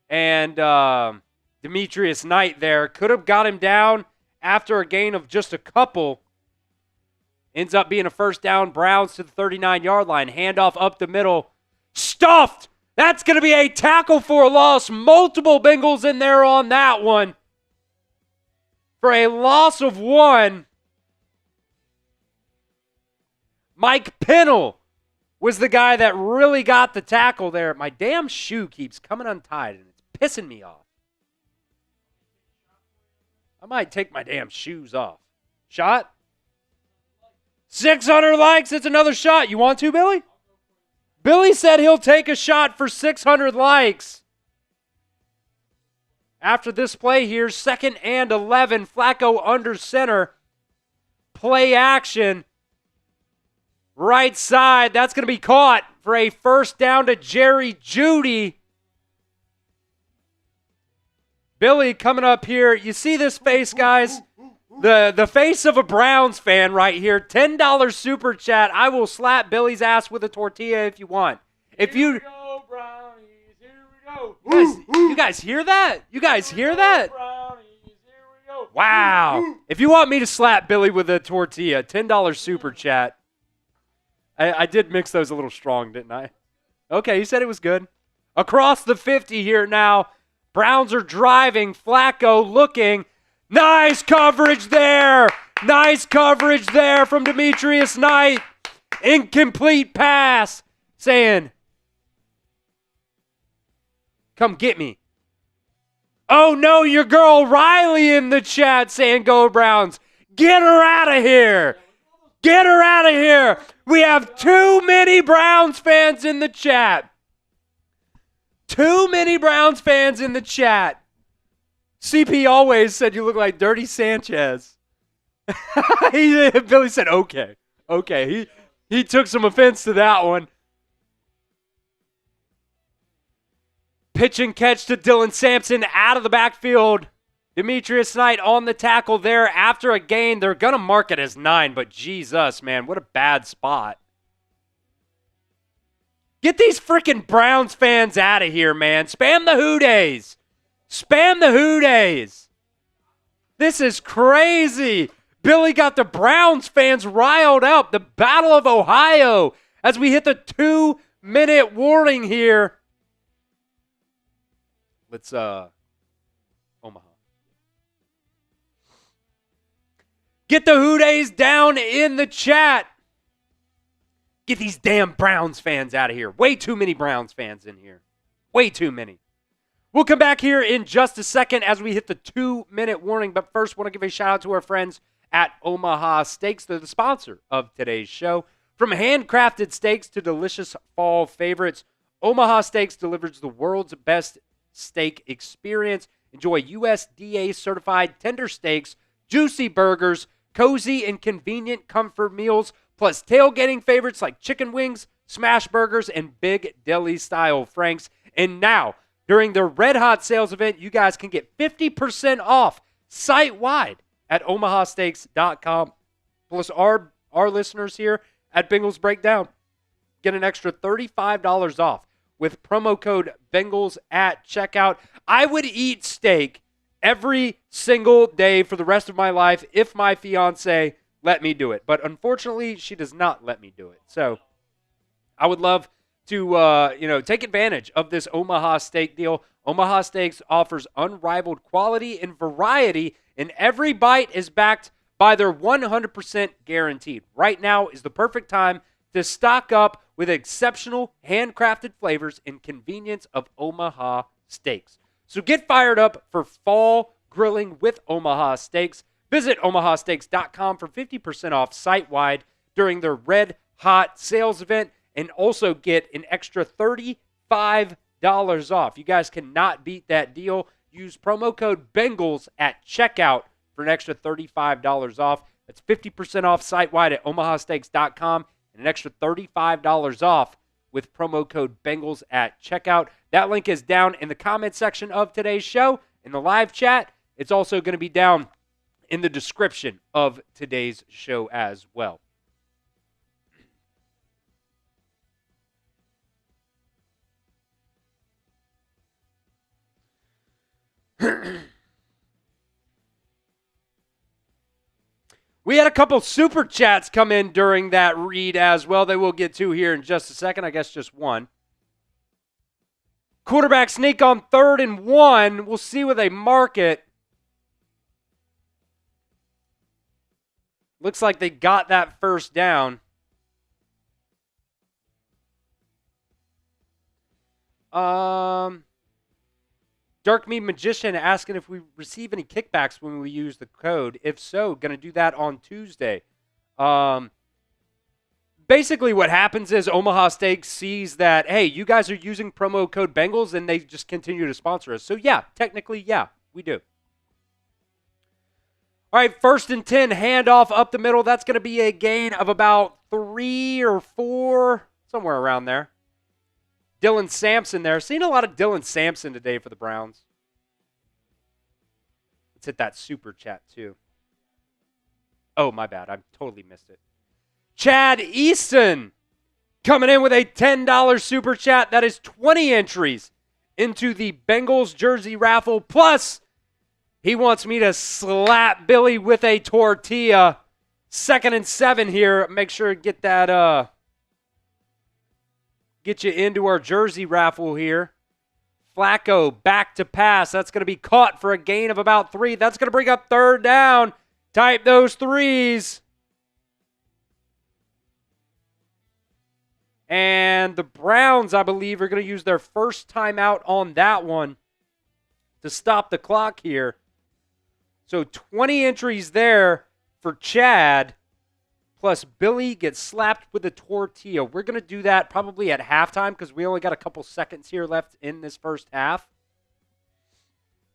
Speaker 1: and Demetrius Knight there. Could have got him down after a gain of just a couple. Ends up being a first down. Browns to the 39-yard line. Handoff up the middle. Stuffed! That's going to be a tackle for a loss. Multiple Bengals in there on that one. For a loss of 1. Mike Pennell was the guy that really got the tackle there. My damn shoe keeps coming untied, and it's pissing me off. I might take my damn shoes off. Shot? 600 likes. It's another shot. You want to, Billy? Billy said he'll take a shot for 600 likes. After this play here, 2nd and 11. Flacco under center. Play action. Right side. That's going to be caught for a first down to Jerry Jeudy. Billy coming up here. You see this face, guys? The face of a Browns fan right here. $10 super chat. I will slap Billy's ass with a tortilla if you want. Here we go, Brownies. Here we go. You guys hear that? You guys hear that? Brownies. Here we go. Wow. If you want me to slap Billy with a tortilla, $10 super chat. I did mix those a little strong, didn't I? Okay, he said it was good. Across the 50 here now. Browns are driving. Flacco looking. Nice coverage there. Nice coverage there from Demetrius Knight. Incomplete pass. Saying, come get me. Oh, no, your girl Riley in the chat saying go Browns. Get her out of here. Get her out of here. We have too many Browns fans in the chat. Too many Browns fans in the chat. CP always said you look like Dirty Sanchez. Billy said, okay. Okay, he took some offense to that one. Pitch and catch to Dylan Sampson out of the backfield. Demetrius Knight on the tackle there after a gain. They're going to mark it as 9, but Jesus, man, what a bad spot. Get these freaking Browns fans out of here, man. Spam the Who Days. Spam the Who Days. This is crazy. Billy got the Browns fans riled up. The Battle of Ohio as we hit the 2-minute warning here. Let's, Omaha. Get the Who Days down in the chat. Get these damn Browns fans out of here. Way too many Browns fans in here. Way too many. We'll come back here in just a second as we hit the 2-minute warning. But first, want to give a shout out to our friends at Omaha Steaks. They're the sponsor of today's show. From handcrafted steaks to delicious fall favorites, Omaha Steaks delivers the world's best steak experience. Enjoy USDA certified tender steaks, juicy burgers, cozy and convenient comfort meals, plus tailgating favorites like chicken wings, smash burgers, and big deli style franks. And now, during their Red Hot sales event, you guys can get 50% off site-wide at omahasteaks.com. Plus, our listeners here at Bengals Breakdown get an extra $35 off with promo code Bengals at checkout. I would eat steak every single day for the rest of my life if my fiance let me do it. But unfortunately, she does not let me do it. So I would love to take advantage of this Omaha Steak deal. Omaha Steaks offers unrivaled quality and variety, and every bite is backed by their 100% guaranteed. Right now is the perfect time to stock up with exceptional handcrafted flavors and convenience of Omaha Steaks. So get fired up for fall grilling with Omaha Steaks. Visit omahasteaks.com for 50% off site-wide during their Red Hot sales event, and also get an extra $35 off. You guys cannot beat that deal. Use promo code Bengals at checkout for an extra $35 off. That's 50% off site-wide at omahasteaks.com and an extra $35 off with promo code Bengals at checkout. That link is down in the comment section of today's show in the live chat. It's also going to be down in the description of today's show as well. We had a couple super chats come in during that read as well that we'll get to here in just a second. I guess just one. Quarterback sneak on 3rd and 1. We'll see where they mark it. Looks like they got that first down. Dark Meat Magician asking if we receive any kickbacks when we use the code. If so, going to do that on Tuesday. Basically what happens is Omaha Steaks sees that, hey, you guys are using promo code Bengals, and they just continue to sponsor us. So, yeah, technically, yeah, we do. All right, 1st and 10, handoff up the middle. That's going to be a gain of about 3 or 4, somewhere around there. Dylan Sampson there. Seen a lot of Dylan Sampson today for the Browns. Let's hit that super chat, too. Oh, my bad. I totally missed it. Chad Easton coming in with a $10 super chat. That is 20 entries into the Bengals jersey raffle, plus He wants me to slap Billy with a tortilla. 2nd and 7 here. Make sure to get that, get you into our jersey raffle here. Flacco back to pass. That's going to be caught for a gain of about 3. That's going to bring up 3rd down. Type those 3s. And the Browns, I believe, are going to use their first timeout on that one to stop the clock here. So 20 entries there for Chad, plus Billy gets slapped with a tortilla. We're going to do that probably at halftime because we only got a couple seconds here left in this first half.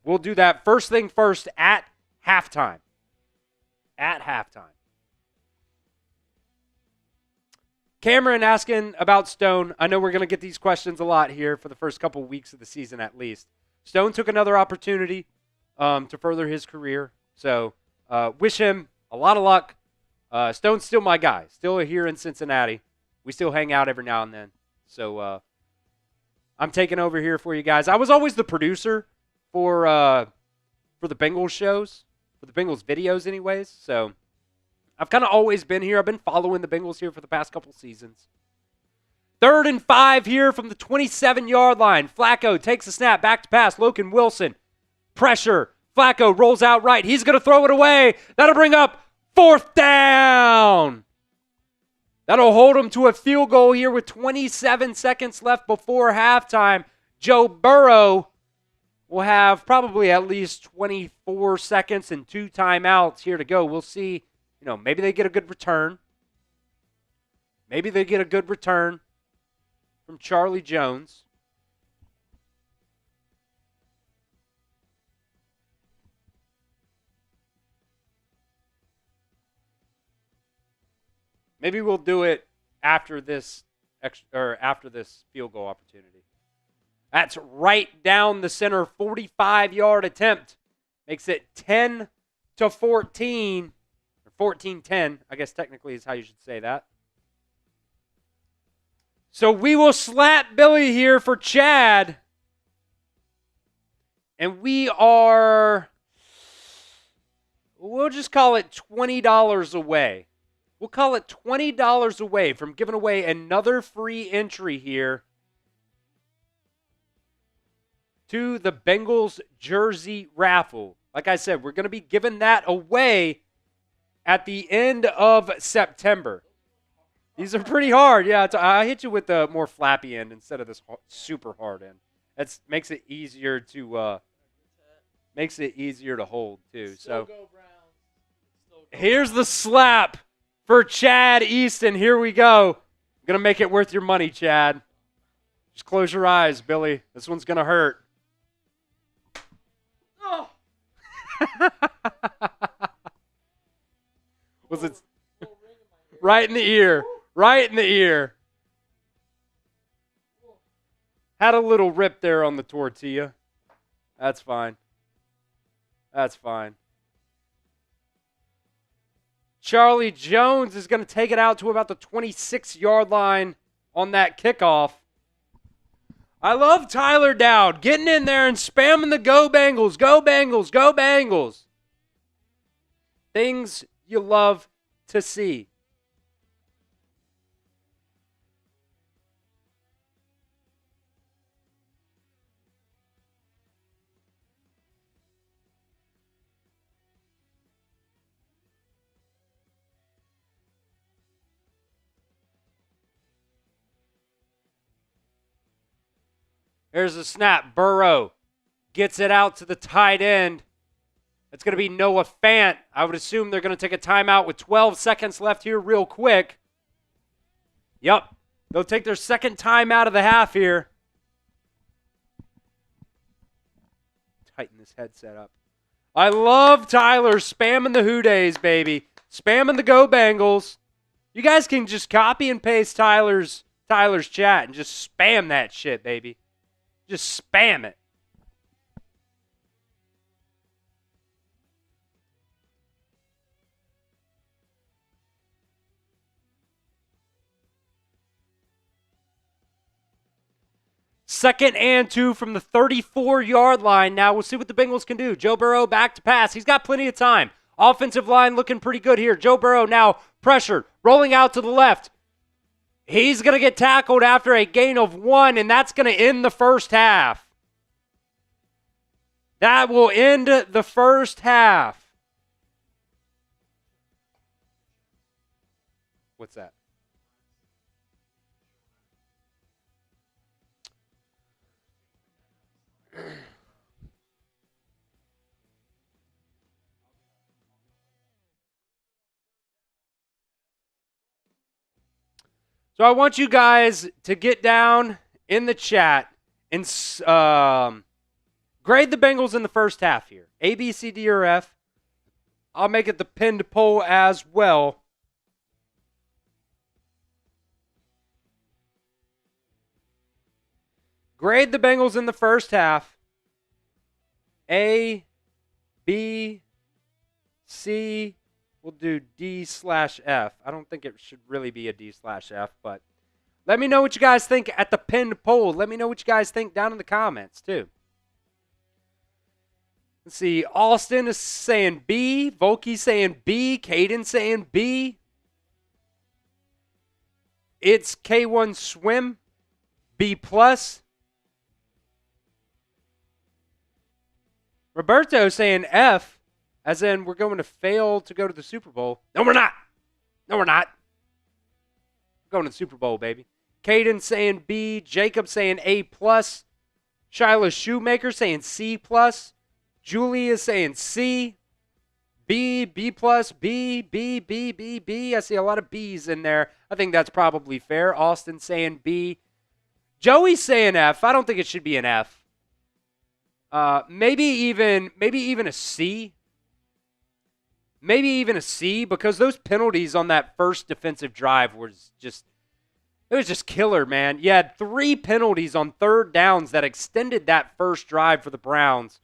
Speaker 1: We'll do that first thing first at halftime. At halftime. Cameron asking about Stone. I know we're going to get these questions a lot here for the first couple weeks of the season at least. Stone took another opportunity to further his career. So wish him a lot of luck. Stone's still my guy. Still here in Cincinnati. We still hang out every now and then. So I'm taking over here for you guys. I was always the producer for the Bengals shows, for the Bengals videos anyways. So I've kind of always been here. I've been following the Bengals here for the past couple seasons. 3rd and 5 here from the 27-yard line. Flacco takes a snap, back to pass. Logan Wilson, pressure. Flacco rolls out right. He's going to throw it away. That'll bring up 4th down. That'll hold him to a field goal here with 27 seconds left before halftime. Joe Burrow will have probably at least 24 seconds and 2 timeouts here to go. We'll see. You know, maybe they get a good return. Maybe they get a good return from Charlie Jones. Maybe we'll do it after this field goal opportunity. That's right down the center, 45-yard attempt. Makes it 10-14. 14-10, I guess technically is how you should say that. So we will slap Billy here for Chad. And we'll just call it $20 away. We'll call it $20 away from giving away another free entry here to the Bengals jersey raffle. Like I said, we're going to be giving that away at the end of September. These are pretty hard. Yeah, I hit you with the more flappy end instead of this super hard end. That makes it easier to hold too. So here's the slap for Chad Easton. Here we go. I'm gonna make it worth your money, Chad. Just close your eyes, Billy. This one's gonna hurt. Oh. Was it right in the ear? Right in the ear. Had a little rip there on the tortilla. That's fine. That's fine. Charlie Jones is going to take it out to about the 26-yard line on that kickoff. I love Tyler Dowd getting in there and spamming the Go Bengals, Go Bengals, Go Bengals. Things you love to see. Here's a snap. Burrow gets it out to the tight end. It's going to be Noah Fant. I would assume they're going to take a timeout with 12 seconds left here real quick. Yep. They'll take their second time out of the half here. Tighten this headset up. I love Tyler spamming the Who Days, baby. Spamming the Go Bengals. You guys can just copy and paste Tyler's chat and just spam that shit, baby. Just spam it. 2nd and 2 from the 34-yard line. Now we'll see what the Bengals can do. Joe Burrow back to pass. He's got plenty of time. Offensive line looking pretty good here. Joe Burrow now pressured, rolling out to the left. He's going to get tackled after a gain of 1, and that's going to end the first half. That will end the first half. What's that? So I want you guys to get down in the chat and grade the Bengals in the first half here. A, B, C, D, or F. I'll make it the pinned poll as well. Grade the Bengals in the first half. A, B, C. We'll do D/F. I don't think it should really be a D/F, but let me know what you guys think at the pinned poll. Let me know what you guys think down in the comments, too. Let's see. Austin is saying B. Volky saying B. Caden saying B. It's K1 Swim. B+. Roberto saying F. As in, we're going to fail to go to the Super Bowl. No, we're not. No, we're not. We're going to the Super Bowl, baby. Caden saying B. Jacob saying A+. Shiloh Shoemaker saying C+. Julie is saying C. B, B+, B, B, B, B, B. I see a lot of B's in there. I think that's probably fair. Austin saying B. Joey's saying F. I don't think it should be an F. Maybe even a C. Maybe even a C, because those penalties on that first defensive drive was just killer, man. You had 3 penalties on third downs that extended that first drive for the Browns.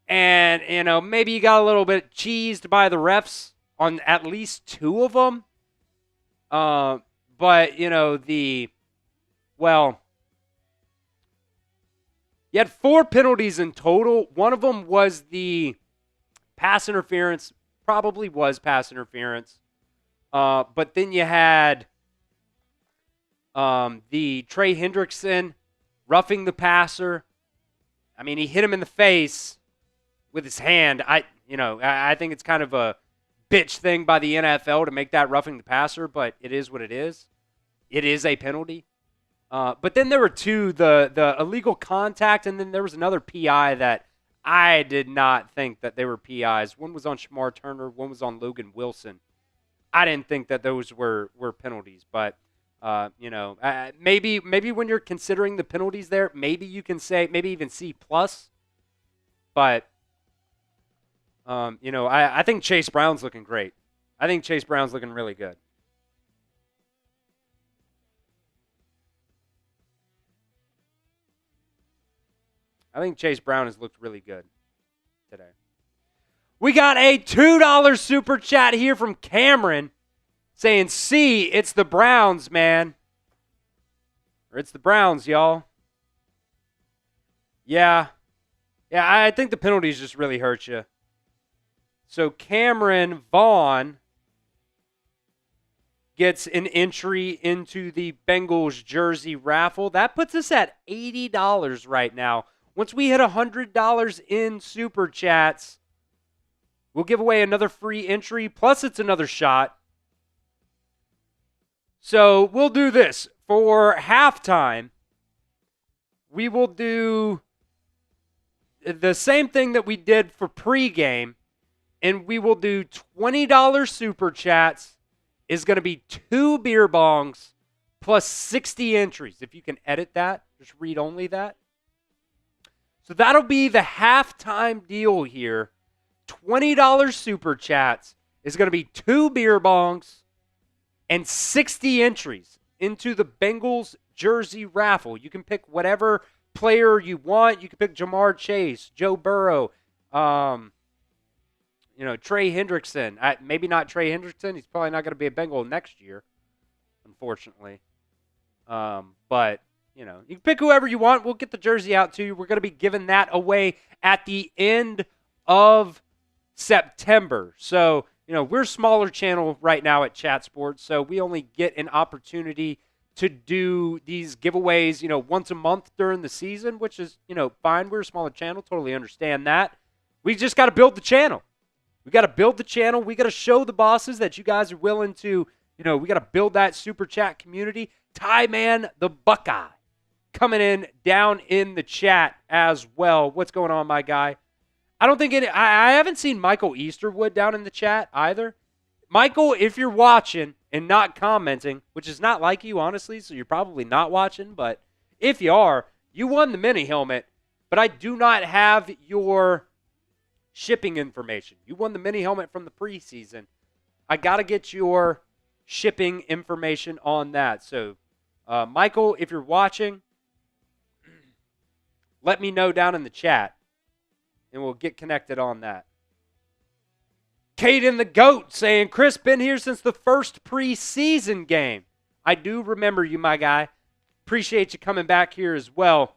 Speaker 1: And, maybe you got a little bit cheesed by the refs on at least 2 of them. But, you had 4 penalties in total. One of them was the pass interference. Probably was pass interference. But then you had the Trey Hendrickson roughing the passer. I mean, he hit him in the face with his hand. I think it's kind of a bitch thing by the NFL to make that roughing the passer, but it is what it is. It is a penalty. But then there were 2, the illegal contact, and then there was another PI that I did not think that they were PIs. One was on Shamar Turner. One was on Logan Wilson. I didn't think that those were penalties. But, maybe when you're considering the penalties there, maybe you can say maybe even C+. But, I think Chase Brown's looking great. I think Chase Brown's looking really good. I think Chase Brown has looked really good today. We got a $2 super chat here from Cameron saying, C, it's the Browns, man. Or it's the Browns, y'all. Yeah, I think the penalties just really hurt you. So Cameron Vaughn gets an entry into the Bengals jersey raffle. That puts us at $80 right now. Once we hit $100 in super chats, we'll give away another free entry, plus it's another shot. So we'll do this. For halftime, we will do the same thing that we did for pregame, and we will do $20 super chats. Is going to be 2 beer bongs plus 60 entries. If you can edit that, just read only that. So that'll be the halftime deal here. $20 super chats is going to be 2 beer bongs and 60 entries into the Bengals jersey raffle. You can pick whatever player you want. You can pick Jamar Chase, Joe Burrow, Trey Hendrickson. Maybe not Trey Hendrickson. He's probably not going to be a Bengal next year, unfortunately. But you can pick whoever you want. We'll get the jersey out to you. We're going to be giving that away at the end of September. So, we're a smaller channel right now at Chat Sports, so we only get an opportunity to do these giveaways, once a month during the season, which is, fine. We're a smaller channel. Totally understand that. We just got to build the channel. We got to build the channel. We got to show the bosses that you guys are willing to, we got to build that super chat community. Ty Man the Buckeye coming in down in the chat as well. What's going on, my guy? I don't think I haven't seen Michael Easterwood down in the chat either. Michael, if you're watching and not commenting, which is not like you, honestly, so you're probably not watching, but if you are, you won the mini helmet, but I do not have your shipping information. You won the mini helmet from the preseason. I got to get your shipping information on that. So, Michael, if you're watching, let me know down in the chat, and we'll get connected on that. Caden the GOAT saying, Chris, been here since the first preseason game. I do remember you, my guy. Appreciate you coming back here as well.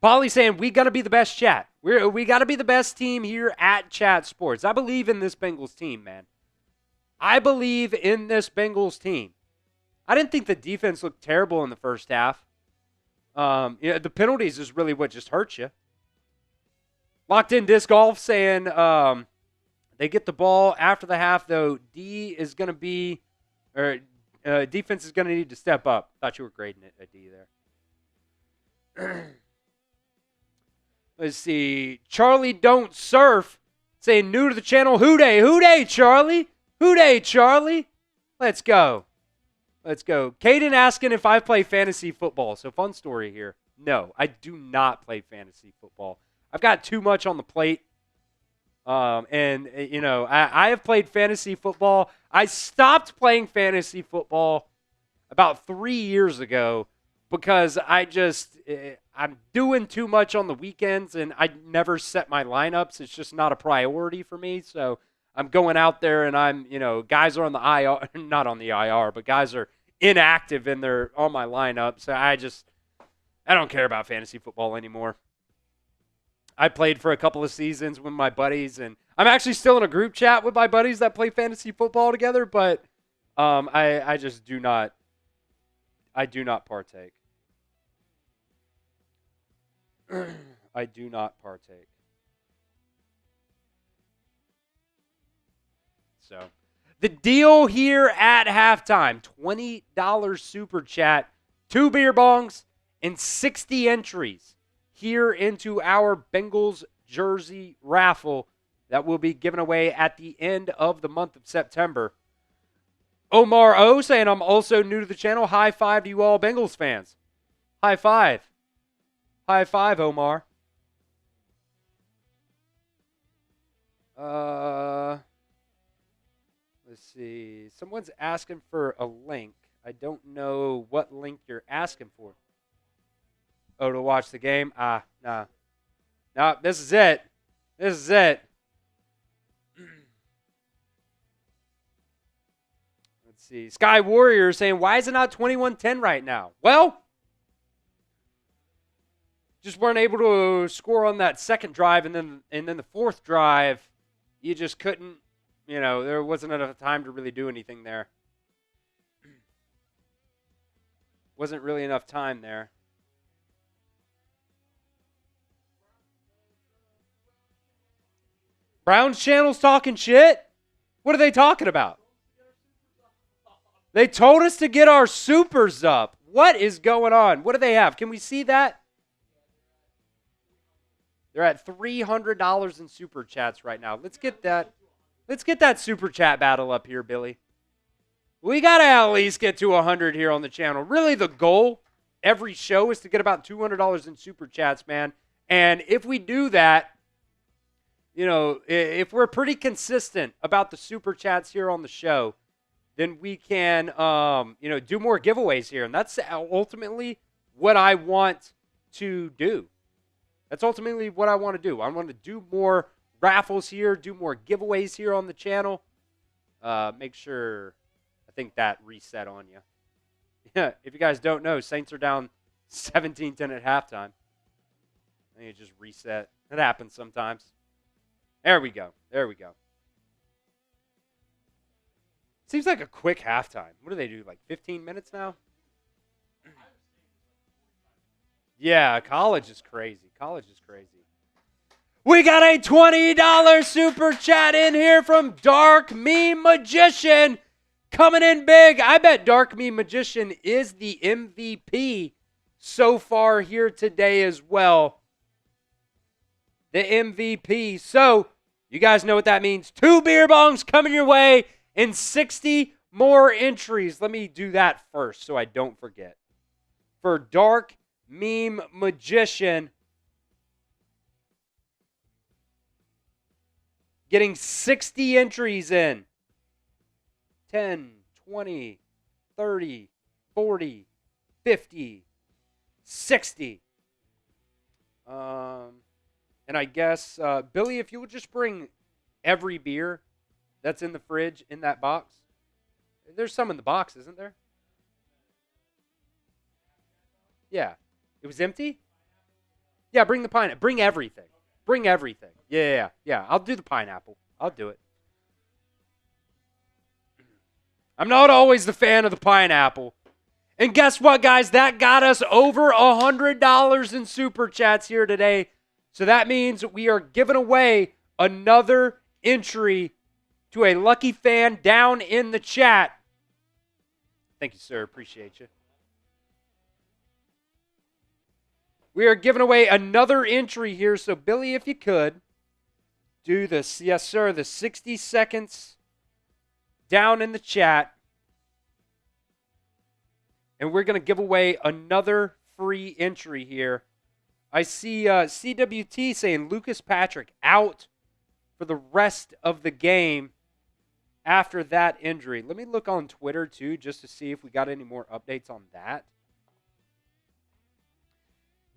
Speaker 1: Polly saying, we got to be the best chat. We got to be the best team here at Chat Sports. I believe in this Bengals team, man. I believe in this Bengals team. I didn't think the defense looked terrible in the first half. The penalties is really what just hurts you. Locked in Disc Golf saying they get the ball after the half, though. Defense is going to need to step up. Thought you were grading it at D there. Let's see. Charlie Don't Surf saying new to the channel. Hooday, hooday, Charlie. Hooday, Charlie. Let's go. Let's go. Caden asking if I play fantasy football. So fun story here. No, I do not play fantasy football. I've got too much on the plate. I have played fantasy football. I stopped playing fantasy football about 3 years ago because I'm doing too much on the weekends, and I never set my lineups. It's just not a priority for me. So I'm going out there, and guys are on the IR, not on the IR, but guys are inactive and they're on my lineup. So I don't care about fantasy football anymore. I played for a couple of seasons with my buddies, and I'm actually still in a group chat with my buddies that play fantasy football together, but I just do not partake. I do not partake. So, the deal here at halftime, $20 super chat, 2 beer bongs, and 60 entries here into our Bengals jersey raffle that will be given away at the end of the month of September. Omar O saying, I'm also new to the channel. High five to you all Bengals fans. High five. High five, Omar. Let's see. Someone's asking for a link. I don't know what link you're asking for. Oh, to watch the game? Nah. No, this is it. This is it. Let's see. Sky Warrior saying, why is it not 21-10 right now? Well, just weren't able to score on that second drive, and then the fourth drive, you just couldn't, there wasn't enough time to really do anything there. Wasn't really enough time there. Browns channel's talking shit? What are they talking about? They told us to get our supers up. What is going on? What do they have? Can we see that? They're at $300 in super chats right now. Let's get that super chat battle up here, Billy. We got to at least get to 100 here on the channel. Really, the goal every show is to get about $200 in super chats, man. And if we do that, if we're pretty consistent about the super chats here on the show, then we can, do more giveaways here. And that's ultimately what I want to do. That's ultimately what I want to do. I want to do more raffles here, do more giveaways here on the channel. Make sure, I think that reset on you. Yeah, if you guys don't know, Saints are down 17-10 at halftime. And you just reset. It happens sometimes. There we go. There we go. Seems like a quick halftime. What do they do, like 15 minutes now? Yeah, college is crazy. College is crazy. We got a $20 super chat in here from Dark Meme Magician. Coming in big. I bet Dark Meme Magician is the MVP so far here today as well. The MVP. So, you guys know what that means. 2 beer bongs coming your way and 60 more entries. Let me do that first so I don't forget. For Dark Meme Magician, getting 60 entries in. 10, 20, 30, 40, 50, 60. And I guess, Billy, if you would just bring every beer that's in the fridge in that box. There's some in the box, isn't there? Yeah. It was empty? Yeah, bring the pineapple. Bring everything. Bring everything. Yeah. I'll do the pineapple. I'll do it. I'm not always the fan of the pineapple. And guess what, guys? That got us over $100 in super chats here today. So that means we are giving away another entry to a lucky fan down in the chat. Thank you, sir. Appreciate you. We are giving away another entry here. So, Billy, if you could, do this. Yes, sir. The 60 seconds down in the chat. And we're going to give away another free entry here. I see CWT saying Lucas Patrick out for the rest of the game after that injury. Let me look on Twitter, too, just to see if we got any more updates on that.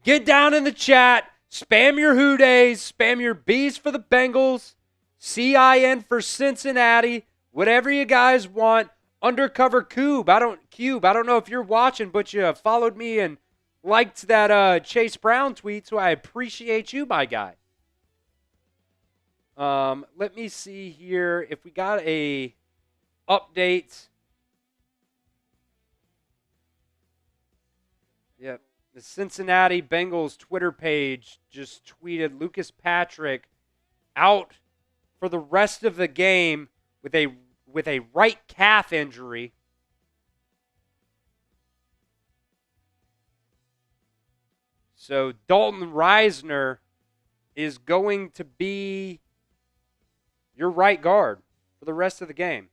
Speaker 1: Get down in the chat. Spam your Who Days. Spam your B's for the Bengals. CIN for Cincinnati. Whatever you guys want. Undercover Cube. I don't know if you're watching, but you followed me and liked that Chase Brown tweet, so I appreciate you, my guy. Let me see here if we got a update. Yep. The Cincinnati Bengals Twitter page just tweeted Lucas Patrick out for the rest of the game with a right calf injury. So Dalton Reisner is going to be your right guard for the rest of the game.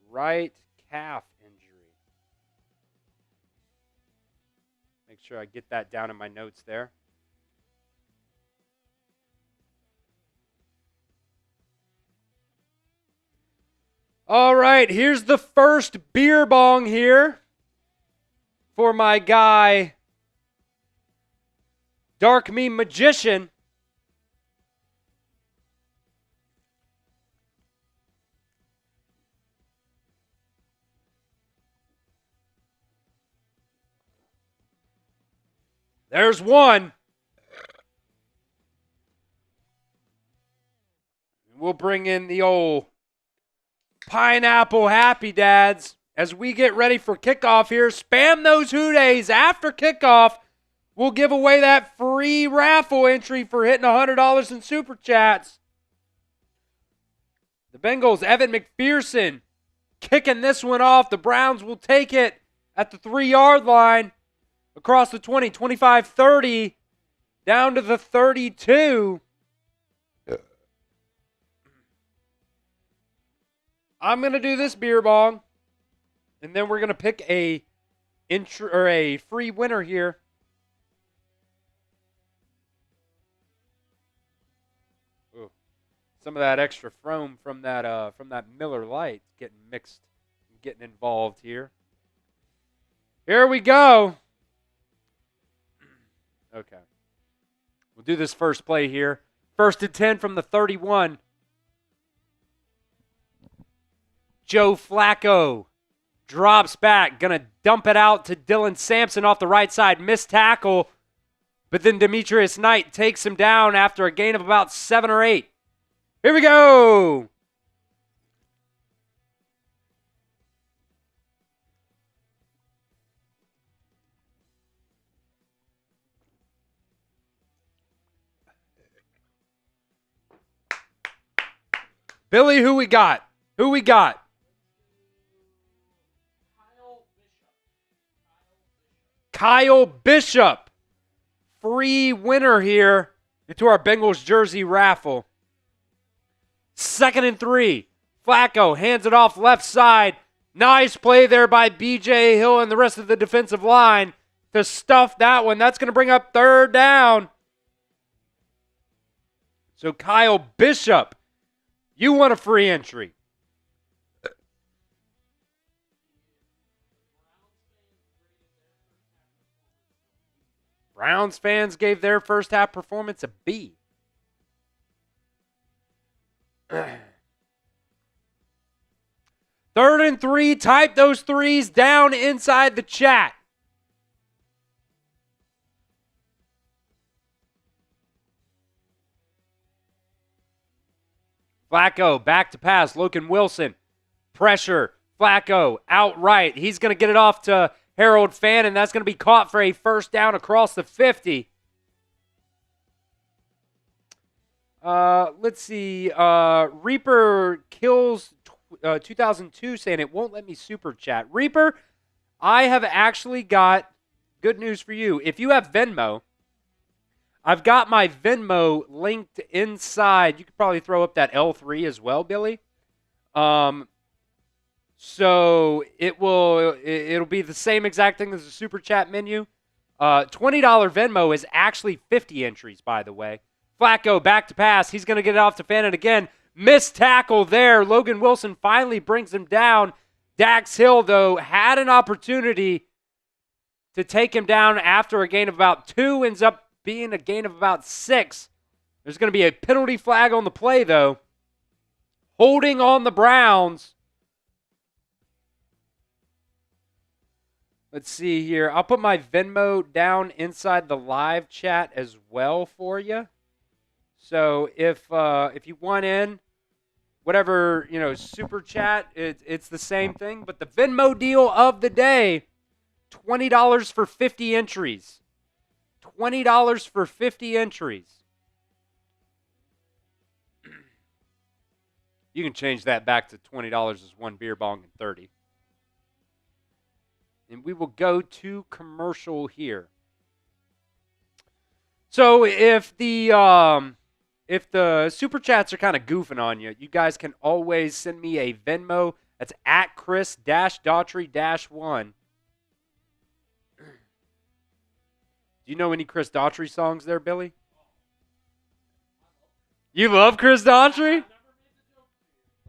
Speaker 1: Right calf injury. Make sure I get that down in my notes there. All right, here's the first beer bong here for my guy, Dark Meme Magician. There's one. We'll bring in the old Pineapple Happy Dads as we get ready for kickoff here. Spam those Who Days after kickoff. We'll give away that free raffle entry for hitting $100 in super chats. The Bengals, Evan McPherson, kicking this one off. The Browns will take it at the 3-yard line. Across the 20, 25, 30, down to the 32. I'm going to do this beer bong, and then we're going to pick a free winner here. Ooh, some of that extra foam from that Miller Lite getting mixed, getting involved here. Here we go. Okay. We'll do this first play here. 1st and 10 from the 31. Joe Flacco drops back. Going to dump it out to Dylan Sampson off the right side. Missed tackle. But then Demetrius Knight takes him down after a gain of about 7 or 8. Here we go. Billy, who we got? Who we got? Kyle Bishop. Free winner here into our Bengals jersey raffle. 2nd and 3. Flacco hands it off left side. Nice play there by B.J. Hill and the rest of the defensive line to stuff that one. That's going to bring up 3rd down. So Kyle Bishop, you want a free entry. Browns fans gave their first half performance a B. 3rd and 3. Type those threes down inside the chat. Flacco back to pass. Logan Wilson. Pressure. Flacco outright. He's going to get it off to Harold Fan, and that's going to be caught for a 1st down across the 50. Let's see. Reaper Kills 2002 saying it won't let me super chat. Reaper, I have actually got good news for you. If you have Venmo, I've got my Venmo linked inside. You could probably throw up that L3 as well, Billy. So it'll be the same exact thing as the super chat menu. $20 Venmo is actually 50 entries, by the way. Flacco back to pass. He's going to get it off to Fannin again. Missed tackle there. Logan Wilson finally brings him down. Dax Hill, though, had an opportunity to take him down after a gain of about 2. Ends up being a gain of about 6. There's going to be a penalty flag on the play, though. Holding on the Browns. Let's see here. I'll put my Venmo down inside the live chat as well for you. So if you want in, whatever, super chat, it's the same thing. But the Venmo deal of the day, $20 for 50 entries. $20 for 50 entries. You can change that back to $20 as one beer bong and 30. And we will go to commercial here. So if the super chats are kind of goofing on you, you guys can always send me a Venmo. That's at Chris-Daughtery-1. Do you know any Chris Daughtery songs there, Billy? You love Chris Daughtery?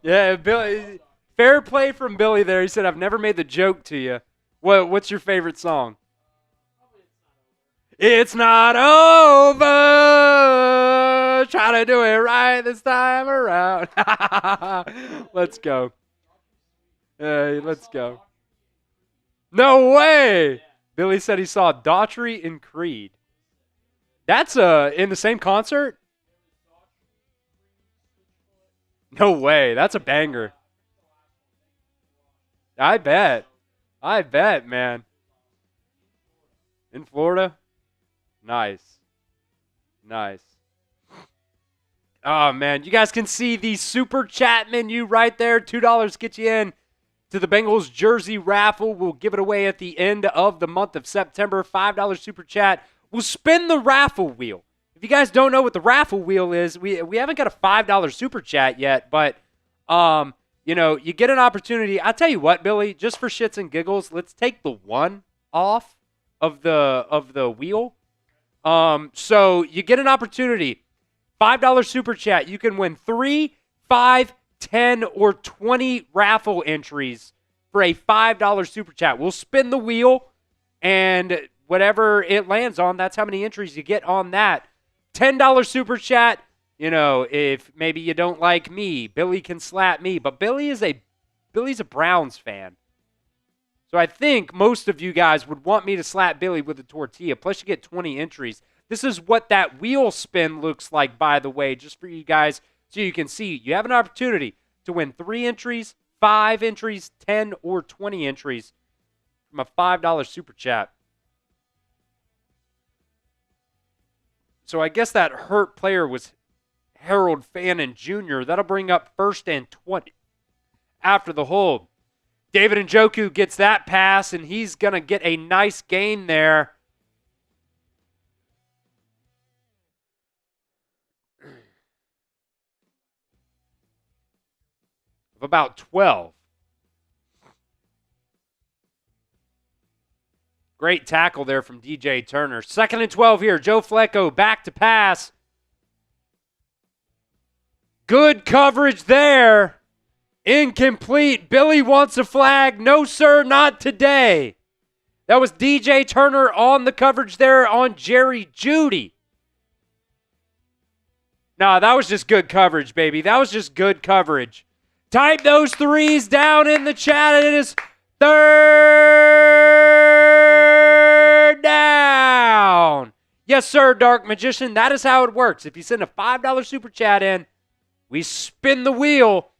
Speaker 1: Yeah, Billy. Fair play from Billy there. He said, I've never made the joke to you. What's your favorite song? It's not over. Try to do it right this time around. Let's go. Let's go. No way. Billy said he saw Daughtery in Creed. That's in the same concert? No way. That's a banger. I bet, man. In Florida? Nice. Oh, man. You guys can see the super chat menu right there. $2 get you in to the Bengals jersey raffle. We'll give it away at the end of the month of September. $5 super chat. We'll spin the raffle wheel. If you guys don't know what the raffle wheel is, we haven't got a $5 super chat yet, but you get an opportunity. I'll tell you what, Billy, just for shits and giggles, let's take the 1 off of the wheel. So you get an opportunity. $5 super chat. You can win 3, 5, 10, or 20 raffle entries for a $5 super chat. We'll spin the wheel, and whatever it lands on, that's how many entries you get on that. $10 super chat. You know, if maybe you don't like me, Billy can slap me. But Billy's a Browns fan. So I think most of you guys would want me to slap Billy with a tortilla. Plus you get 20 entries. This is what that wheel spin looks like, by the way, just for you guys so you can see. You have an opportunity to win 3 entries, 5 entries, 10 or 20 entries from a $5 super chat. So I guess that hurt player was Harold Fannin Jr. That'll bring up 1st and 20 after the hold. David Njoku gets that pass, and he's going to get a nice gain there. Of about 12. Great tackle there from DJ Turner. 2nd and 12 here. Joe Flacco back to pass. Good coverage there. Incomplete. Billy wants a flag. No, sir, not today. That was DJ Turner on the coverage there on Jerry Jeudy. Nah, that was just good coverage, baby. That was just good coverage. Type those 3s down in the chat. It is 3rd down. Yes, sir, Dark Magician. That is how it works. If you send a $5 super chat in, we spin the wheel.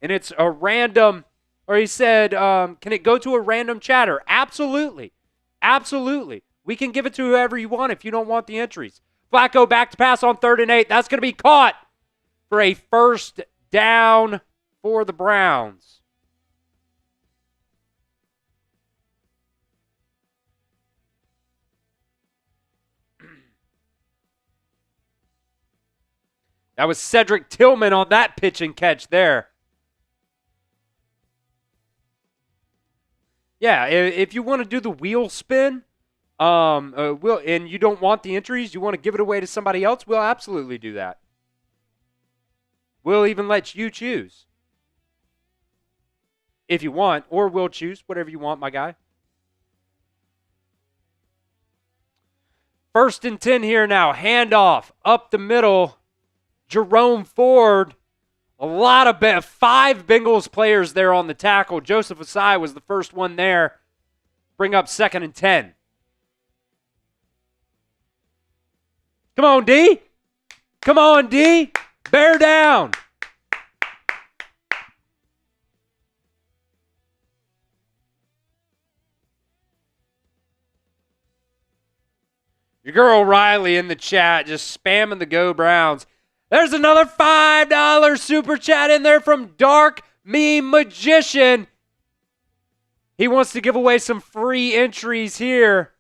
Speaker 1: And it's a random, or he said, can it go to a random chatter? Absolutely. Absolutely. We can give it to whoever you want if you don't want the entries. Flacco back to pass on 3rd and 8. That's going to be caught for a 1st down for the Browns. That was Cedric Tillman on that pitch and catch there. Yeah, if you want to do the wheel spin, and you don't want the entries, you want to give it away to somebody else, we'll absolutely do that. We'll even let you choose. If you want, or we'll choose, whatever you want, my guy. 1st and 10 here now. Handoff up the middle. Jerome Ford. A lot of 5 Bengals players there on the tackle. Joseph Asai was the first one there. Bring up 2nd and 10. Come on, D. Come on, D. Bear down. Your girl Riley in the chat just spamming the Go Browns. There's another $5 super chat in there from Dark Meme Magician. He wants to give away some free entries here.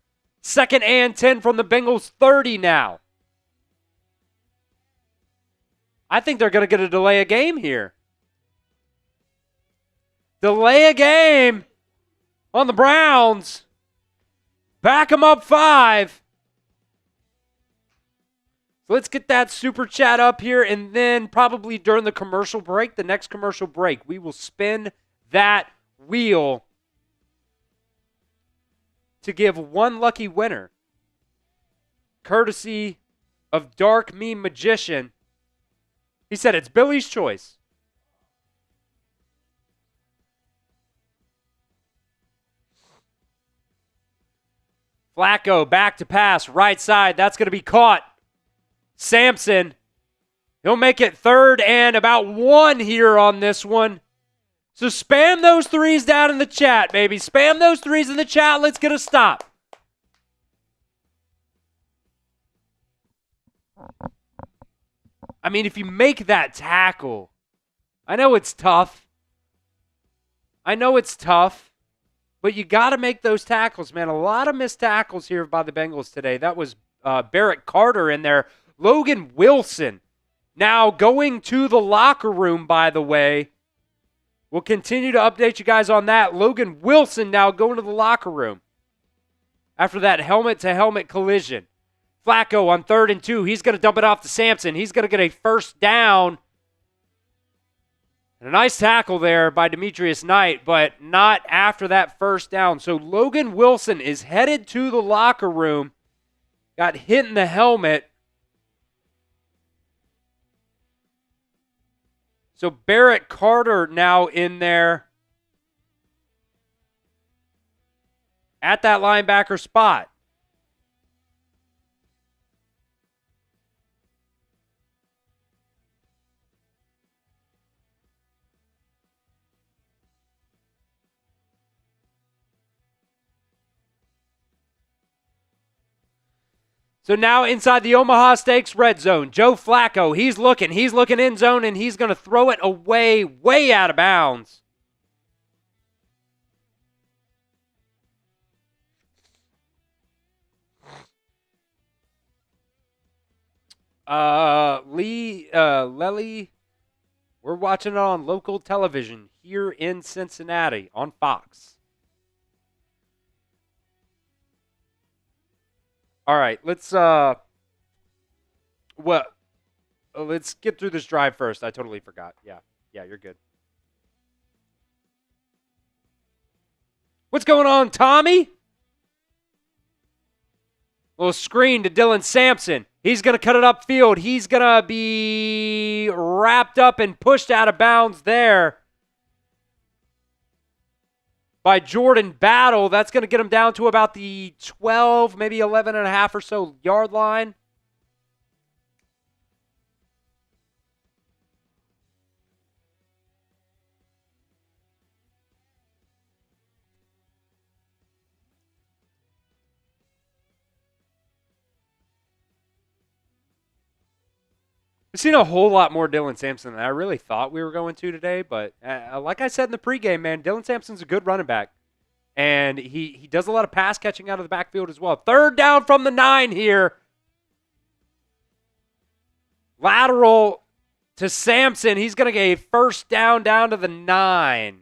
Speaker 1: 2nd and 10 from the Bengals 30 now. I think they're going to get a delay a game here. Delay a game on the Browns. Back them up 5. So let's get that super chat up here, and then probably during the commercial break, the next commercial break, we will spin that wheel to give one lucky winner, courtesy of Dark Meme Magician. He said it's Billy's choice. Flacco back to pass, right side. That's going to be caught. Sampson, he'll make it 3rd and about 1 here on this one. So spam those 3s down in the chat, baby. Spam those 3s in the chat. Let's get a stop. I mean, if you make that tackle, I know it's tough. But you got to make those tackles, man. A lot of missed tackles here by the Bengals today. That was Barrett Carter in there. Logan Wilson now going to the locker room, by the way. We'll continue to update you guys on that. Logan Wilson now going to the locker room after that helmet-to-helmet collision. Flacco on 3rd and 2. He's going to dump it off to Sampson. He's going to get a 1st down. And a nice tackle there by Demetrius Knight, but not after that 1st down. So Logan Wilson is headed to the locker room. Got hit in the helmet. So Barrett Carter now in there at that linebacker spot. So now inside the Omaha Steaks red zone, Joe Flacco, he's looking in zone, and he's going to throw it away, way out of bounds. Lely, we're watching it on local television here in Cincinnati on Fox. All right, let's get through this drive first. I totally forgot. Yeah, you're good. What's going on, Tommy? Little screen to Dylan Sampson. He's going to cut it upfield. He's going to be wrapped up and pushed out of bounds there by Jordan Battle. That's going to get him down to about the 12, maybe 11 and a half or so yard line. We've seen a whole lot more Dylan Sampson than I really thought we were going to today, but like I said in the pregame, man, Dylan Sampson's a good running back, and he does a lot of pass catching out of the backfield as well. 3rd down from the 9 here. Lateral to Sampson. He's going to get a 1st down to the 9.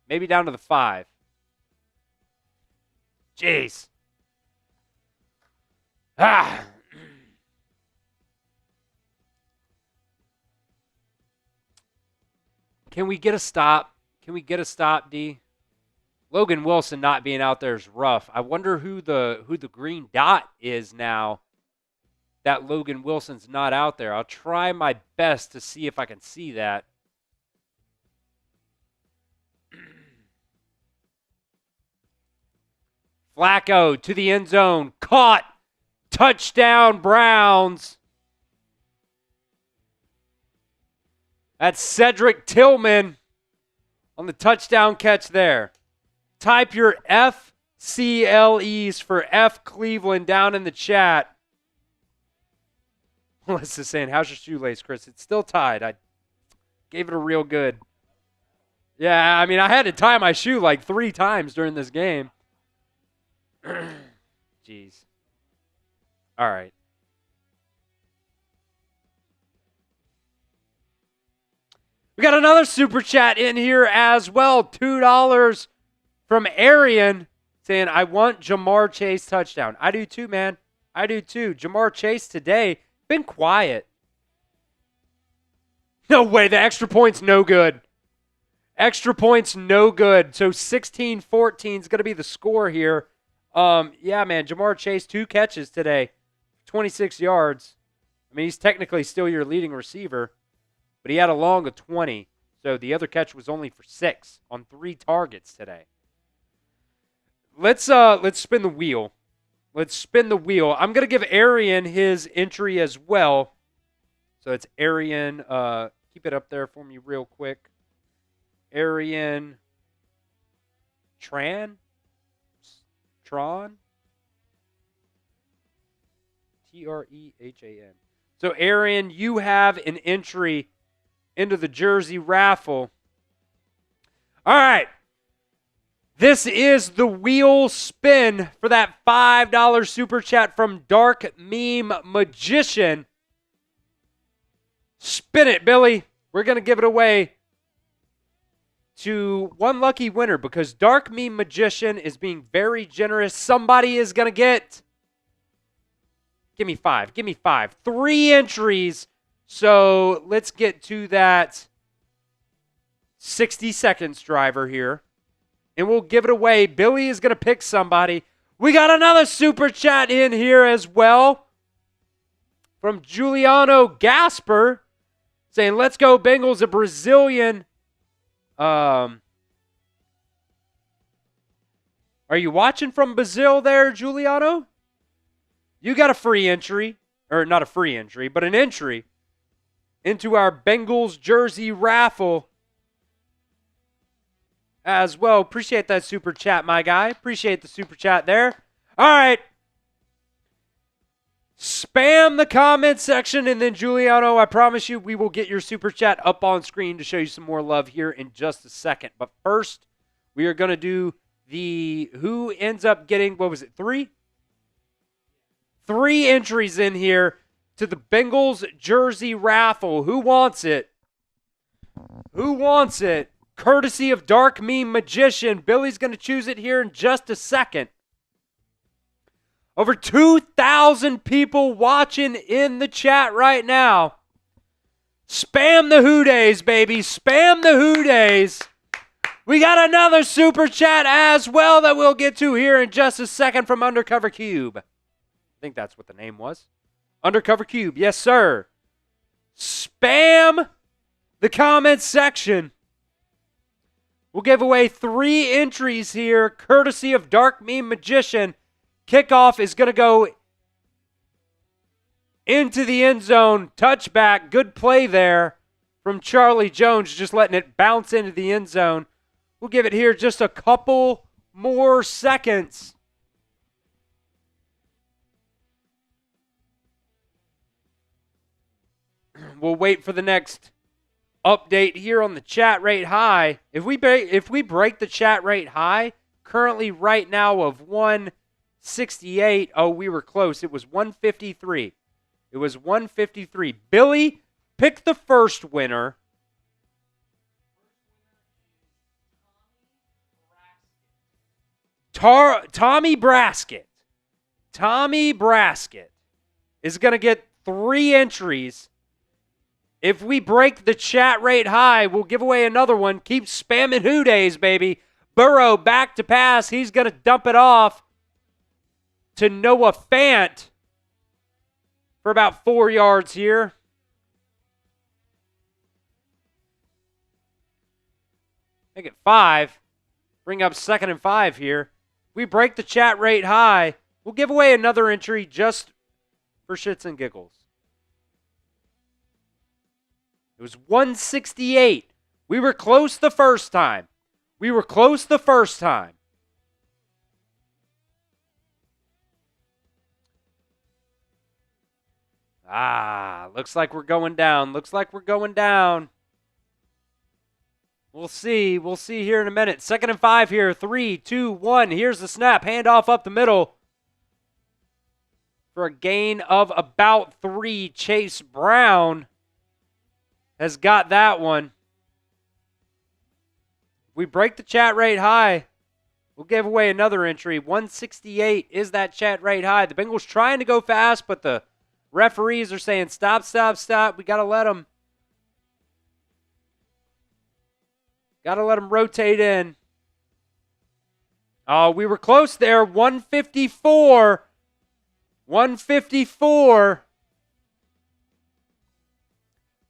Speaker 1: Maybe down to the 5. Jeez. Can we get a stop? D? Logan Wilson not being out there is rough. I wonder who the green dot is now that Logan Wilson's not out there. I'll try my best to see if I can see that. Flacco to the end zone. Caught. Touchdown, Browns. That's Cedric Tillman on the touchdown catch there. Type your FCLEs for F Cleveland down in the chat. Melissa's saying, how's your shoelace, Chris? It's still tied. I gave it a real good. Yeah, I mean, I had to tie my shoe like 3 times during this game. Jeez. All right. We got another super chat in here as well. $2 from Arian saying, I want Jamar Chase touchdown. I do too, man. I do too. Jamar Chase today been quiet. No way. The extra point's no good. Extra point's no good. So 16-14 is going to be the score here. Yeah, man. Jamar Chase, 2 catches today. 26 yards. I mean, he's technically still your leading receiver. But he had a long of 20, so the other catch was only for 6 on 3 targets today. Let's spin the wheel. I'm going to give Arian his entry as well. So it's Arian. Keep it up there for me real quick. Arian Tron? Trehan. So Arian, you have an entry into the jersey raffle. All right. This is the wheel spin for that $5 super chat from Dark Meme Magician. Spin it, Billy. We're going to give it away to one lucky winner because Dark Meme Magician is being very generous. Somebody is going to get... Give me 5. 3 entries. So let's get to that 60 seconds driver here. And we'll give it away. Billy is going to pick somebody. We got another super chat in here as well from Giuliano Gasper saying, let's go Bengals, a Brazilian. Are you watching from Brazil there, Giuliano? You got a free entry, or not a free entry, but an entry into our Bengals jersey raffle as well. Appreciate that super chat, my guy. Appreciate the super chat there. All right. Spam the comment section, and then Giuliano, I promise you we will get your super chat up on screen to show you some more love here in just a second. But first, we are going to do the who ends up getting, what was it, 3? 3 entries in here to the Bengals jersey raffle. Who wants it? Who wants it? Courtesy of Dark Meme Magician. Billy's going to choose it here in just a second. Over 2,000 people watching in the chat right now. Spam the Who Days, baby. Spam the Who Days. We got another super chat as well that we'll get to here in just a second from Undercover Cube. I think that's what the name was. Undercover Cube. Yes, sir. Spam the comment section. We'll give away 3 entries here, courtesy of Dark Meme Magician. Kickoff is going to go into the end zone. Touchback. Good play there from Charlie Jones, just letting it bounce into the end zone. We'll give it here just a couple more seconds. We'll wait for the next update here on the chat rate high. If we break the chat rate high, currently right now of 168. Oh, we were close. It was 153. It was 153. Billy, pick the first winner. Tommy Braskett. Tommy Braskett is going to get 3 entries. If we break the chat rate high, we'll give away another one. Keep spamming Who Days, baby. Burrow back to pass. He's going to dump it off to Noah Fant for about 4 yards here. Make it 5. Bring up 2nd and 5 here. We break the chat rate high. We'll give away another entry just for shits and giggles. It was 168. We were close the first time. Looks like we're going down. We'll see here in a minute. 2nd and 5 here. 3, 2, 1. Here's the snap. Handoff up the middle for a gain of about 3. Chase Brown has got that one. We break the chat rate high. We'll give away another entry. 168 is that chat rate high. The Bengals trying to go fast, but the referees are saying stop. We got to let them. Got to let them rotate in. Oh, we were close there. 154.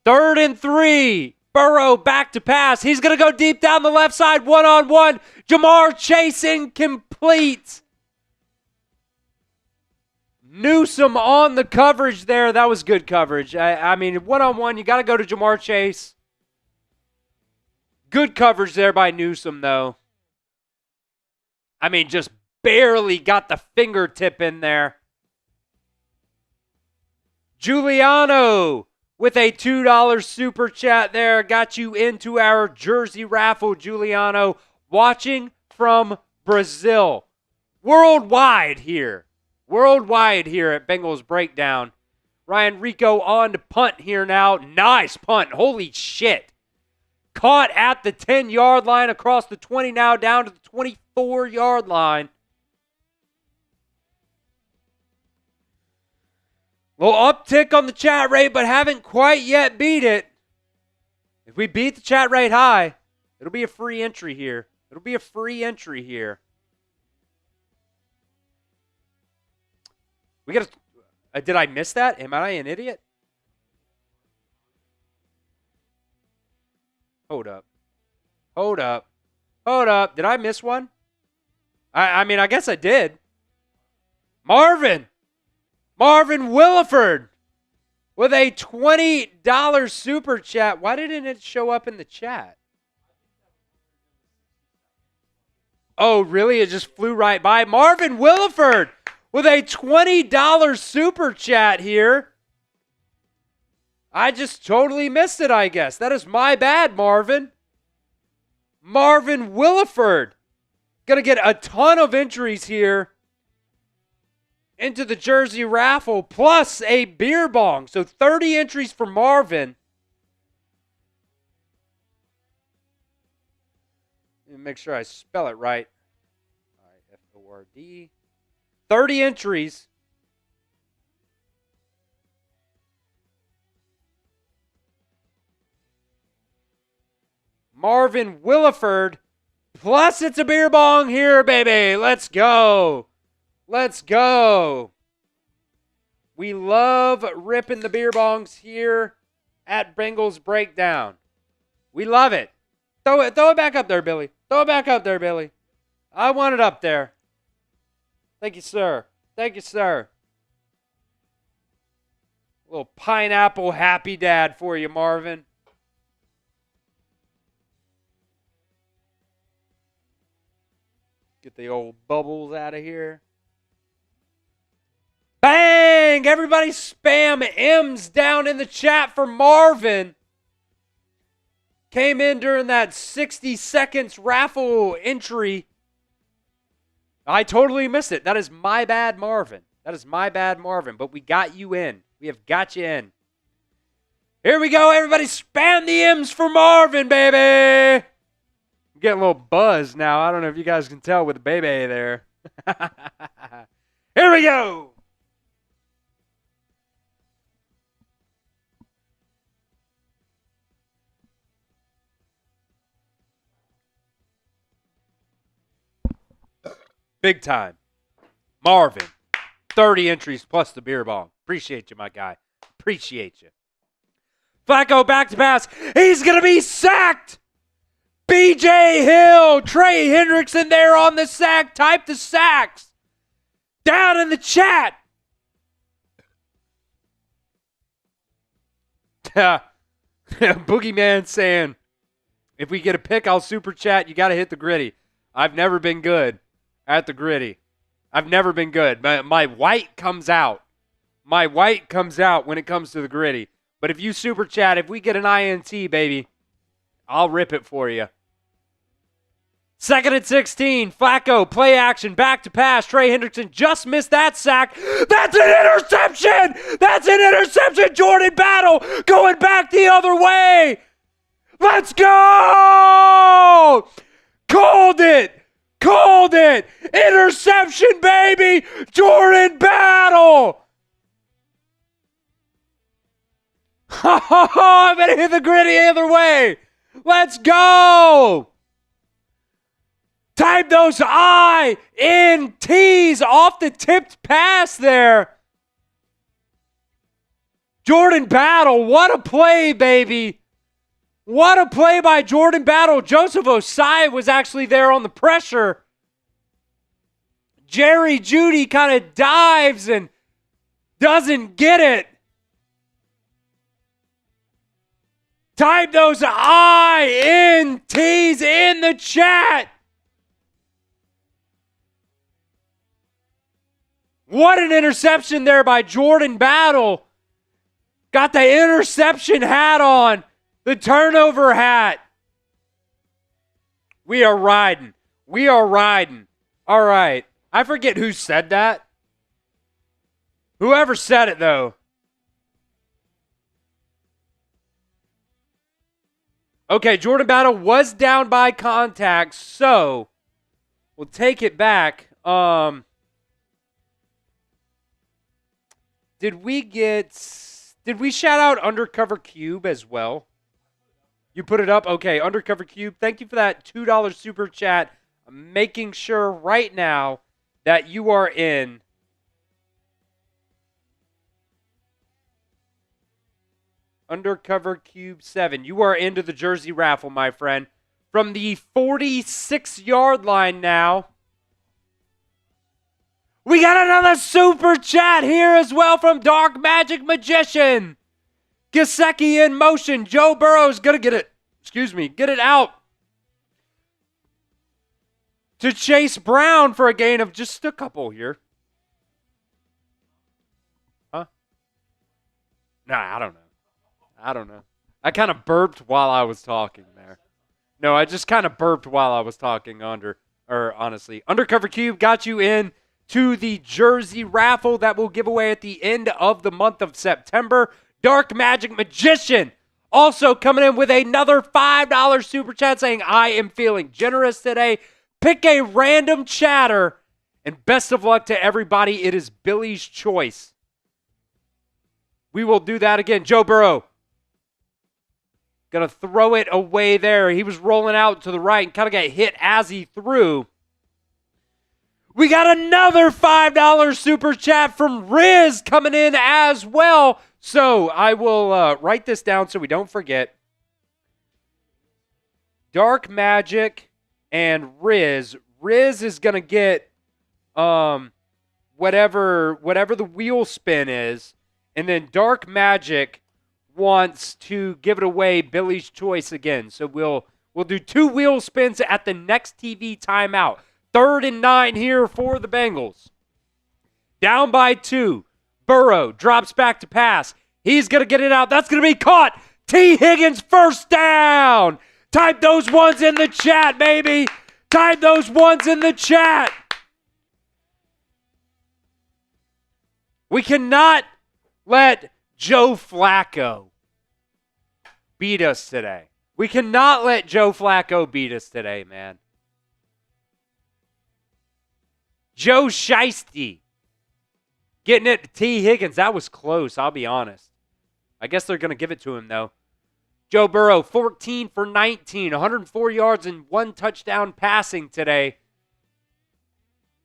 Speaker 1: 3rd and 3. Burrow back to pass. He's going to go deep down the left side. 1-on-1. Jamar Chase incomplete. Newsome on the coverage there. That was good coverage. I mean, 1-on-1, you got to go to Jamar Chase. Good coverage there by Newsome, though. I mean, just barely got the fingertip in there. Giuliano with a $2 super chat there. Got you into our jersey raffle, Giuliano. Watching from Brazil. Worldwide here at Bengals Breakdown. Ryan Rico on to punt here now. Nice punt. Holy shit. Caught at the 10-yard line, across the 20 now, down to the 24-yard line. Little uptick on the chat rate, but haven't quite yet beat it. If we beat the chat rate high, it'll be a free entry here. We got to... did I miss that? Am I an idiot? Hold up. Hold up. Hold up. Did I miss one? I mean, I guess I did. Marvin Williford with a $20 super chat. Why didn't it show up in the chat? Oh, really? It just flew right by. Marvin Williford with a $20 super chat here. I just totally missed it, I guess. That is my bad, Marvin. Marvin Williford. Going to get a ton of entries here into the jersey raffle, plus a beer bong. So 30 entries for Marvin. Let me make sure I spell it right. F-O-R-D. 30 entries. Marvin Williford. Plus it's a beer bong here, baby. Let's go. Let's go. We love ripping the beer bongs here at Bengals Breakdown. We love it. Throw it back up there, Billy. Throw it back up there, Billy. I want it up there. Thank you, sir. Thank you, sir. A little pineapple happy dad for you, Marvin. Get the old bubbles out of here. Bang! Everybody spam M's down in the chat for Marvin. Came in during that 60 seconds raffle entry. I totally missed it. That is my bad, Marvin. That is my bad, Marvin. But we got you in. We have got you in. Here we go. Everybody spam the M's for Marvin, baby. I'm getting a little buzz now. I don't know if you guys can tell with the baby there. Here we go. Big time. Marvin, 30 entries plus the beer bong. Appreciate you, my guy. Appreciate you. Flacco back to pass. He's going to be sacked. B.J. Hill, Trey Hendrickson there on the sack. Type the sacks down in the chat. Boogeyman saying, if we get a pick, I'll super chat. You got to hit the gritty. I've never been good at the gritty. I've never been good. My white comes out. My white comes out when it comes to the gritty. But if you super chat, if we get an INT, baby, I'll rip it for you. 2nd and 16. Flacco, play action, back to pass. Trey Hendrickson just missed that sack. That's an interception! That's an interception! Jordan Battle going back the other way! Let's go! Called it! Called it! Interception, baby! Jordan Battle! I'm going to hit the gritty the other way. Let's go. Type those INTs off the tipped pass there. Jordan Battle, what a play, baby. What a play by Jordan Battle. Joseph Osai was actually there on the pressure. Jerry Jeudy kind of dives and doesn't get it. Type those INTs in the chat. What an interception there by Jordan Battle. Got the interception hat on. The turnover hat. We are riding. We are riding. All right. I forget who said that. Whoever said it, though. Okay, Jordan Battle was down by contact, so we'll take it back. Did we shout out Undercover Cube as well? You put it up? Okay, Undercover Cube, thank you for that $2 super chat. I'm making sure right now that you are in. Undercover Cube 7. You are into the jersey raffle, my friend. From the 46-yard line now. We got another super chat here as well from Dark Magic Magician. Gesicki in motion. Joe Burrow's going to get it. Get it out to Chase Brown for a gain of just a couple here. Huh? Nah, I don't know. I kind of burped while I was talking there. No, I just kind of burped while I was talking honestly. Undercover Cube got you in to the jersey raffle that we'll give away at the end of the month of September. Dark Magic Magician also coming in with another $5 super chat saying, I am feeling generous today. Pick a random chatter, and best of luck to everybody. It is Billy's choice. We will do that again. Joe Burrow going to throw it away there. He was rolling out to the right and kind of got hit as he threw. We got another $5 super chat from Riz coming in as well. So I will write this down so we don't forget. Dark Magic and Riz. Riz is going to get whatever the wheel spin is. And then Dark Magic wants to give it away, Billy's choice again. So we'll do 2 wheel spins at the next TV timeout. 3rd and 9 here for the Bengals. Down by 2. Burrow drops back to pass. He's going to get it out. That's going to be caught. T. Higgins first down. Type those ones in the chat, baby. Type those ones in the chat. We cannot let Joe Flacco beat us today. We cannot let Joe Flacco beat us today, man. Joe Shiesty getting it to T. Higgins. That was close, I'll be honest. I guess they're going to give it to him, though. Joe Burrow, 14 for 19, 104 yards and 1 touchdown passing today.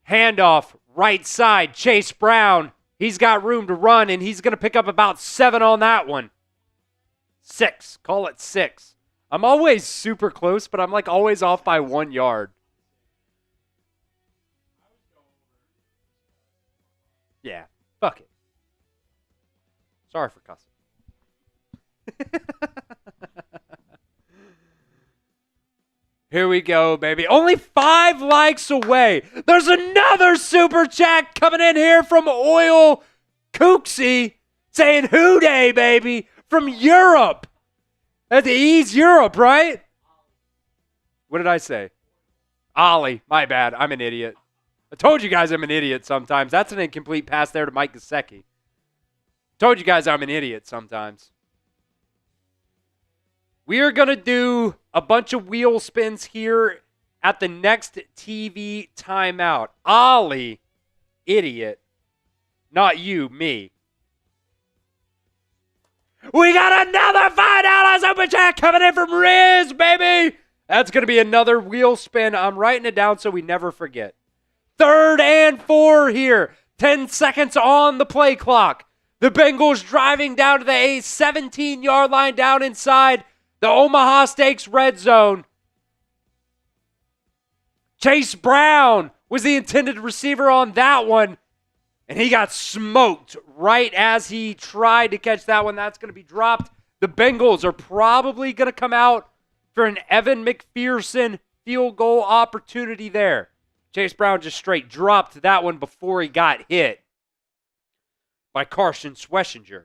Speaker 1: Handoff, right side, Chase Brown. He's got room to run, and he's going to pick up about 7 on that one. 6. Call it 6. I'm always super close, but I'm like always off by 1 yard. Yeah, fuck it. Sorry for cussing. Here we go, baby. Only 5 likes away. There's another super chat coming in here from Oil Kooksy saying hoo-day, baby, from Europe. That's East Europe, right? What did I say? Ollie. My bad. I'm an idiot. I told you guys I'm an idiot sometimes. That's an incomplete pass there to Mike Gesicki. Told you guys I'm an idiot sometimes. We are going to do a bunch of wheel spins here at the next TV timeout. Ollie, idiot. Not you, me. We got another $5 super chat coming in from Riz, baby. That's going to be another wheel spin. I'm writing it down so we never forget. 3rd and 4 here. 10 seconds on the play clock. The Bengals driving down to the 17-yard line down inside the Omaha Steaks red zone. Chase Brown was the intended receiver on that one, and he got smoked right as he tried to catch that one. That's going to be dropped. The Bengals are probably going to come out for an Evan McPherson field goal opportunity there. Chase Brown just straight dropped that one before he got hit by Carson Schwessinger.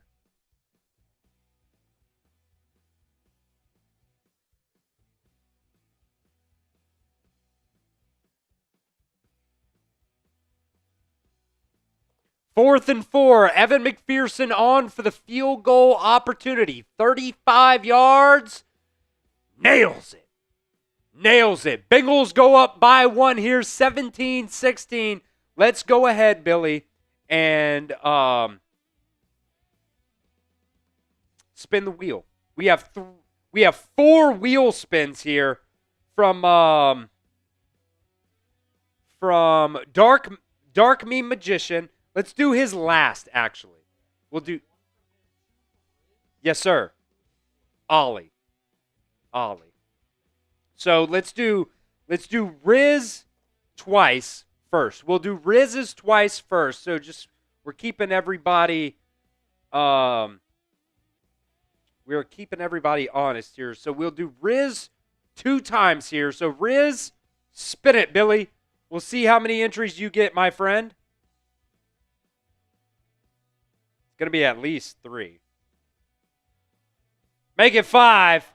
Speaker 1: Fourth and 4. Evan McPherson on for the field goal opportunity. 35 yards. Nails it. Nails it. Bengals go up by 1 here, 17-16. Let's go ahead, Billy, and spin the wheel. We have 4 wheel spins here from Dark Meme Magician. Let's do his last, actually. We'll do... Yes, sir. Ollie. So let's do Riz twice first. We'll do Riz's twice first. So just we're keeping everybody honest here. So we'll do Riz 2 times here. So Riz, spin it, Billy. We'll see how many entries you get, my friend. It's going to be at least 3. Make it 5.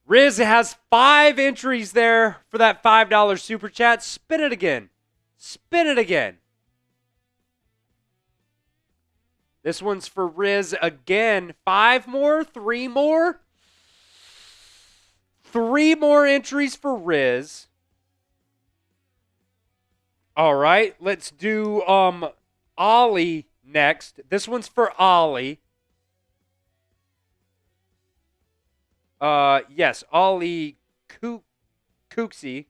Speaker 1: Riz has 5 entries there for that $5 super chat. Spin it again. This one's for Riz again. 5 more? 3 more? 3 more entries for Riz. All right, let's do Ollie next. This one's for Ollie. Yes, Ollie Kooksy.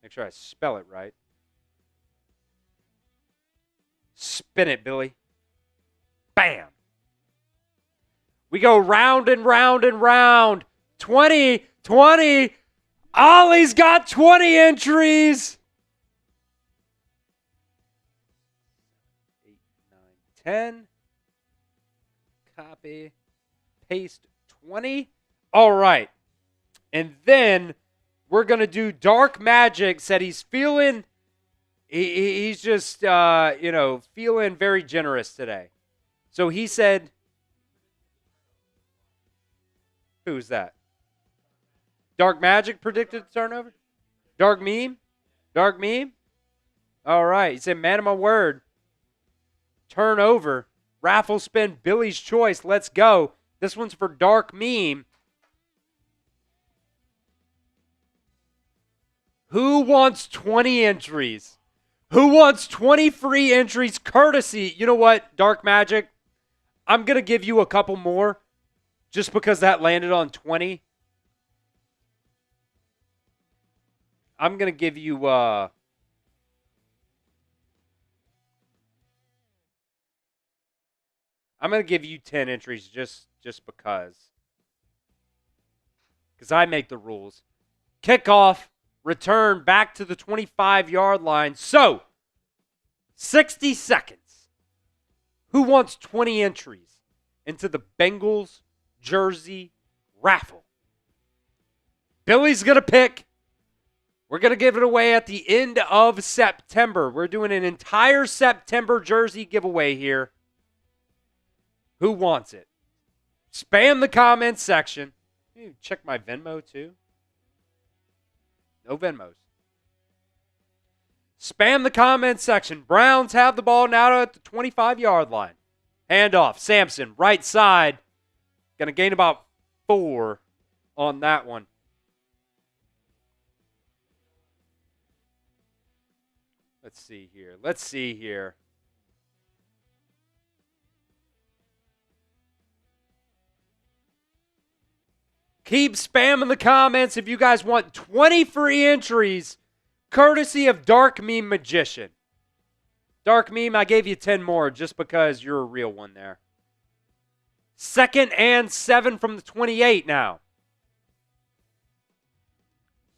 Speaker 1: Make sure I spell it right. Spin it, Billy. Bam. We go round and round and round. 20. Ollie's got 20 entries. 8, 9, 10. Copy. Paste 20. All right. And then we're going to do Dark Magic. Said he's feeling, he's just, feeling very generous today. So he said, who's that? Dark Magic predicted the turnover? Dark Meme? All right. He said, man of my word. Turnover. Raffle spin, Billy's choice. Let's go. This one's for Dark Meme. Who wants 20 entries? Who wants 20 free entries courtesy? You know what, Dark Magic? I'm going to give you a couple more just because that landed on 20. I'm going to give you I'm going to give you 10 entries just because. Because I make the rules. Kickoff, return back to the 25-yard line. So, 60 seconds. Who wants 20 entries into the Bengals jersey raffle? Billy's going to pick. We're going to give it away at the end of September. We're doing an entire September jersey giveaway here. Who wants it? Spam the comments section. Check my Venmo too. No Venmos. Spam the comments section. Browns have the ball now at the 25-yard line. Handoff. Sampson, right side. Going to gain about 4 on that one. Let's see here. Keep spamming the comments if you guys want 20 free entries, courtesy of Dark Meme Magician. Dark Meme, I gave you 10 more just because you're a real one there. 2nd and 7 from the 28 now.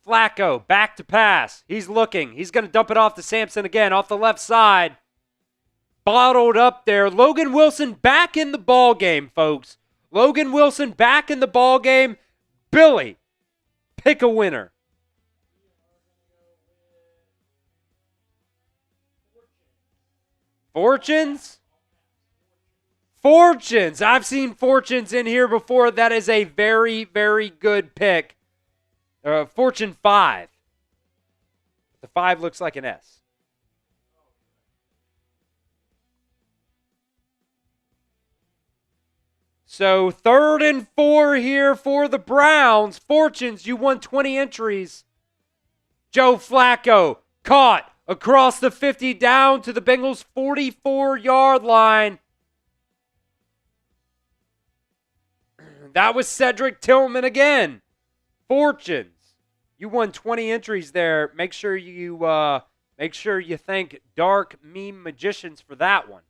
Speaker 1: Flacco, back to pass. He's looking. He's going to dump it off to Sampson again, off the left side. Bottled up there. Logan Wilson back in the ball game, folks. Logan Wilson back in the ball game. Billy, pick a winner. Fortunes? I've seen Fortunes in here before. That is a very, very good pick. Fortune 5. The 5 looks like an S. So 3rd and 4 here for the Browns. Fortunes, you won 20 entries. Joe Flacco caught across the 50 down to the Bengals 44-yard line. That was Cedric Tillman again. Fortunes, you won 20 entries there. Make sure you thank Dark Meme Magicians for that one.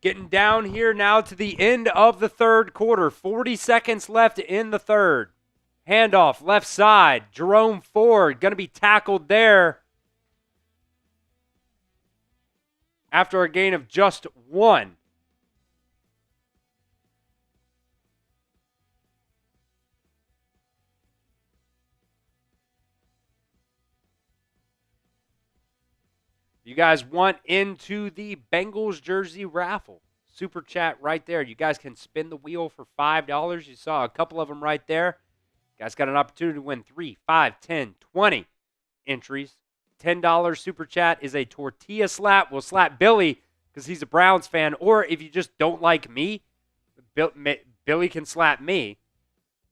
Speaker 1: Getting down here now to the end of the third quarter. 40 seconds left in the third. Handoff, left side. Jerome Ford going to be tackled there after a gain of just 1. You guys want into the Bengals jersey raffle. Super chat right there. You guys can spin the wheel for $5. You saw a couple of them right there. You guys got an opportunity to win 3, 5, 10, 20 entries. $10 super chat is a tortilla slap. We'll slap Billy because he's a Browns fan. Or if you just don't like me, Billy can slap me.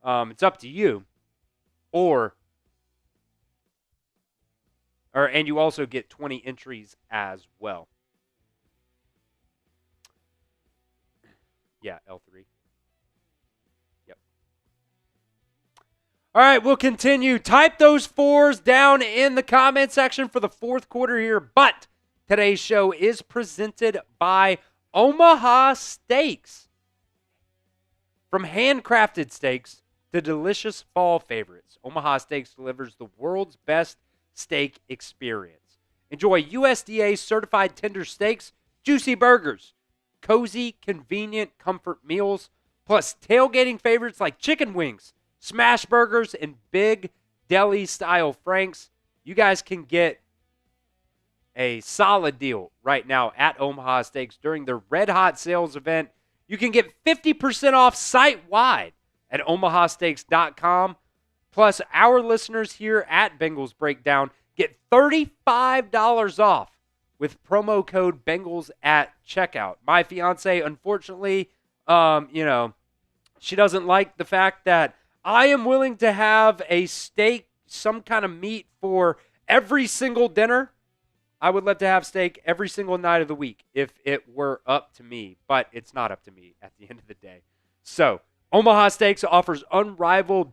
Speaker 1: It's up to you. And you also get 20 entries as well. Yeah, L3. Yep. All right, we'll continue. Type those 4s down in the comment section for the fourth quarter here. But today's show is presented by Omaha Steaks. From handcrafted steaks to delicious fall favorites, Omaha Steaks delivers the world's best steak experience. Enjoy USDA certified tender steaks, juicy burgers, cozy, convenient comfort meals, plus tailgating favorites like chicken wings, smash burgers, and big deli style franks. You guys can get a solid deal right now at Omaha Steaks during their Red Hot Sales event. You can get 50% off site-wide at omahasteaks.com. Plus, our listeners here at Bengals Breakdown get $35 off with promo code Bengals at checkout. My fiance, unfortunately, she doesn't like the fact that I am willing to have a steak, some kind of meat for every single dinner. I would love to have steak every single night of the week if it were up to me, but it's not up to me at the end of the day. So, Omaha Steaks offers unrivaled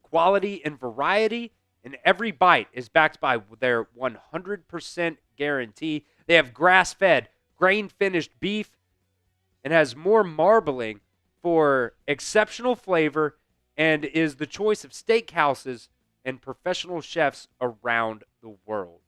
Speaker 1: quality and variety, and every bite is backed by their 100% guarantee. They have grass-fed, grain-finished beef and has more marbling for exceptional flavor and is the choice of steakhouses and professional chefs around the world.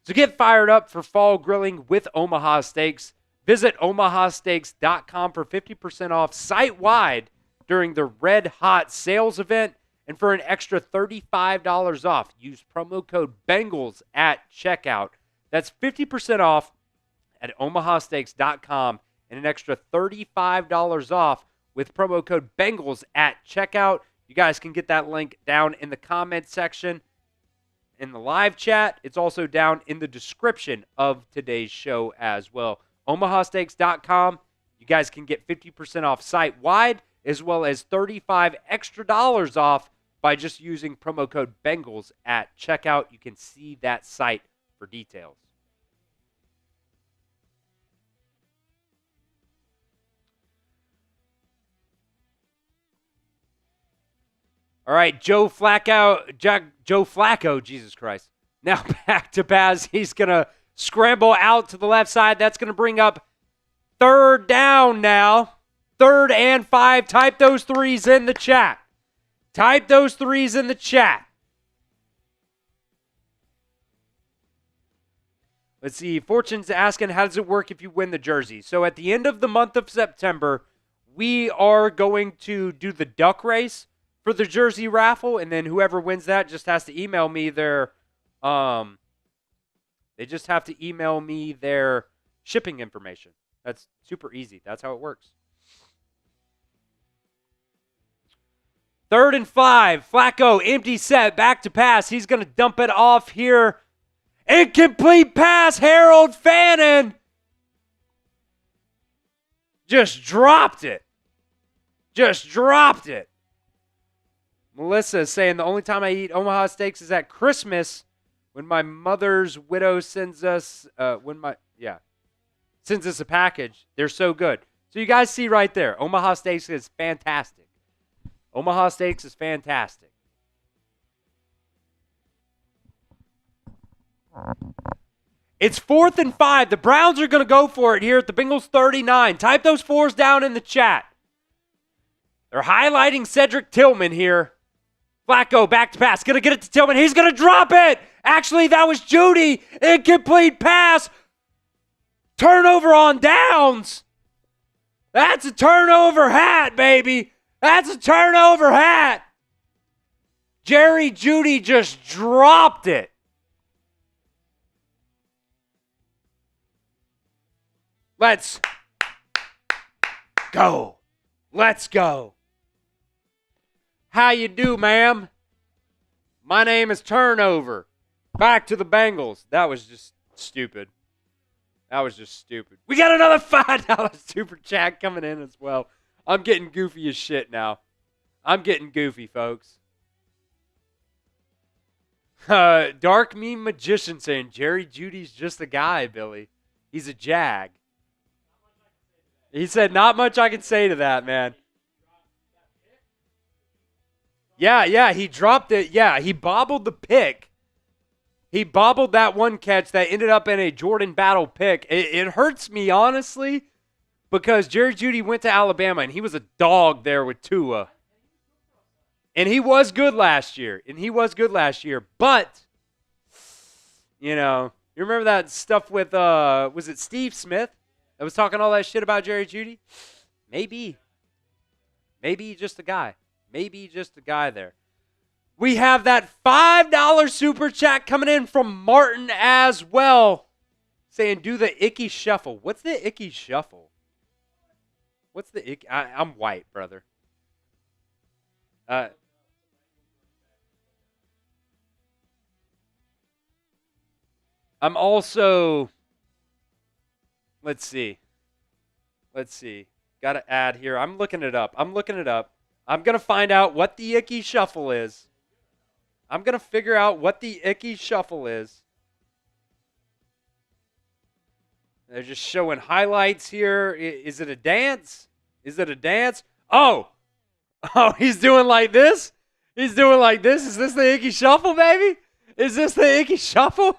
Speaker 1: So get fired up for fall grilling with Omaha Steaks. Visit omahasteaks.com for 50% off site-wide during the Red Hot Sales event. And for an extra $35 off, use promo code Bengals at checkout. That's 50% off at omahasteaks.com and an extra $35 off with promo code Bengals at checkout. You guys can get that link down in the comment section in the live chat. It's also down in the description of today's show as well. omahasteaks.com. You guys can get 50% off site-wide as well as $35 extra off by just using promo code Bengals at checkout. You can see that site for details. All right, Joe Flacco, Jesus Christ. Now back to Baz. He's going to scramble out to the left side. That's going to bring up third down now. 3rd and 5. Type those 3s in the chat. Type those 3s in the chat. Let's see. Fortune's asking, how does it work if you win the jersey? So at the end of the month of September, we are going to do the duck race for the jersey raffle, and then whoever wins that just has to email me their shipping information. That's super easy. That's how it works. 3rd and 5. Flacco, empty set, back to pass. He's going to dump it off here. Incomplete pass, Harold Fannin. Just dropped it. Melissa is saying the only time I eat Omaha Steaks is at Christmas when my mother's widow sends us sends us a package. They're so good. So you guys see right there, Omaha Steaks is fantastic. Omaha Steaks is fantastic. It's 4th and 5. The Browns are going to go for it here at the Bengals 39. Type those fours down in the chat. They're highlighting Cedric Tillman here. Flacco back to pass. Going to get it to Tillman. He's going to drop it. Actually, that was Judy. Incomplete pass. Turnover on downs. That's a turnover hat, baby. That's a turnover hat. Jerry Jeudy just dropped it. Let's go. Let's go. How you do, ma'am? My name is Turnover. Back to the Bengals. That was just stupid. That was just stupid. We got another $5 super chat coming in as well. I'm getting goofy as shit now. I'm getting goofy, folks. Dark Meme Magician saying Jerry Judy's just a guy, Billy. He's a jag. He said, not much I can say to that, man. Yeah, he dropped it. Yeah, he bobbled the pick. He bobbled that one catch that ended up in a Jordan Battle pick. It hurts me, honestly, because Jerry Jeudy went to Alabama, and he was a dog there with Tua. And he was good last year. But, you know, you remember that stuff with, was it Steve Smith that was talking all that shit about Jerry Jeudy? Maybe. Maybe just a guy. Maybe just a guy there. We have that $5 super chat coming in from Martin as well, saying do the icky shuffle. What's the icky shuffle? What's the icky? I'm white, brother. I'm also, let's see. Got to add here. I'm looking it up. I'm going to find out what the icky shuffle is. I'm going to figure out what the icky shuffle is. They're just showing highlights here. Is it a dance? Oh, he's doing like this? Is this the icky shuffle, baby? Is this the icky shuffle?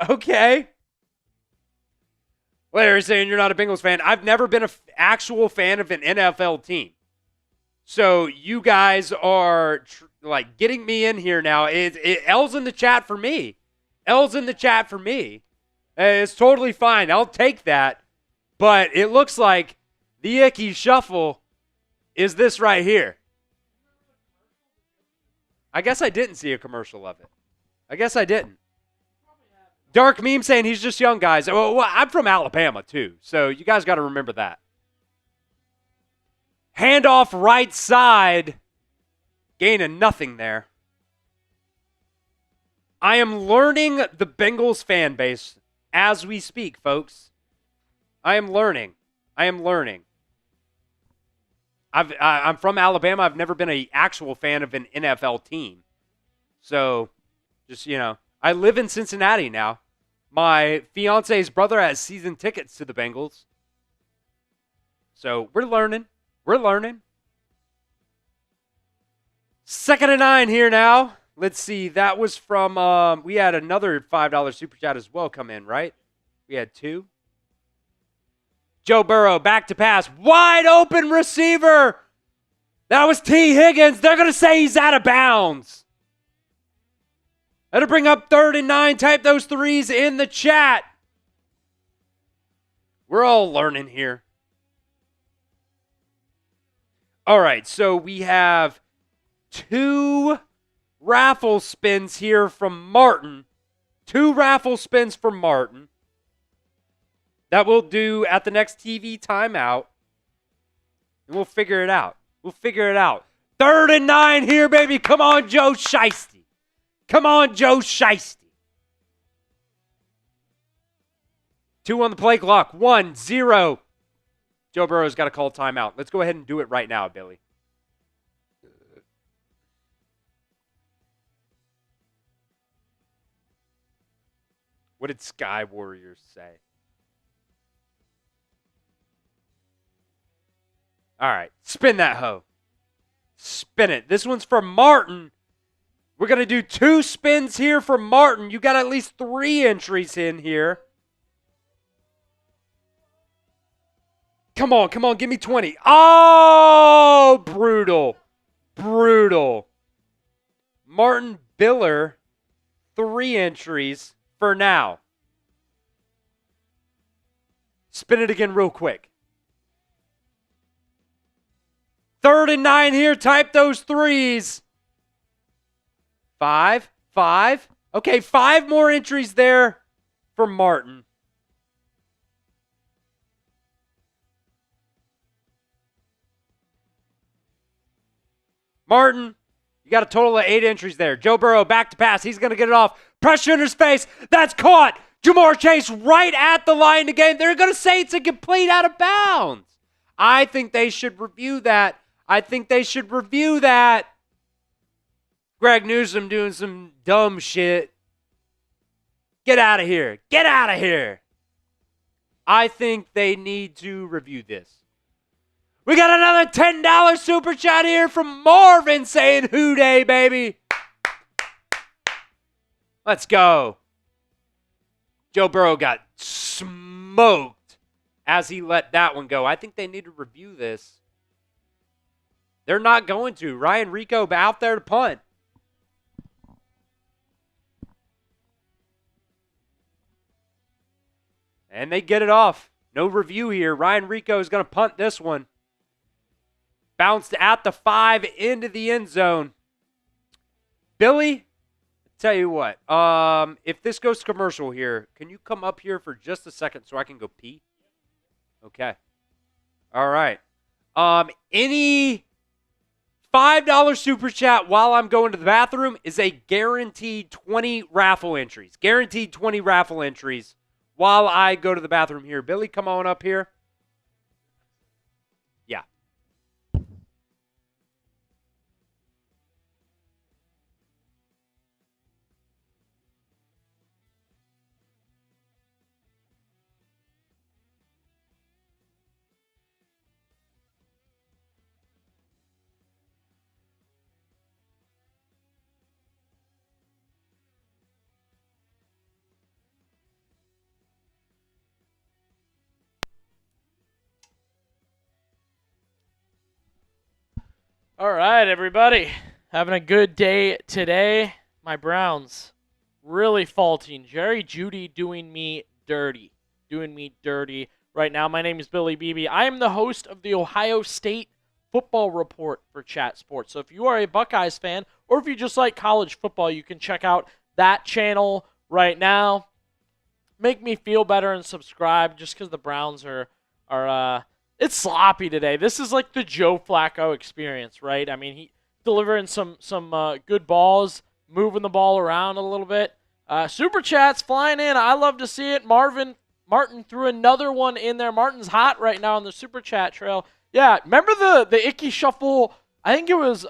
Speaker 1: Okay. Larry's saying you're not a Bengals fan. I've never been an actual fan of an NFL team. So you guys are like getting me in here now. L's in the chat for me. It's totally fine. I'll take that. But it looks like the icky shuffle is this right here. I guess I didn't see a commercial of it. Dark Meme saying he's just young, guys. Well, I'm from Alabama, too. So you guys got to remember that. Handoff right side. Gaining nothing there. I am learning the Bengals fan base as we speak, folks. I am learning. I'm from Alabama. I've never been an actual fan of an NFL team. So, just, you know, I live in Cincinnati now. My fiance's brother has season tickets to the Bengals. So, we're learning. 2nd and 9 here now. Let's see. That was from, we had another $5 super chat as well come in, right? We had 2. Joe Burrow back to pass. Wide open receiver. That was T. Higgins. They're going to say he's out of bounds. That'll bring up 3rd and 9. Type those threes in the chat. We're all learning here. All right, so we have 2 raffle spins here from Martin. 2 raffle spins from Martin. That we'll do at the next TV timeout. And we'll figure it out. 3rd and 9 here, baby. Come on, Joe Shiesty. 2 on the play clock. 1-0. Joe Burrow's got to call timeout. Let's go ahead and do it right now, Billy. What did Sky Warriors say? All right, spin that hoe. Spin it. This one's for Martin. We're going to do 2 spins here for Martin. You got at least 3 entries in here. Come on, give me 20. Oh, brutal. Martin Biller, 3 entries for now. Spin it again real quick. 3rd and 9 here. Type those 3s. 5. Okay, 5 more entries there for Martin. Martin, you got a total of 8 entries there. Joe Burrow back to pass. He's going to get it off. Pressure in his face. That's caught. Jamar Chase right at the line again. They're going to say it's a complete out of bounds. I think they should review that. Greg Newsome doing some dumb shit. Get out of here. I think they need to review this. We got another $10 super chat here from Marvin saying, "Hoo day, baby." Let's go. Joe Burrow got smoked as he let that one go. I think they need to review this. They're not going to. Ryan Rico out there to punt. And they get it off. No review here. Ryan Rico is going to punt this one. Bounced at the 5 into the end zone. Billy, tell you what. If this goes to commercial here, can you come up here for just a second so I can go pee? Okay. All right. Any $5 super chat while I'm going to the bathroom is a guaranteed 20 raffle entries. Guaranteed 20 raffle entries while I go to the bathroom here. Billy, come on up here. Yeah.
Speaker 2: All right, everybody. Having a good day today. My Browns really faulting. Jerry Jeudy doing me dirty. Right now. My name is Billy Beebe. I am the host of the Ohio State Football Report for Chat Sports. So if you are a Buckeyes fan or if you just like college football, you can check out that channel right now. Make me feel better and subscribe just because the Browns are it's sloppy today. This is like the Joe Flacco experience, right? I mean, he delivering some good balls, moving the ball around a little bit. Super chats flying in. I love to see it. Martin threw another one in there. Martin's hot right now on the super chat trail. Yeah, remember the Icky Shuffle? I think it was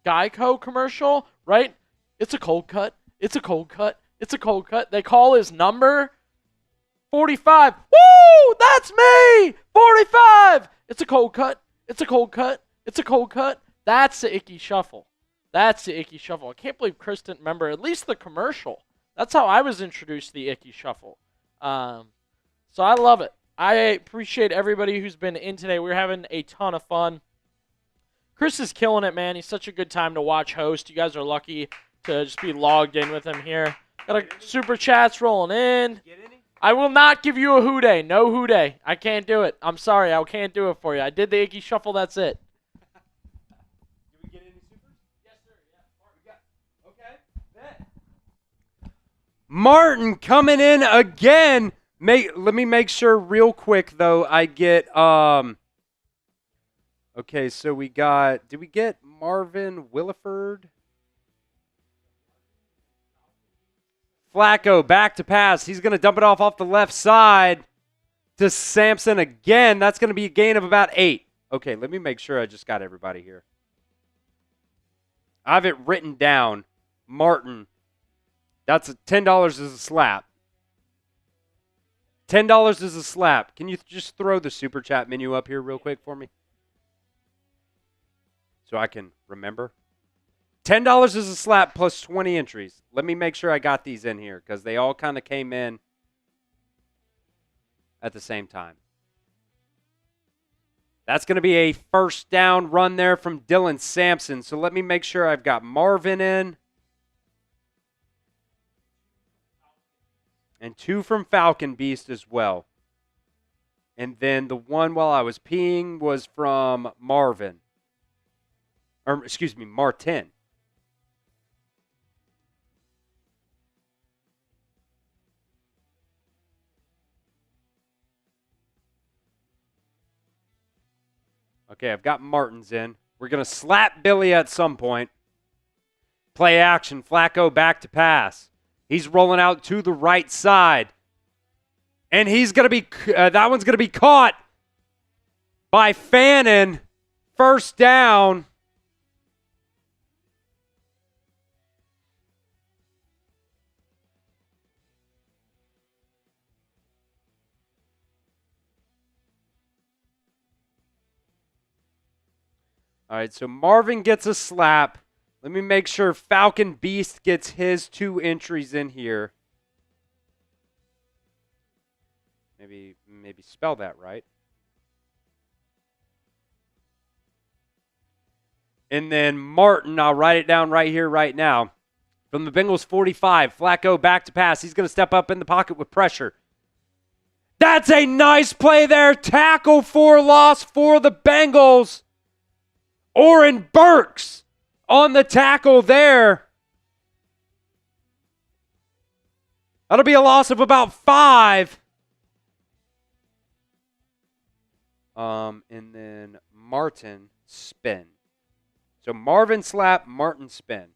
Speaker 2: Geico commercial, right? It's a cold cut. They call his number. 45. Woo! That's me! 45! It's a cold cut. That's the Icky Shuffle. I can't believe Chris didn't remember at least the commercial. That's how I was introduced to the Icky Shuffle. So I love it. I appreciate everybody who's been in today. We're having a ton of fun. Chris is killing it, man. He's such a good time to watch host. You guys are lucky to just be logged in with him here. Got a super chats rolling in. I will not give you a hoo day. No hoo day. I can't do it. I'm sorry. I can't do it for you. I did the Icky Shuffle. That's it.
Speaker 1: Did we get any supers? Yes, sir. Yeah. Okay. Bet. Martin coming in again. Let me make sure real quick, though, I get okay, so we got, did we get Marvin Williford? Flacco back to pass. He's going to dump it off the left side to Sampson again. That's going to be a gain of about 8. Okay, let me make sure I just got everybody here. I have it written down. Martin. That's $10 is a slap. $10 is a slap. Can you just throw the super chat menu up here real quick for me? So I can remember. $10 is a slap plus 20 entries. Let me make sure I got these in here because they all kind of came in at the same time. That's going to be a first down run there from Dylan Sampson. So let me make sure I've got Marvin in. And 2 from Falcon Beast as well. And then the one while I was peeing was from Marvin. Or, excuse me, Martin. Okay, I've got Martins in. We're going to slap Billy at some point. Play action. Flacco back to pass. He's rolling out to the right side. And he's going to be, that one's going to be caught by Fannin. First down. All right, so Marvin gets a slap. Let me make sure Falcon Beast gets his 2 entries in here. Maybe spell that right. And then Martin, I'll write it down right here, right now. From the Bengals 45, Flacco back to pass. He's going to step up in the pocket with pressure. That's a nice play there. Tackle for loss for the Bengals. Oren Burks on the tackle there. That'll be a loss of about 5. And then Martin spin. So Marvin slap, Martin spin.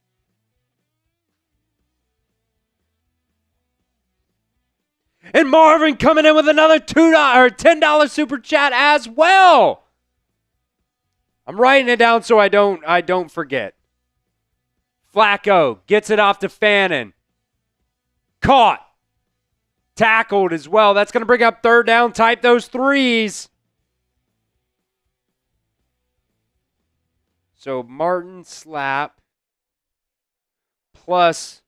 Speaker 1: And Marvin coming in with another $2 or $10 super chat as well. I'm writing it down so I don't forget. Flacco gets it off to Fannin. Caught. Tackled as well. That's going to bring up third down. Type those 3s. So Martin slap plus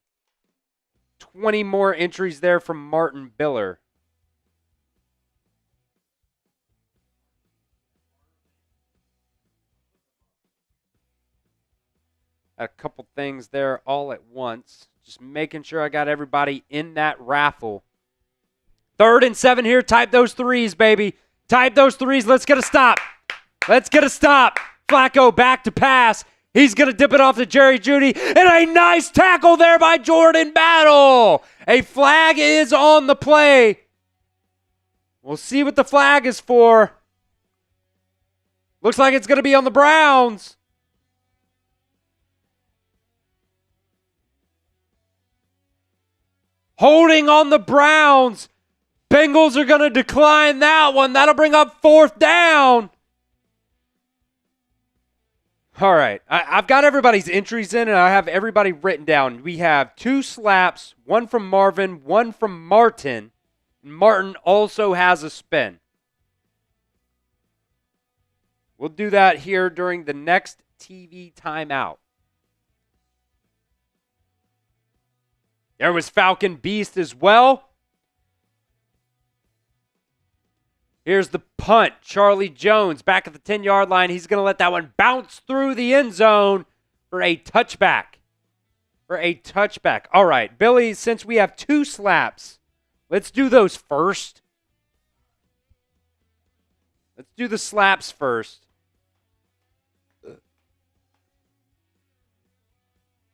Speaker 1: 20 more entries there from Martin Biller. A couple things there all at once. Just making sure I got everybody in that raffle. 3rd and 7 here. Type those 3s, baby. Type those 3s. Let's get a stop. Let's get a stop. Flacco back to pass. He's going to dip it off to Jerry Jeudy. And a nice tackle there by Jordan Battle. A flag is on the play. We'll see what the flag is for. Looks like it's going to be on the Browns. Holding on the Browns. Bengals are going to decline that one. That'll bring up 4th down. All right. I've got everybody's entries in, and I have everybody written down. We have 2 slaps, 1 from Marvin, 1 from Martin. Martin also has a spin. We'll do that here during the next TV timeout. There was Falcon Beast as well. Here's the punt. Charlie Jones back at the 10-yard line. He's going to let that one bounce through the end zone for a touchback. All right, Billy, since we have 2 slaps, let's do those first. Let's do the slaps first.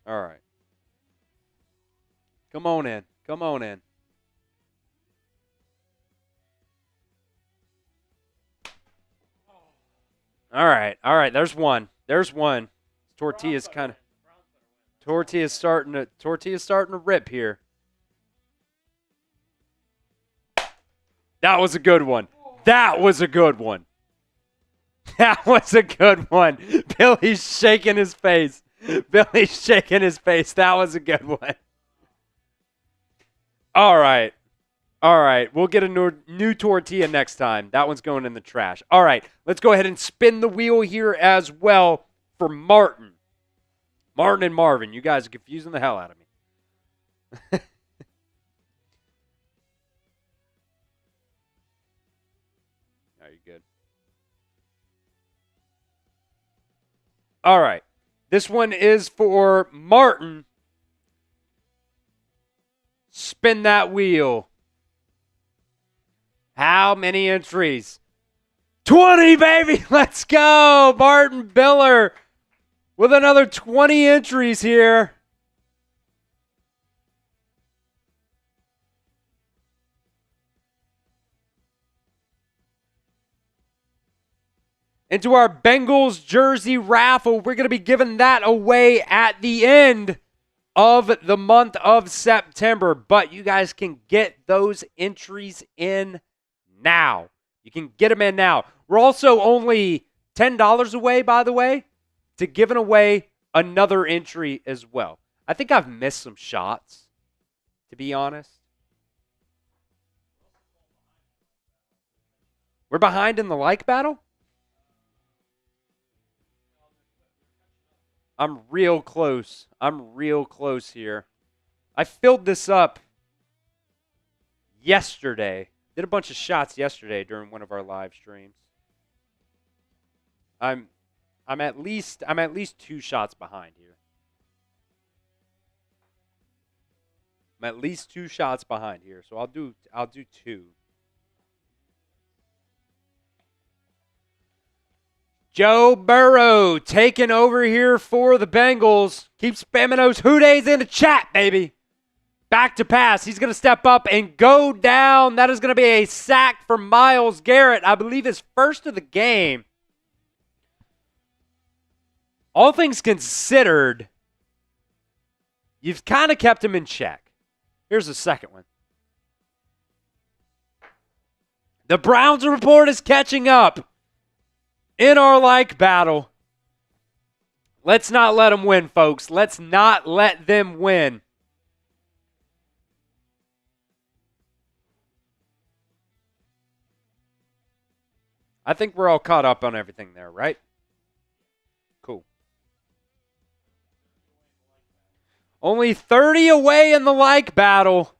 Speaker 1: All right. Come on in. All right. There's one. Tortilla's starting to rip here. That was a good one. Billy's shaking his face. That was a good one. All right. We'll get a new tortilla next time. That one's going in the trash. All right. Let's go ahead and spin the wheel here as well for Martin. Martin and Marvin, you guys are confusing the hell out of me. No, you're good. All right. This one is for Martin. Spin that wheel. How many entries? 20, baby. Let's go. Martin Biller with another 20 entries here. Into our Bengals jersey raffle. We're going to be giving that away at the end of the month of September. But you guys can get those entries in now. You can get them in now. We're also only $10 away, by the way, to giving away another entry as well. I think I've missed some shots, to be honest. We're behind in the like battle? I'm real close. I'm real close here. I filled this up yesterday. Did a bunch of shots yesterday during one of our live streams. I'm at least 2 shots behind here. I'm at least 2 shots behind here, so I'll do 2. Joe Burrow taking over here for the Bengals. Keep spamming those Who Days in the chat, baby. Back to pass. He's going to step up and go down. That is going to be a sack for Myles Garrett. I believe his first of the game. All things considered, you've kind of kept him in check. Here's the second one. The Browns report is catching up in our like battle. Let's not let them win, folks. Let's not let them win. I think we're all caught up on everything there, right? Cool. Only 30 away in the like battle.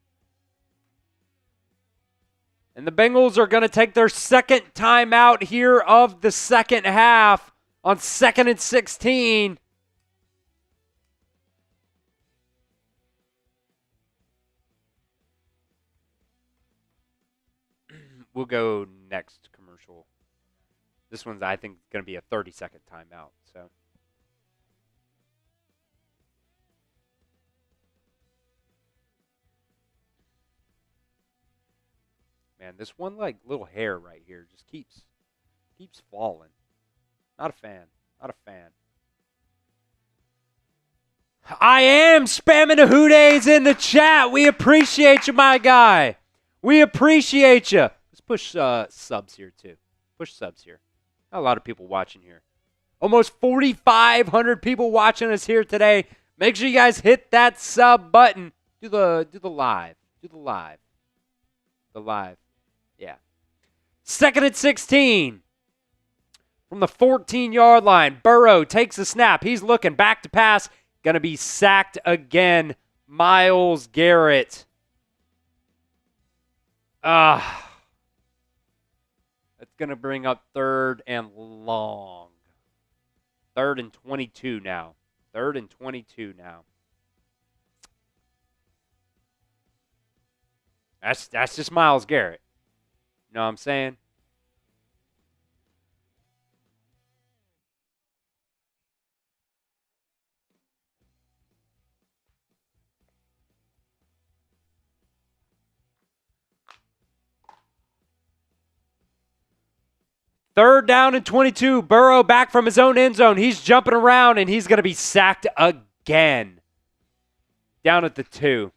Speaker 1: And the Bengals are going to take their second timeout here of the second half on 2nd and 16. We'll go next commercial. This one's, I think, going to be a 30-second timeout. So, man, this one like little hair right here just keeps falling. Not a fan. Not a fan. I am spamming the Who Days in the chat. We appreciate you, my guy. We appreciate you. Let's push subs here too. Push subs here. Not a lot of people watching here. Almost 4,500 people watching us here today. Make sure you guys hit that sub button. Do the live. Do the live. The live. Yeah. 2nd and 16. From the 14-yard line, Burrow takes a snap. He's looking back to pass. Going to be sacked again. Myles Garrett. That's going to bring up 3rd and long. 3rd and 22 now. 3rd and 22 now. That's just Myles Garrett. You know what I'm saying? Third down and 22. Burrow back from his own end zone. He's jumping around, and he's going to be sacked again. Down at the 2.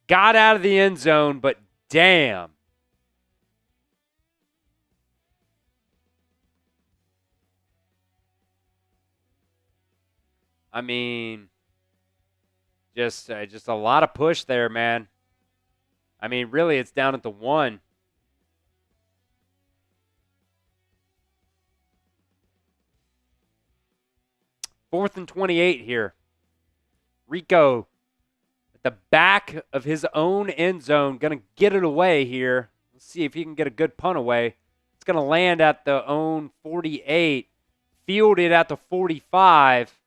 Speaker 1: Got out of the end zone, but damn. I mean, just a lot of push there, man. I mean, really, it's down at the 1. 4th and 28 here. Rico at the back of his own end zone. Going to get it away here. Let's see if he can get a good punt away. It's going to land at the own 48. Fielded at the 45.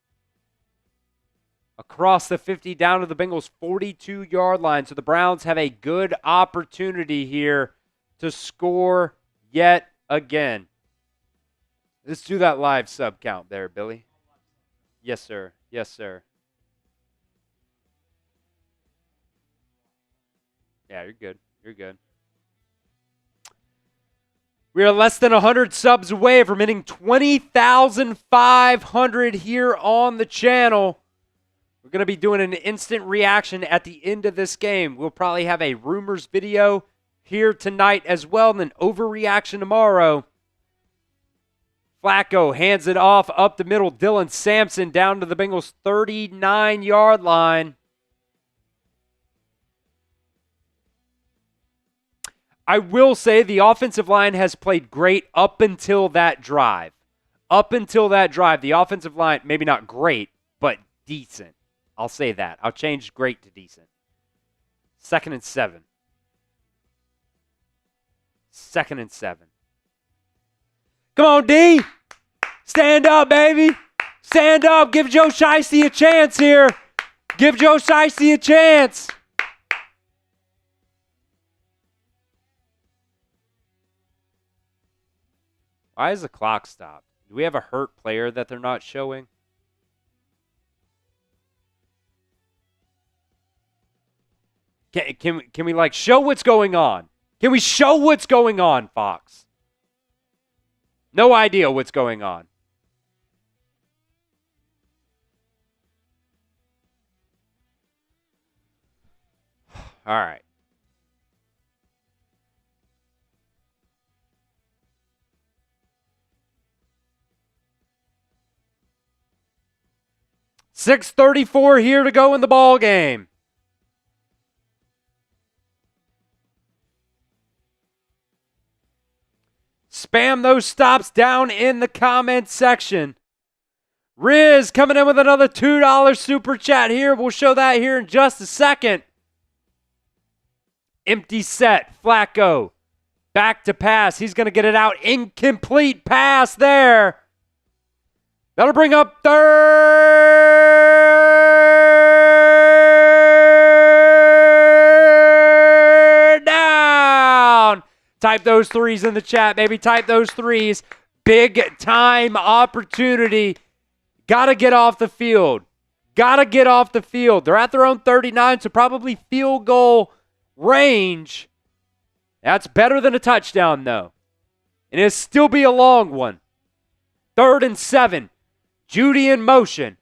Speaker 1: Across the 50 down to the Bengals' 42-yard line. So the Browns have a good opportunity here to score yet again. Let's do that live sub count there, Billy. Yes, sir. Yes, sir. Yeah, you're good. You're good. We are less than 100 subs away from hitting 20,500 here on the channel. We're going to be doing an instant reaction at the end of this game. We'll probably have a rumors video here tonight as well, and then overreaction tomorrow. Flacco hands it off up the middle. Dylan Sampson down to the Bengals' 39-yard line. I will say the offensive line has played great up until that drive. Up until that drive, the offensive line, maybe not great, but decent. I'll say that. I'll change great to decent. 2nd and 7. 2nd and 7. Come on, D. Stand up, baby. Stand up. Give Joe Shiesty a chance here. Give Joe Shiesty a chance. Why is the clock stopped? Do we have a hurt player that they're not showing? Can we like show what's going on? Can we show what's going on, Fox? No idea what's going on. All right. .634 here to go in the ball game. Spam those stops down in the comment section. Riz coming in with another $2 super chat here. We'll show that here in just a second. Empty set. Flacco. Back to pass. He's going to get it out. Incomplete pass there. That'll bring up 3rd down. Type those threes in the chat, baby. Type those threes. Big time opportunity. Got to get off the field. Got to get off the field. They're at their own 39, so probably field goal range. That's better than a touchdown, though. And it'll still be a long one. 3rd and 7. Judy in motion.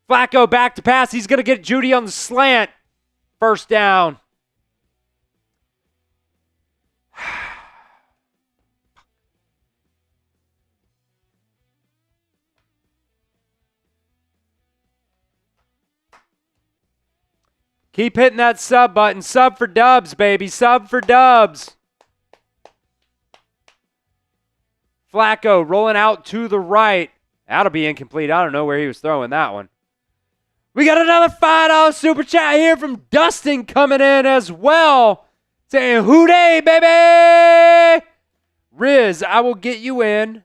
Speaker 1: Flacco back to pass. He's going to get Judy on the slant. 1st down. Keep hitting that sub button. Sub for dubs, baby. Sub for dubs. Flacco rolling out to the right. That'll be incomplete. I don't know where he was throwing that one. We got another $5 super chat here from Dustin coming in as well. Saying, "Hooday, baby!" Riz, I will get you in.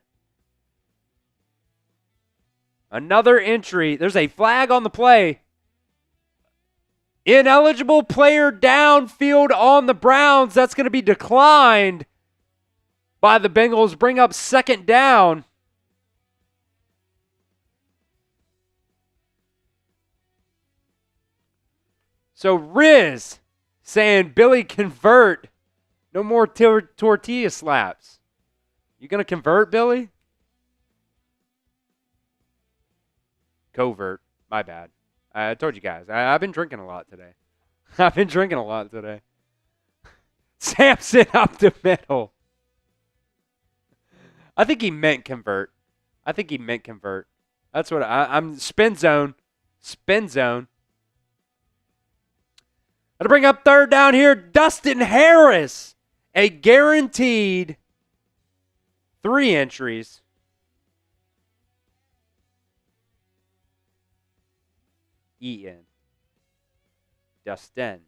Speaker 1: Another entry. There's a flag on the play. Ineligible player downfield on the Browns. That's going to be declined by the Bengals. Bring up 2nd down. So Riz saying, "Billy, convert. No more tortilla slaps." You going to convert, Billy? Covert. My bad. I told you guys. I've been drinking a lot today. Sampson up the middle. I think he meant convert. That's what I'm. Spin zone. Going to bring up 3rd down here. Dustin Harris. A guaranteed 3 entries. Ian, Dustin.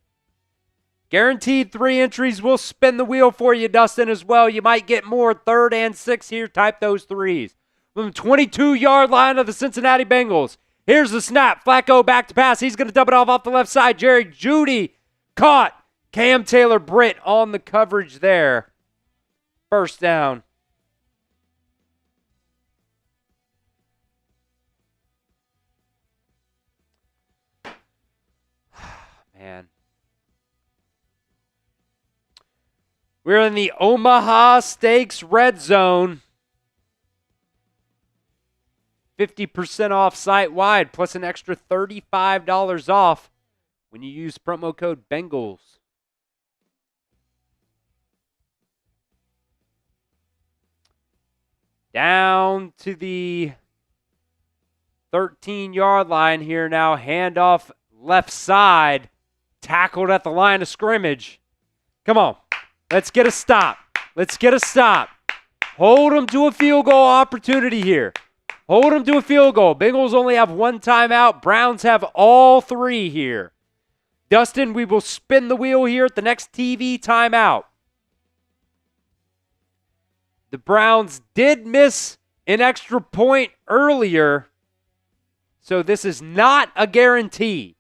Speaker 1: Guaranteed 3 entries. We'll spin the wheel for you, Dustin, as well. You might get more 3rd and 6 here. Type those 3s. From the 22-yard line of the Cincinnati Bengals. Here's the snap. Flacco back to pass. He's going to dump it off the left side. Jerry Jeudy caught. Cam Taylor-Britt on the coverage there. First down. Man. We're in the Omaha Steaks red zone. 50% off site-wide, plus an extra $35 off when you use promo code Bengals. Down to the 13-yard line here now. Handoff left side. Tackled at the line of scrimmage. Come on. Let's get a stop. Let's get a stop. Hold them to a field goal opportunity here. Hold them to a field goal. Bengals only have 1 timeout. Browns have all 3 here. Dustin, we will spin the wheel here at the next TV timeout. The Browns did miss an extra point earlier, so this is not a guarantee.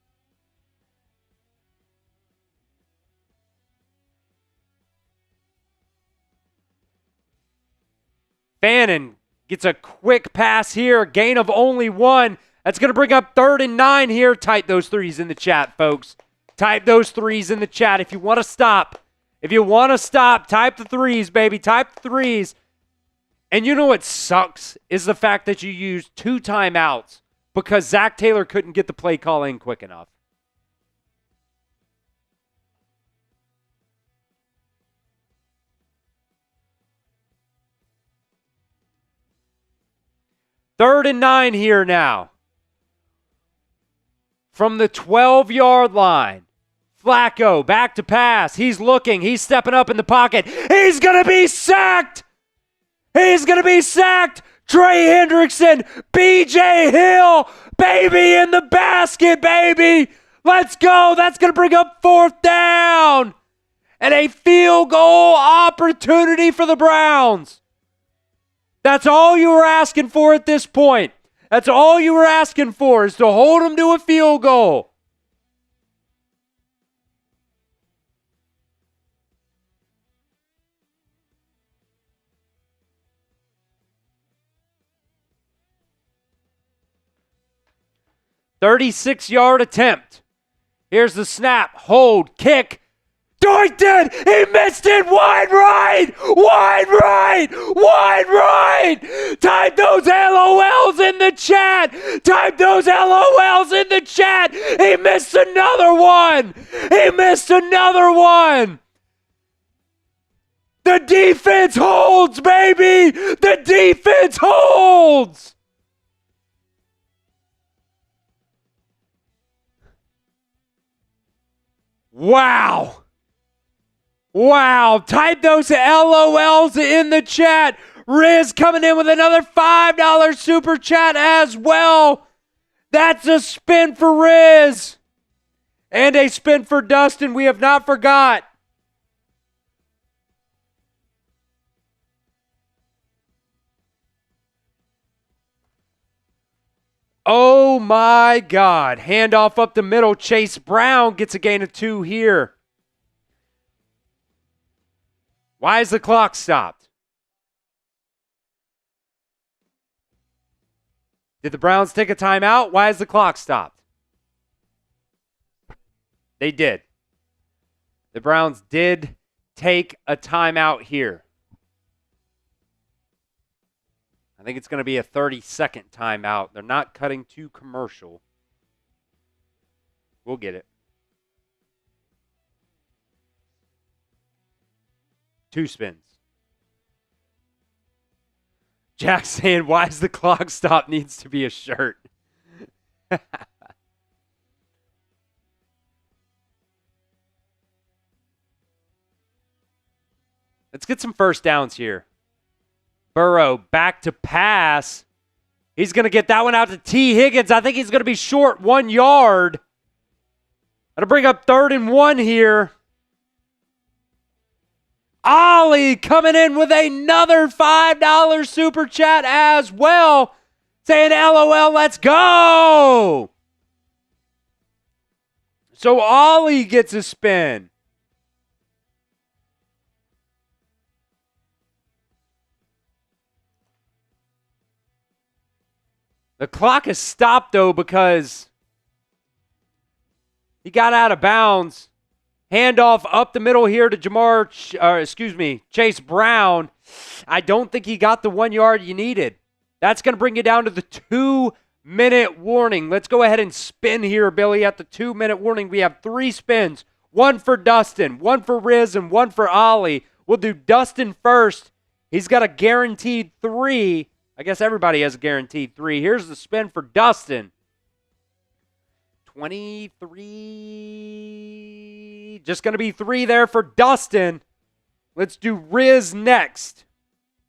Speaker 1: Fannin gets a quick pass here, gain of only 1. That's going to bring up 3rd and 9 here. Type those 3s in the chat, folks. Type those 3s in the chat if you want to stop. If you want to stop, type the 3s, baby. Type the 3s. And you know what sucks is the fact that you used 2 timeouts because Zach Taylor couldn't get the play call in quick enough. Third and 9 here now. From the 12-yard line. Flacco back to pass. He's looking. He's stepping up in the pocket. He's going to be sacked. He's going to be sacked. Trey Hendrickson, B.J. Hill, baby, in the basket, baby. Let's go. That's going to bring up 4th down. And a field goal opportunity for the Browns. That's all you were asking for at this point. That's all you were asking for is to hold them to a field goal. "36-yard attempt. Here's the snap, hold, kick. Doinked it! He missed it! Wide right! Wide right! Wide right! Type those LOLs in the chat! Type those LOLs in the chat! He missed another one! He missed another one! The defense holds, baby! The defense holds! Wow! Wow, type those LOLs in the chat. Riz coming in with another $5 super chat as well. That's a spin for Riz. And a spin for Dustin. We have not forgot. Oh my God. Handoff up the middle. Chase Brown gets a gain of 2 here. Why is the clock stopped? Did the Browns take a timeout? Why is the clock stopped? They did. The Browns did take a timeout here. I think it's going to be a 30-second timeout. They're not cutting to commercial. We'll get it. 2 spins. Jack saying, why is the clock stop needs to be a shirt? Let's get some first downs here. Burrow back to pass. He's going to get that one out to T. Higgins. I think he's going to be short 1 yard. That'll bring up 3rd and 1 here. Ollie coming in with another $5 super chat as well. Saying LOL, let's go. So Ollie gets a spin. The clock is stopped, though, because he got out of bounds. Handoff up the middle here to Chase Brown. I don't think he got the 1 yard you needed. That's going to bring you down to the 2-minute warning. Let's go ahead and spin here, Billy. At the 2-minute warning, we have 3 spins. 1 for Dustin, 1 for Riz, and 1 for Ollie. We'll do Dustin first. He's got a guaranteed 3. I guess everybody has a guaranteed 3. Here's the spin for Dustin. 23. Just going to be 3 there for Dustin. Let's do Riz next.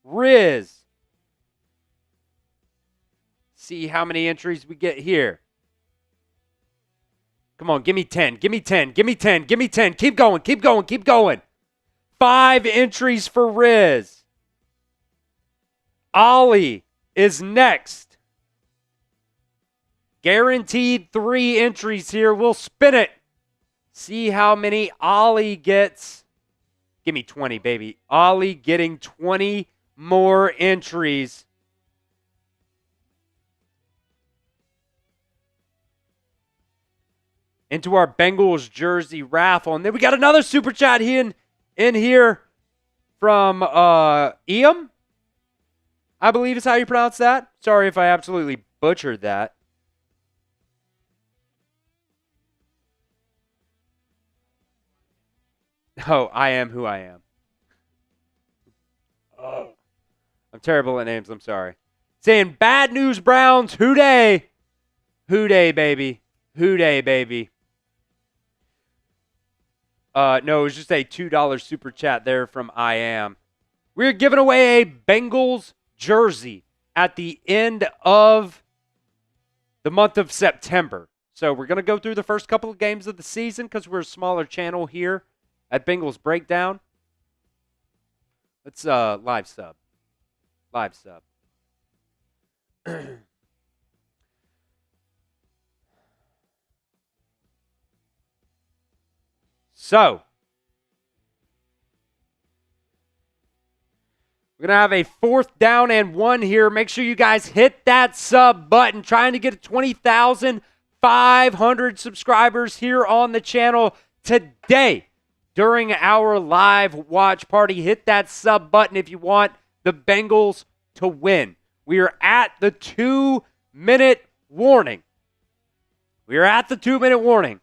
Speaker 1: Riz. See how many entries we get here. Come on, give me 10. Give me 10. Give me 10. Give me 10. Keep going. Keep going. Keep going. 5 entries for Riz. Ollie is next. Guaranteed 3 entries here. We'll spin it. See how many Ollie gets. Give me 20, baby. Ollie getting 20 more entries. Into our Bengals jersey raffle. And then we got another super chat in here from Eam. I believe is how you pronounce that. Sorry if I absolutely butchered that. Oh, I am who I am. Oh. I'm terrible at names. I'm sorry. Saying bad news Browns. Hoo-day. Hoo-day, baby. Hoo-day, baby. No, it was just a $2 super chat there from I am. We're giving away a Bengals jersey at the end of the month of September. So we're going to go through the first couple of games of the season because we're a smaller channel here at Bengals Breakdown. Let's live sub. Live sub. So, we're going to have a 4th down and 1 here. Make sure you guys hit that sub button. Trying to get to 20,500 subscribers here on the channel today during our live watch party. Hit that sub button if you want the Bengals to win. We are at the 2-minute warning. We are at the 2-minute warning.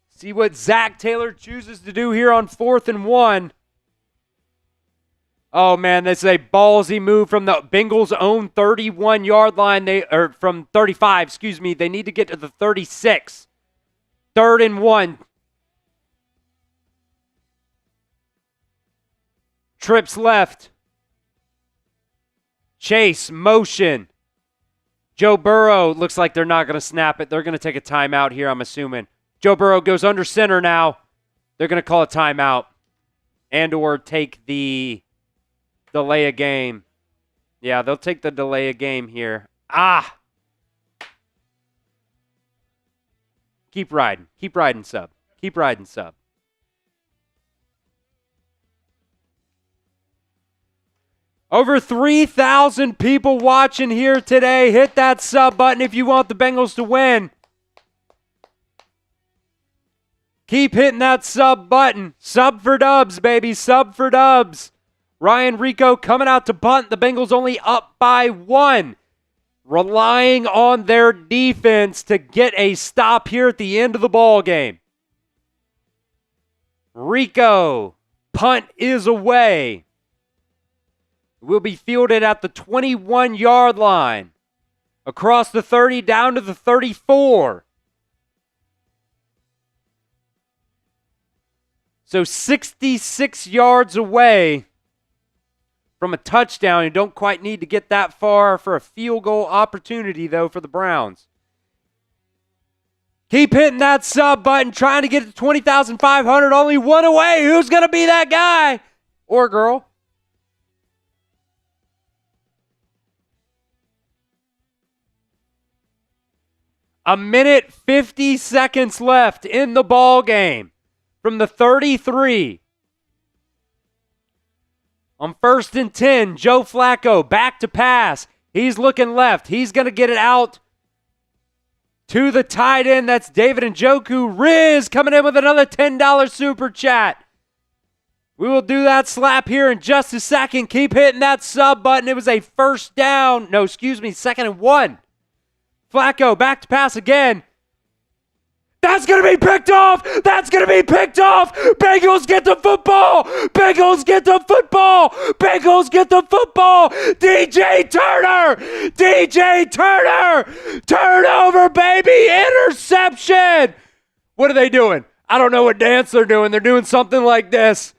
Speaker 1: See what Zach Taylor chooses to do here on 4th and 1. Oh, man, this is a ballsy move from the Bengals' own 31-yard line. From 35, excuse me. They need to get to the 36. 3rd and 1. Trips left. Chase, motion. Joe Burrow, looks like they're not going to snap it. They're going to take a timeout here, I'm assuming. Joe Burrow goes under center now. They're going to call a timeout and or take the delay a game. Yeah, they'll take the delay a game here. Keep riding. Keep riding, sub. Keep riding, sub. Over 3,000 people watching here today. Hit that sub button if you want the Bengals to win. Keep hitting that sub button. Sub for dubs, baby. Sub for dubs. Ryan Rico coming out to punt. The Bengals only up by 1. Relying on their defense to get a stop here at the end of the ball game. Rico. Punt is away. Will be fielded at the 21-yard line. Across the 30 down to the 34. So 66 yards away from a touchdown. You don't quite need to get that far for a field goal opportunity, though, for the Browns. Keep hitting that sub button, trying to get to 20,500. Only one away. Who's going to be that guy or girl? A minute 50 seconds left in the ball game from the 33. On 1st and 10, Joe Flacco back to pass. He's looking left. He's going to get it out to the tight end. That's David Njoku. Riz coming in with another $10 super chat. We will do that slap here in just a second. Keep hitting that sub button. It was a first down. No, excuse me, 2nd and 1. Flacco back to pass again. That's going to be picked off. That's going to be picked off. Bengals get the football. Bengals get the football. Bengals get the football. DJ Turner. DJ Turner. Turnover, baby. Interception. What are they doing? I don't know what dance they're doing. They're doing something like this.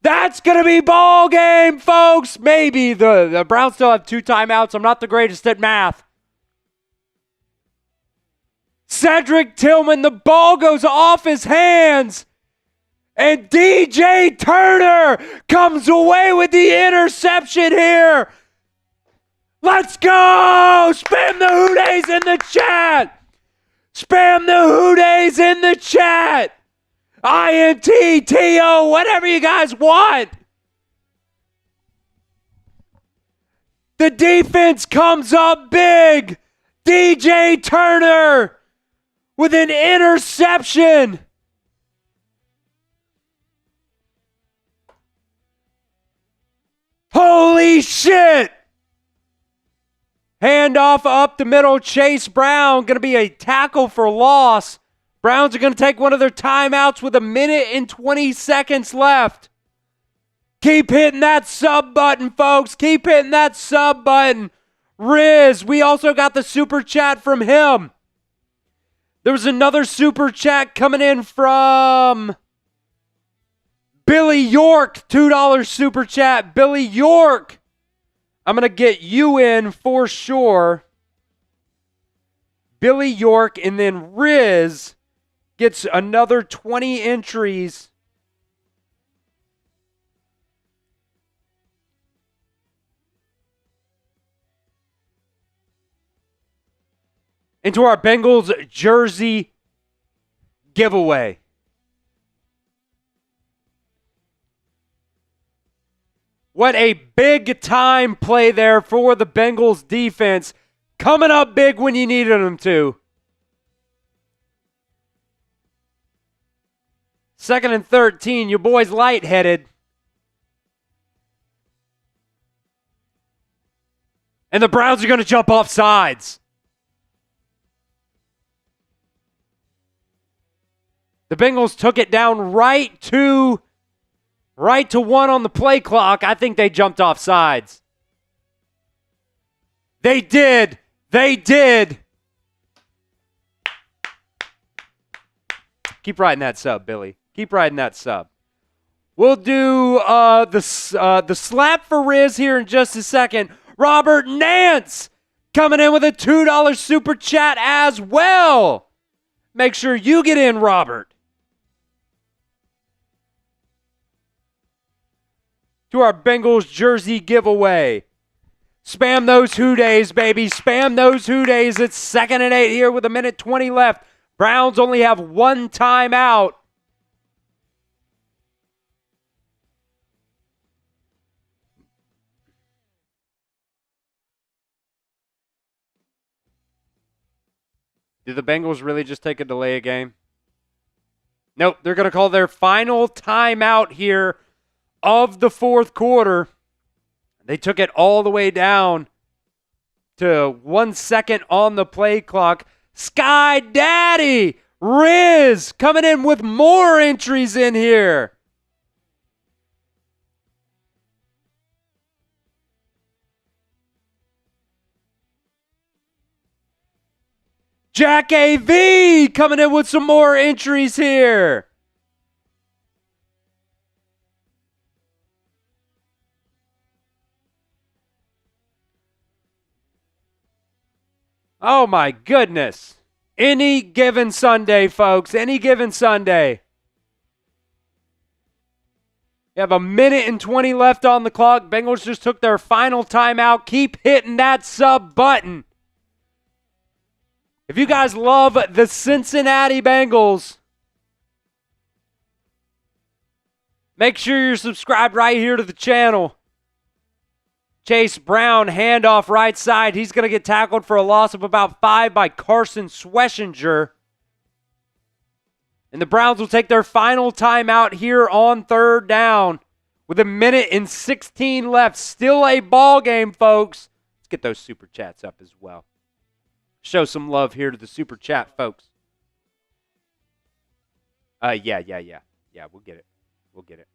Speaker 1: That's going to be ball game, folks. Maybe the Browns still have 2 timeouts. I'm not the greatest at math. Cedric Tillman, the ball goes off his hands. And DJ Turner comes away with the interception here. Let's go! Spam the Hoodays in the chat. Spam the Hoodays in the chat. INT, whatever you guys want. The defense comes up big. DJ Turner with an interception. Holy shit. Handoff up the middle. Chase Brown going to be a tackle for loss. Browns are going to take one of their timeouts with 1 minute and 20 seconds left. Keep hitting that sub button, folks. Keep hitting that sub button. Riz, we also got the super chat from him. There was another super chat coming in from Billy York, $2 super chat. Billy York, I'm going to get you in for sure. Billy York, and then Riz gets another 20 entries. Into our Bengals jersey giveaway. What a big time play there for the Bengals defense. Coming up big when you needed them to. 2nd and 13, your boy's lightheaded. And the Browns are going to jump off sides. The Bengals took it down right to 1 on the play clock. I think they jumped off sides. They did. They did. Keep riding that sub, Billy. Keep riding that sub. We'll do the slap for Riz here in just a second. Robert Nance coming in with a $2 super chat as well. Make sure you get in, Robert. To our Bengals jersey giveaway. Spam those Hoodays, baby. Spam those Hoodays. It's 2nd and 8 here with 1 minute 20 left. Browns only have 1 timeout. Did the Bengals really just take a delay a game? Nope, they're going to call their final timeout here of the 4th quarter. They took it all the way down to 1 second on the play clock. Sky Daddy Riz coming in with more entries in here. Jack AV coming in with some more entries here. Oh, my goodness. Any given Sunday, folks. Any given Sunday. You have 1:20 left on the clock. Bengals just took their final timeout. Keep hitting that sub button. If you guys love the Cincinnati Bengals, make sure you're subscribed right here to the channel. Chase Brown, handoff right side. He's going to get tackled for a loss of about 5 by Carson Schwessinger. And the Browns will take their final timeout here on third down with 1:16 left. Still a ball game, folks. Let's get those super chats up as well. Show some love here to the super chat, folks. Yeah, we'll get it. We'll get it.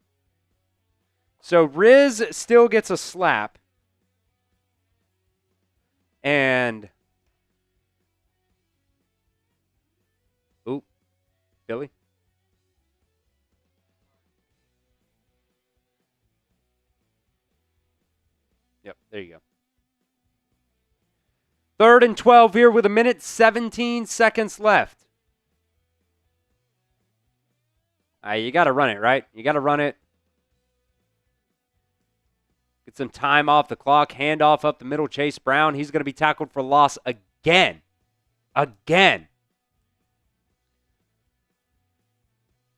Speaker 1: So Riz still gets a slap. And Billy? Yep, there you go. 3rd and 12 here with 1:17 left. You got to run it, right? You got to run it. Get some time off the clock. Handoff up the middle. Chase Brown. He's going to be tackled for loss again. Again.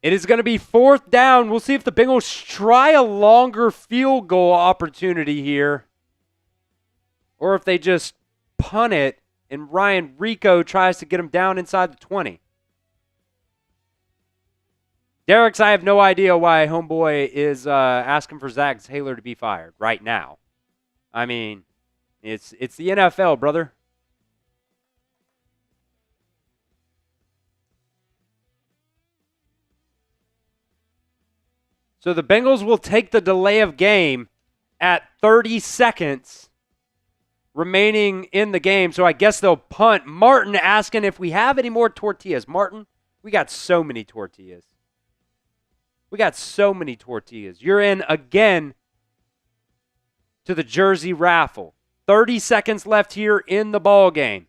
Speaker 1: It is going to be 4th down. We'll see if the Bengals try a longer field goal opportunity here, or if they just punt it and Ryan Rico tries to get him down inside the 20. Derek's, I have no idea why homeboy is asking for Zach Taylor to be fired right now. I mean, it's the NFL, brother. So the Bengals will take the delay of game at 30 seconds remaining in the game. So I guess they'll punt. Martin asking if we have any more tortillas. Martin, we got so many tortillas. We got so many tortillas. You're in again to the jersey raffle. 30 seconds left here in the ball game.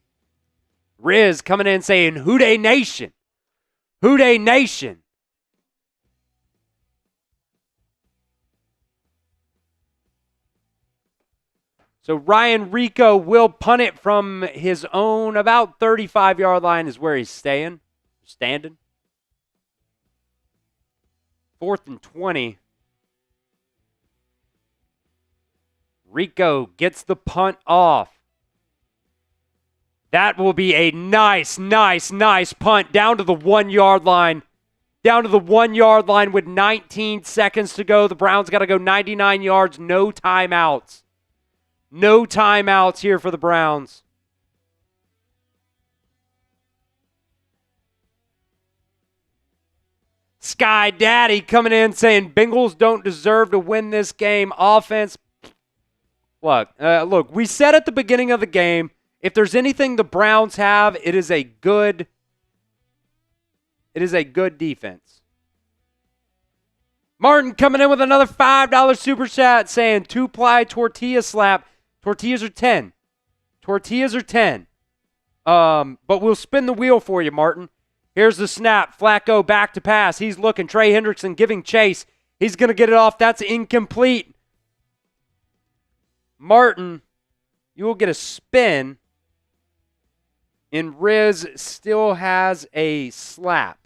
Speaker 1: Riz coming in saying, "Houday Nation. Houday Nation." So Ryan Rico will punt it from his own about 35-yard line is where he's standing. 4th and 20. Rico gets the punt off. That will be a nice punt down to the 1-yard line. Down to the 1-yard line with 19 seconds to go. The Browns got to go 99 yards, no timeouts. No timeouts here for the Browns. Sky Daddy coming in saying Bengals don't deserve to win this game. Offense. Look, we said at the beginning of the game, if there's anything the Browns have, it is a good defense. Martin coming in with another $5 super chat saying 2-ply tortilla slap. Tortillas are 10. Tortillas are 10. But we'll spin the wheel for you, Martin. Here's the snap. Flacco back to pass. He's looking. Trey Hendrickson giving chase. He's going to get it off. That's incomplete. Martin, you will get a spin. And Riz still has a slap.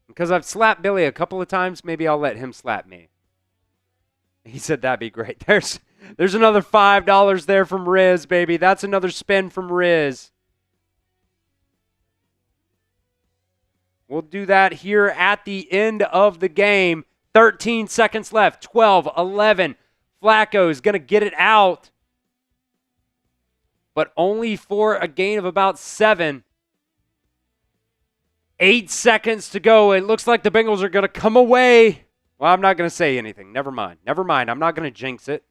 Speaker 1: Because I've slapped Billy a couple of times, maybe I'll let him slap me. He said that'd be great. There's another $5 there from Riz, baby. That's another spin from Riz. We'll do that here at the end of the game. 13 seconds left. 12, 11. Flacco is going to get it out, but only for a gain of about 7. 8 seconds to go. It looks like the Bengals are going to come away. Well, I'm not going to say anything. Never mind. I'm not going to jinx it.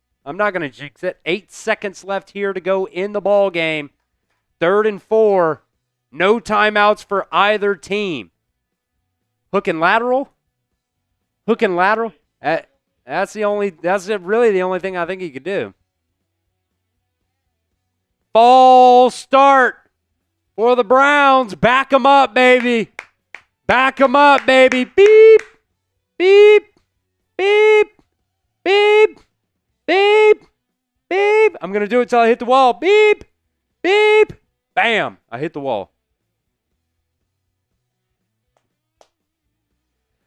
Speaker 1: 8 seconds left here to go in the ball game. 3rd and 4. No timeouts for either team. Hook and lateral. That's really the only thing I think he could do. False start for the Browns. Back them up, baby. Back them up, baby. Beep, beep, beep, beep, beep, beep. I'm going to do it till I hit the wall. Beep, beep. Bam. I hit the wall.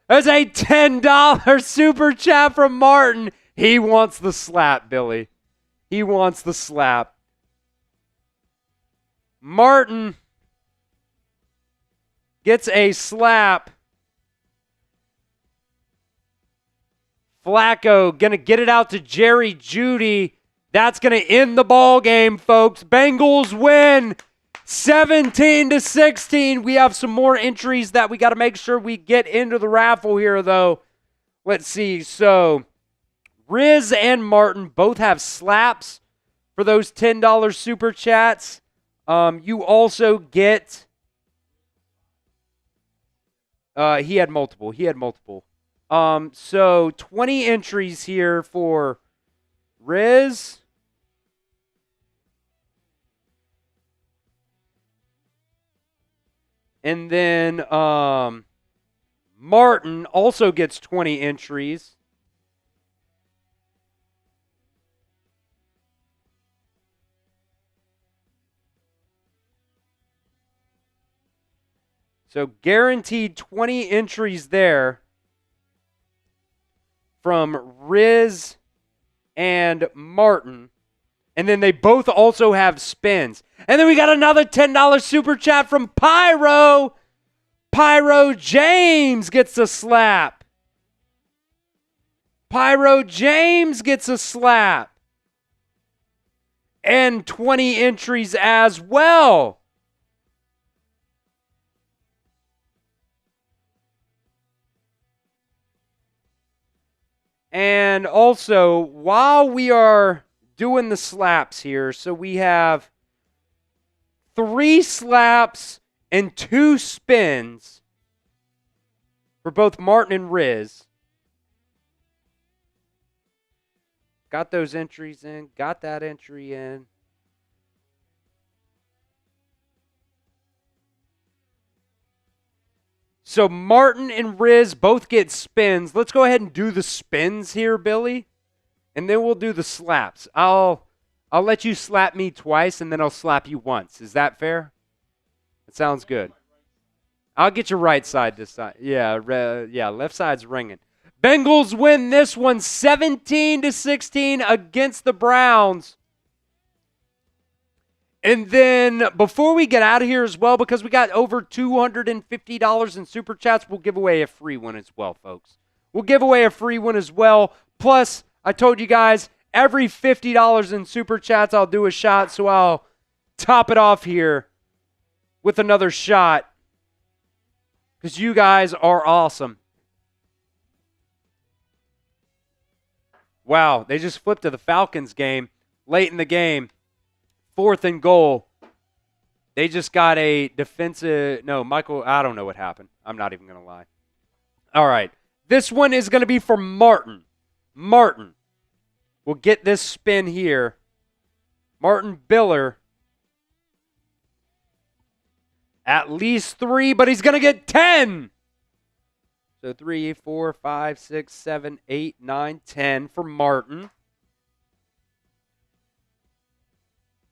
Speaker 1: There's a $10 super chat from Martin. He wants the slap, Billy. He wants the slap. Martin gets a slap. Flacco going to get it out to Jerry Jeudy. That's going to end the ball game, folks. Bengals win 17-16. We have some more entries that we got to make sure we get into the raffle here, though. Let's see. So, Riz and Martin both have slaps for those $10 super chats. You also get... He had multiple. So 20 entries here for Riz. And then Martin also gets 20 entries. So guaranteed 20 entries there from Riz and Martin. And then they both also have spins. And then we got another $10 super chat from Pyro. Pyro James gets a slap. Pyro James gets a slap. And 20 entries as well. And also, while we are doing the slaps here, so we have 3 slaps and 2 spins for both Martin and Riz. Got those entries in, got that entry in. So Martin and Riz both get spins. Let's go ahead and do the spins here, Billy. And then we'll do the slaps. I'll let you slap me twice, and then I'll slap you once. Is that fair? That sounds good. I'll get your right side this time. Yeah, left side's ringing. Bengals win this one 17-16 against the Browns. And then before we get out of here as well, because we got over $250 in super chats, we'll give away a free one as well, folks. We'll give away a free one as well. Plus, I told you guys, every $50 in super chats, I'll do a shot. So I'll top it off here with another shot because you guys are awesome. Wow, they just flipped to the Falcons game late in the game. 4th and goal. They just got a defensive... No, Michael, I don't know what happened. I'm not even going to lie. All right. This one is going to be for Martin. Martin will get this spin here. Martin Biller. At least 3, but he's going to get 10. So 3, 4, 5, 6, 7, 8, 9, 10 for Martin.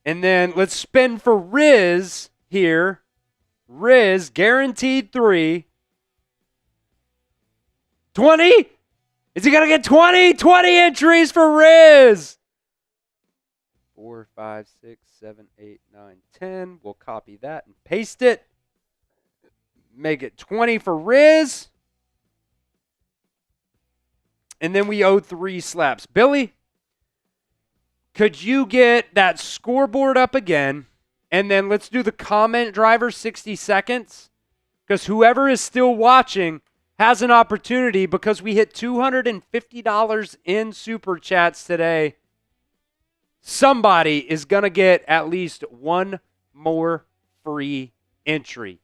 Speaker 1: And then let's spin for Riz here. Riz, guaranteed 3. 20? Is he going to get 20? 20 entries for Riz. 4, 5, 6, 7, 8, 9, 10. We'll copy that and paste it. Make it 20 for Riz. And then we owe 3 slaps. Billy? Could you get that scoreboard up again? And then let's do the comment driver 60 seconds. Because whoever is still watching has an opportunity because we hit $250 in super chats today. Somebody is going to get at least one more free entry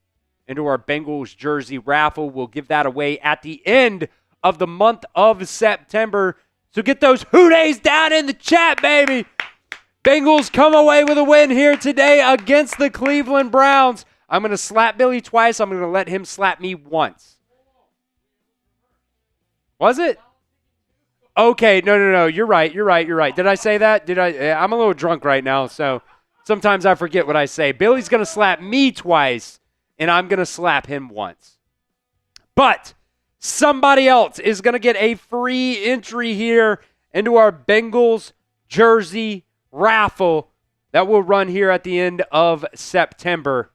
Speaker 1: into our Bengals jersey raffle. We'll give that away at the end of the month of September. So get those hoodays down in the chat, baby. Bengals come away with a win here today against the Cleveland Browns. I'm going to slap Billy twice. I'm going to let him slap me once. Was it? Okay, no. You're right. Did I say that? I'm a little drunk right now, so sometimes I forget what I say. Billy's going to slap me twice, and I'm going to slap him once. But somebody else is going to get a free entry here into our Bengals jersey raffle that will run here at the end of September.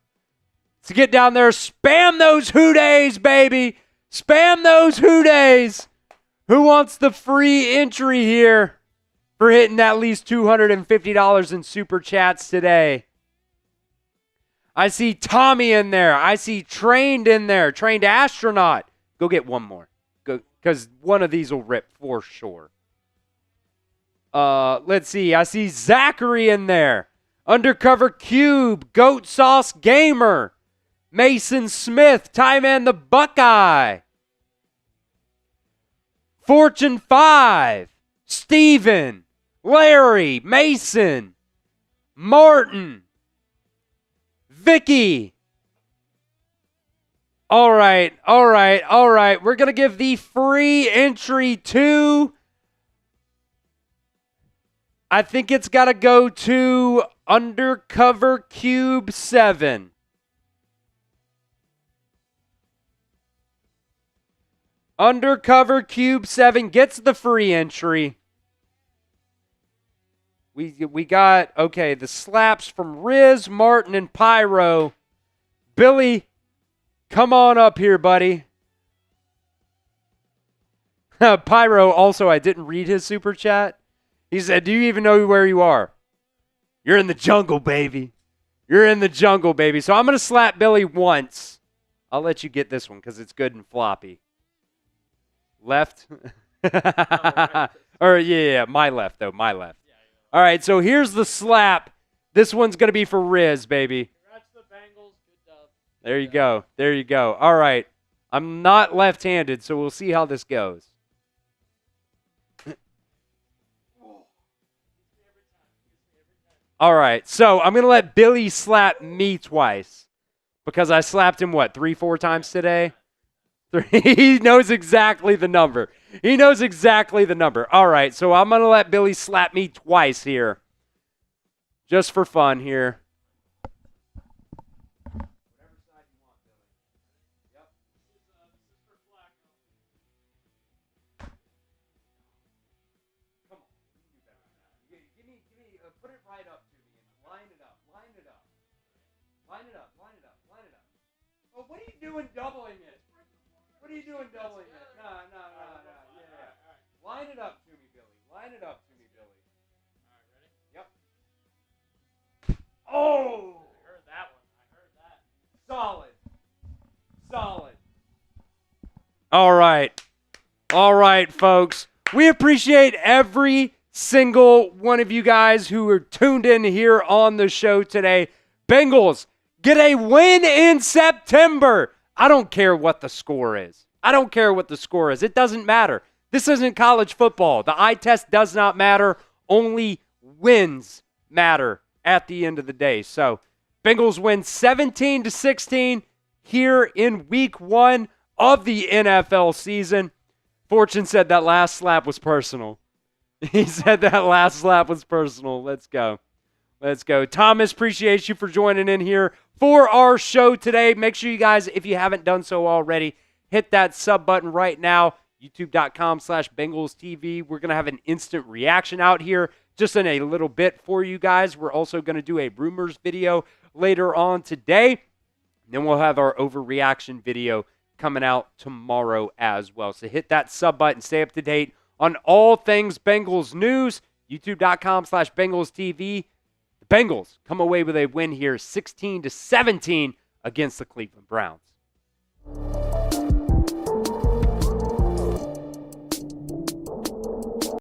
Speaker 1: So get down there, spam those hoodays, baby. Spam those hoodays. Who wants the free entry here for hitting at least $250 in super chats today? I see Tommy in there. I see Trained in there. Trained Astronaut. Go get one more. Go, because one of these will rip for sure. Let's see. I see Zachary in there. Undercover Cube. Goat Sauce Gamer. Mason Smith. Tyman the Buckeye. Fortune 5. Steven. Larry. Mason. Martin. Vicky. All right. We're going to give the free entry to, I think it's got to go to Undercover Cube 7. Undercover Cube 7 gets the free entry. We got, okay, the slaps from Riz, Martin, and Pyro. Billy, come on up here, buddy. Pyro, also, I didn't read his super chat. He said, do you even know where you are? You're in the jungle, baby. You're in the jungle, baby. So I'm going to slap Billy once. I'll let you get this one because it's good and floppy. Left? Or, yeah, my left, though. My left. All right, so here's the slap. This one's going to be for Riz, baby.
Speaker 2: Congrats to the Bengals. Good dub.
Speaker 1: There you go. All right. I'm not left-handed, so we'll see how this goes. All right, so I'm going to let Billy slap me twice because I slapped him, 3-4 times today? He knows exactly the number. All right, so I'm going to let Billy slap me twice here. Just for fun here. Whatever side you want, Billy. Yep. Come on. You do better than that. Give me, put it right up to me and line it up. Oh, what are you doing doubling it? What are you doing doubling it? No. Yeah. Line it up to me, Billy.
Speaker 2: All right, ready?
Speaker 1: Yep. Oh!
Speaker 2: I heard that.
Speaker 1: Solid. All right, folks. We appreciate every single one of you guys who are tuned in here on the show today. Bengals get a win in September. I don't care what the score is. It doesn't matter. This isn't college football. The eye test does not matter. Only wins matter at the end of the day. So, Bengals win 17-16 here in week 1 of the NFL season. Fortune said that last slap was personal. He said that last slap was personal. Let's go. Thomas, appreciate you for joining in here for our show today. Make sure you guys, if you haven't done so already, hit that sub button right now. YouTube.com/Bengals TV. We're going to have an instant reaction out here just in a little bit for you guys. We're also going to do a rumors video later on today. Then we'll have our overreaction video coming out tomorrow as well. So hit that sub button. Stay up to date on all things Bengals news. YouTube.com/Bengals TV. The Bengals come away with a win here, 16-17 against the Cleveland Browns.